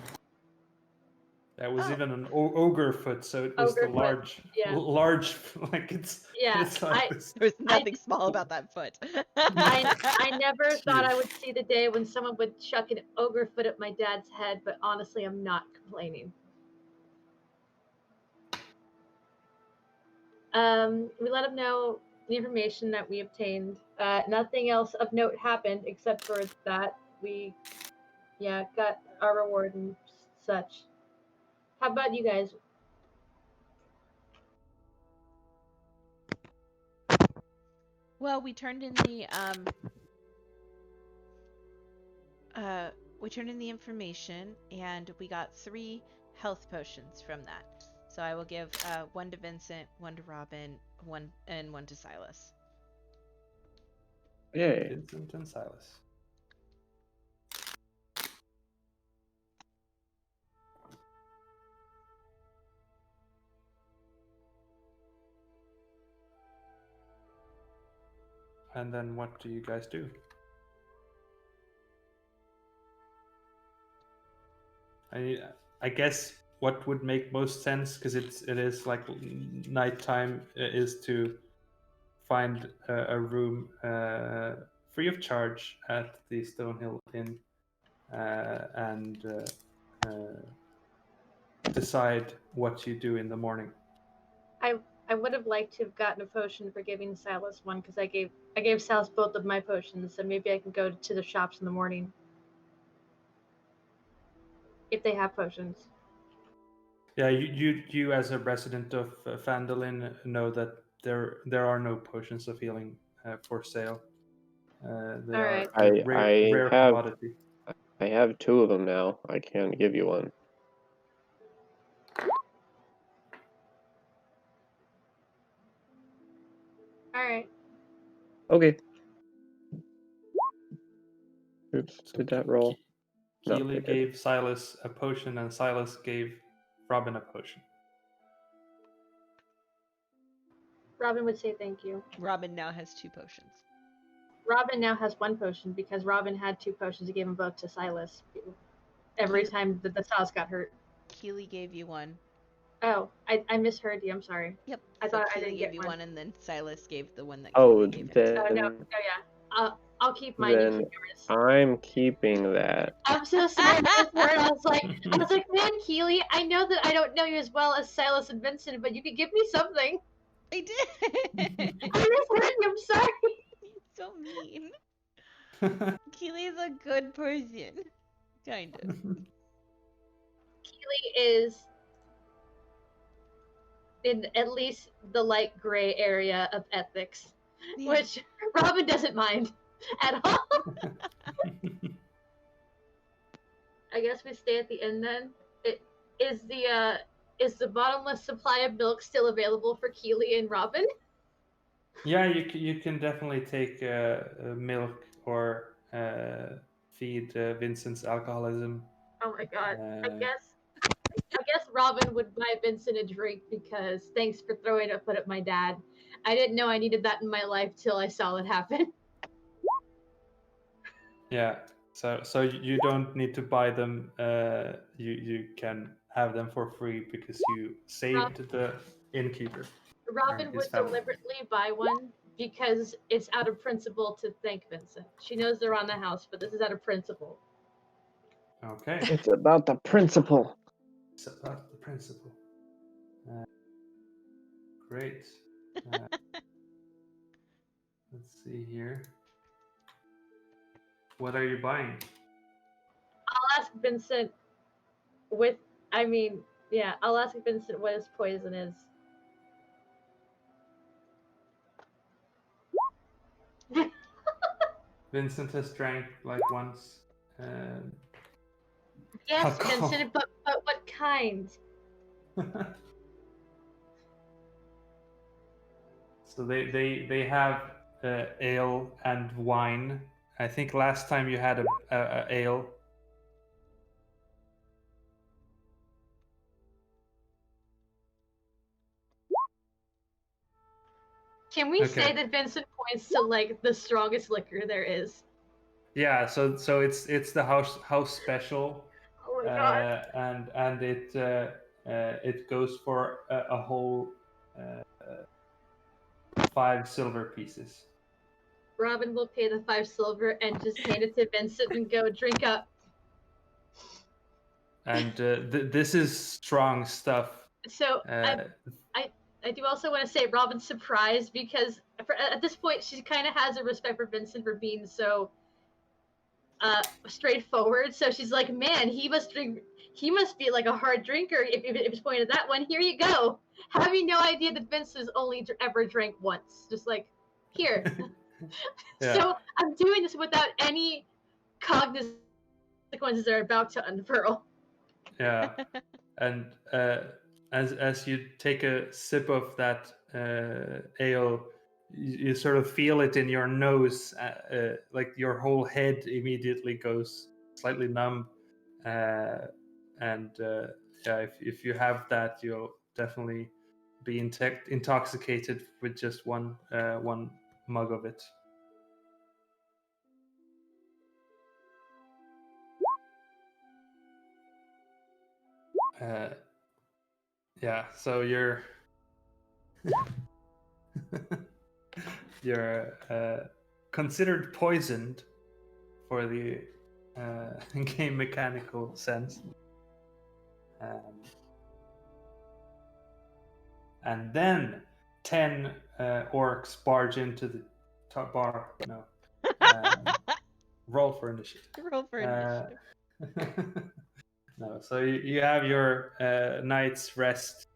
That was Oh. even an ogre foot, so it was Ogre the foot, large, yeah. large, like it's Yeah, like this. There was nothing small about that foot. I never It's thought I huge. would see the day when someone would chuck an ogre foot at my dad's head, but honestly, I'm not complaining. We let him know the information that we obtained. Nothing else of note happened except for that we, got our reward and such. How about you guys? Well, we turned in the information, and we got 3 health potions from that. So I will give 1 to Vincent, 1 to Robin, 1 to Silas. Yay. Vincent and Silas. And then what do you guys do? I guess what would make most sense, because it is like nighttime, is to find a room free of charge at the Stonehill Inn and decide what you do in the morning. I would have liked to have gotten a potion for giving Silas one because I gave Silas both of my potions, so maybe I can go to the shops in the morning if they have potions. Yeah, you as a resident of Phandelver know that there are no potions of healing for sale. They All are right. a rare commodity. I have 2 of them now. I can't give you one. All right. Okay. Oops, So did that roll? No, Keely it didn't. gave Silas a potion, and Silas gave Robin a potion. Robin would say thank you. Robin now has 2 potions. Robin now has 1 potion because Robin had 2 potions. He gave them both to Silas every time that the Silas got hurt. Keely gave you 1. Oh, I misheard you. I'm sorry. Yep. I So thought I Keely didn't gave get you one. 1, and then Silas gave the one that Oh, Keely gave him. Oh no. then Oh yeah. I'll keep mine. You then keep yours. I'm keeping that. I'm so sorry. I was like, man, Keely, I know that I don't know you as well as Silas and Vincent, but you could give me something. I did. I misheard you. I'm sorry. He's so mean. Keely's a good person. Kind of. Keely is in at least the light gray area of ethics, Yeah. which Robin doesn't mind at all. I guess we stay at the inn then. Is the bottomless supply of milk still available for Keely and Robin? Yeah, you can definitely take milk or feed Vincent's alcoholism. Oh my god. I Uh, guess Robin would buy Vincent a drink because thanks for throwing a foot at my dad. I didn't know I needed that in my life till I saw it happen. Yeah, so you don't need to buy them. You can have them for free because you saved the innkeeper. Robin his would family. deliberately buy one because it's out of principle to thank Vincent. She knows they're on the house, but this is out of principle. Okay, It's about the principle. it's about the principle. Great. Let's see here. What are you buying? I'll ask Vincent I'll ask Vincent what his poison is. Vincent has drank like once. Yes, Alcohol. Vincent, but what kind? So they have ale and wine. I think last time you had a ale. Can we Okay. say that Vincent points to like the strongest liquor there is? Yeah, so it's the house special, Oh my god. and it goes for a whole 5 silver pieces. Robin will pay the 5 silver and just hand it to Vincent and go drink up. And this is strong stuff. So I do also want to say Robin's surprised because at this point she kind of has a respect for Vincent for being so straightforward. So she's like, man, he must be like a hard drinker if it's pointed that one. Here you go. Having no idea that Vincent has only ever drank once. Just like, here. Yeah. So I'm doing this without any cognizant consequences that are about to unfurl. Yeah, and as you take a sip of that ale, you sort of feel it in your nose, like your whole head immediately goes slightly numb, and yeah, if you have that, you'll definitely be intoxicated with just one mug of it. Yeah, so you're considered poisoned for the game mechanical sense. And then 10 orcs barge into the top bar. No. Roll for initiative. Roll for initiative. No, so you have your night's rest,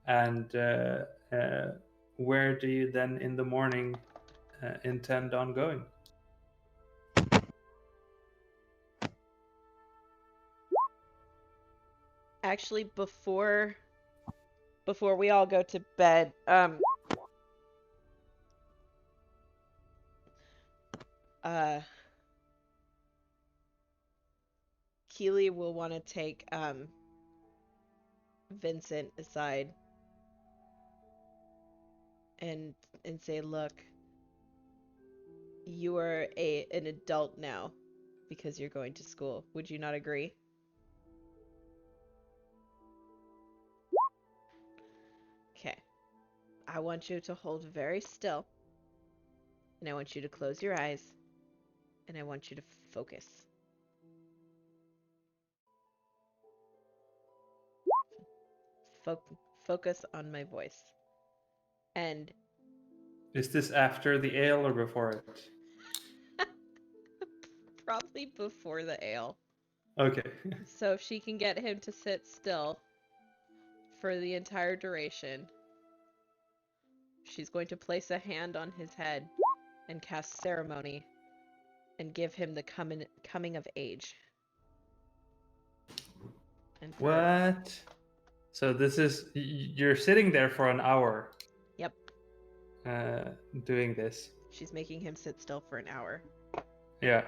and where do you then in the morning intend on going? Actually, before we all go to bed, Keely will want to take Vincent aside and say, look, you are an adult now because you're going to school. Would you not agree? Okay. I want you to hold very still, and I want you to close your eyes, and I want you to focus. Focus on my voice. And is this after the ale or before it? probably before the ale. Okay. So if she can get him to sit still for the entire duration, she's going to place a hand on his head and cast ceremony and give him the coming of age. And what? So this is, you're sitting there for an hour. Yep. Doing this. She's making him sit still for an hour. Yeah.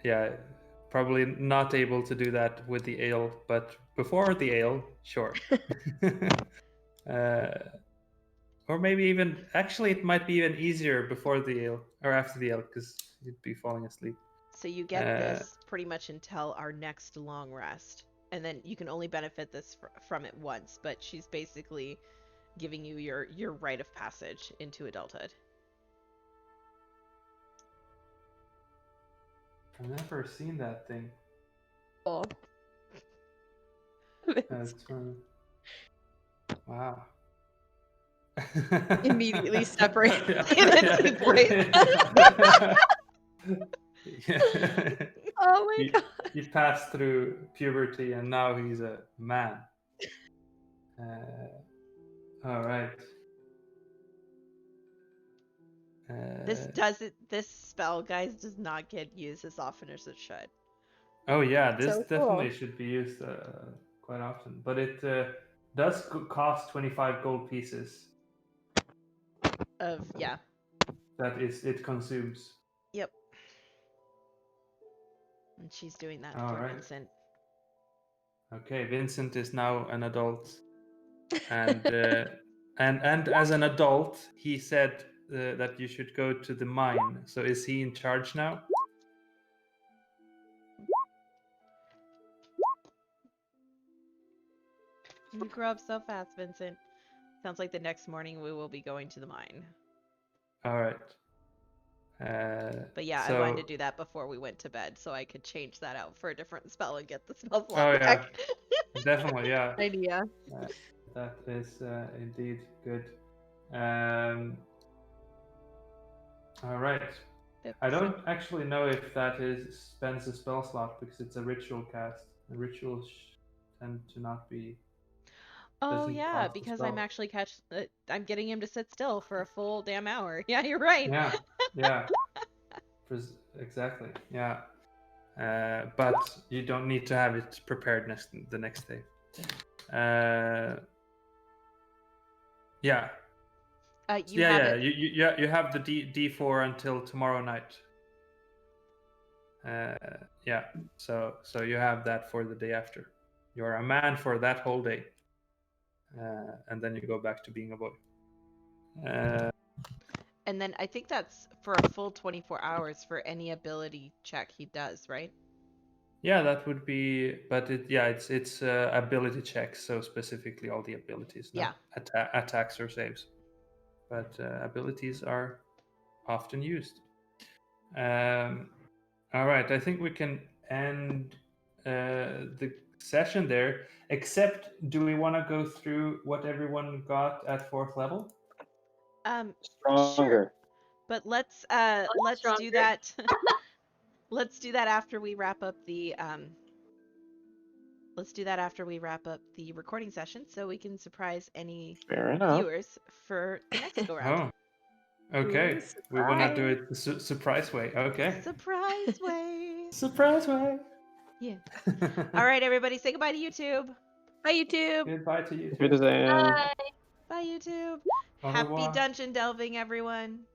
Yeah. Probably not able to do that with the ale, but before the ale, sure. Or maybe even, actually, it might be even easier before the ale or after the ale because you'd be falling asleep. So you get this pretty much until our next long rest. And then you can only benefit this from it once, but she's basically giving you your rite of passage into adulthood. I've never seen that thing. Oh. That's fun. Wow. Immediately separate. Oh my god. He passed through puberty and now he's a man. All right. This spell, guys, does not get used as often as it should. Oh yeah, this So definitely cool. should be used quite often, but it does cost 25 gold pieces. Yeah. that it consumes. Yep. And she's doing that All for right. Vincent. Okay, Vincent is now an adult, and and as an adult, he said that you should go to the mine. So is he in charge now? You grow up so fast, Vincent. Sounds like the next morning we will be going to the mine. All right. But yeah, I so, wanted to do that before we went to bed so I could change that out for a different spell and get the spell Oh slot yeah, back. definitely, yeah. Idea. That is indeed good. All right. I don't actually know if that spends a spell slot because it's a ritual cast. The rituals tend to not be. Oh Doesn't yeah, cost a because I'm spell. actually I'm getting him to sit still for a full damn hour. Yeah, you're right. Yeah. Exactly. Yeah. But you don't need to have it prepared the next day. Yeah. You have it. You have the D4 until tomorrow night. Yeah. So you have that for the day after. You're a man for that whole day, and then you go back to being a boy. And then I think that's for a full 24 hours for any ability check he does, right? Yeah, that would be, but it's ability checks, so specifically all the abilities, not attacks or saves. But abilities are often used. All right, I think we can end the session there. Except, do we want to go through what everyone got at 4th level? Stronger. Sure. But let's do stronger. that. Let's do that after we wrap up the recording session so we can surprise any Fair enough. viewers for the next go round. Oh, okay. Ooh, We want to do surprise. it the surprise way. Okay. Surprise way. Surprise way. Yeah. All right, everybody, say goodbye to YouTube. Bye, YouTube. Goodbye to you. Wiedersehen. Bye. Bye, YouTube. Au Happy revoir. dungeon delving, everyone.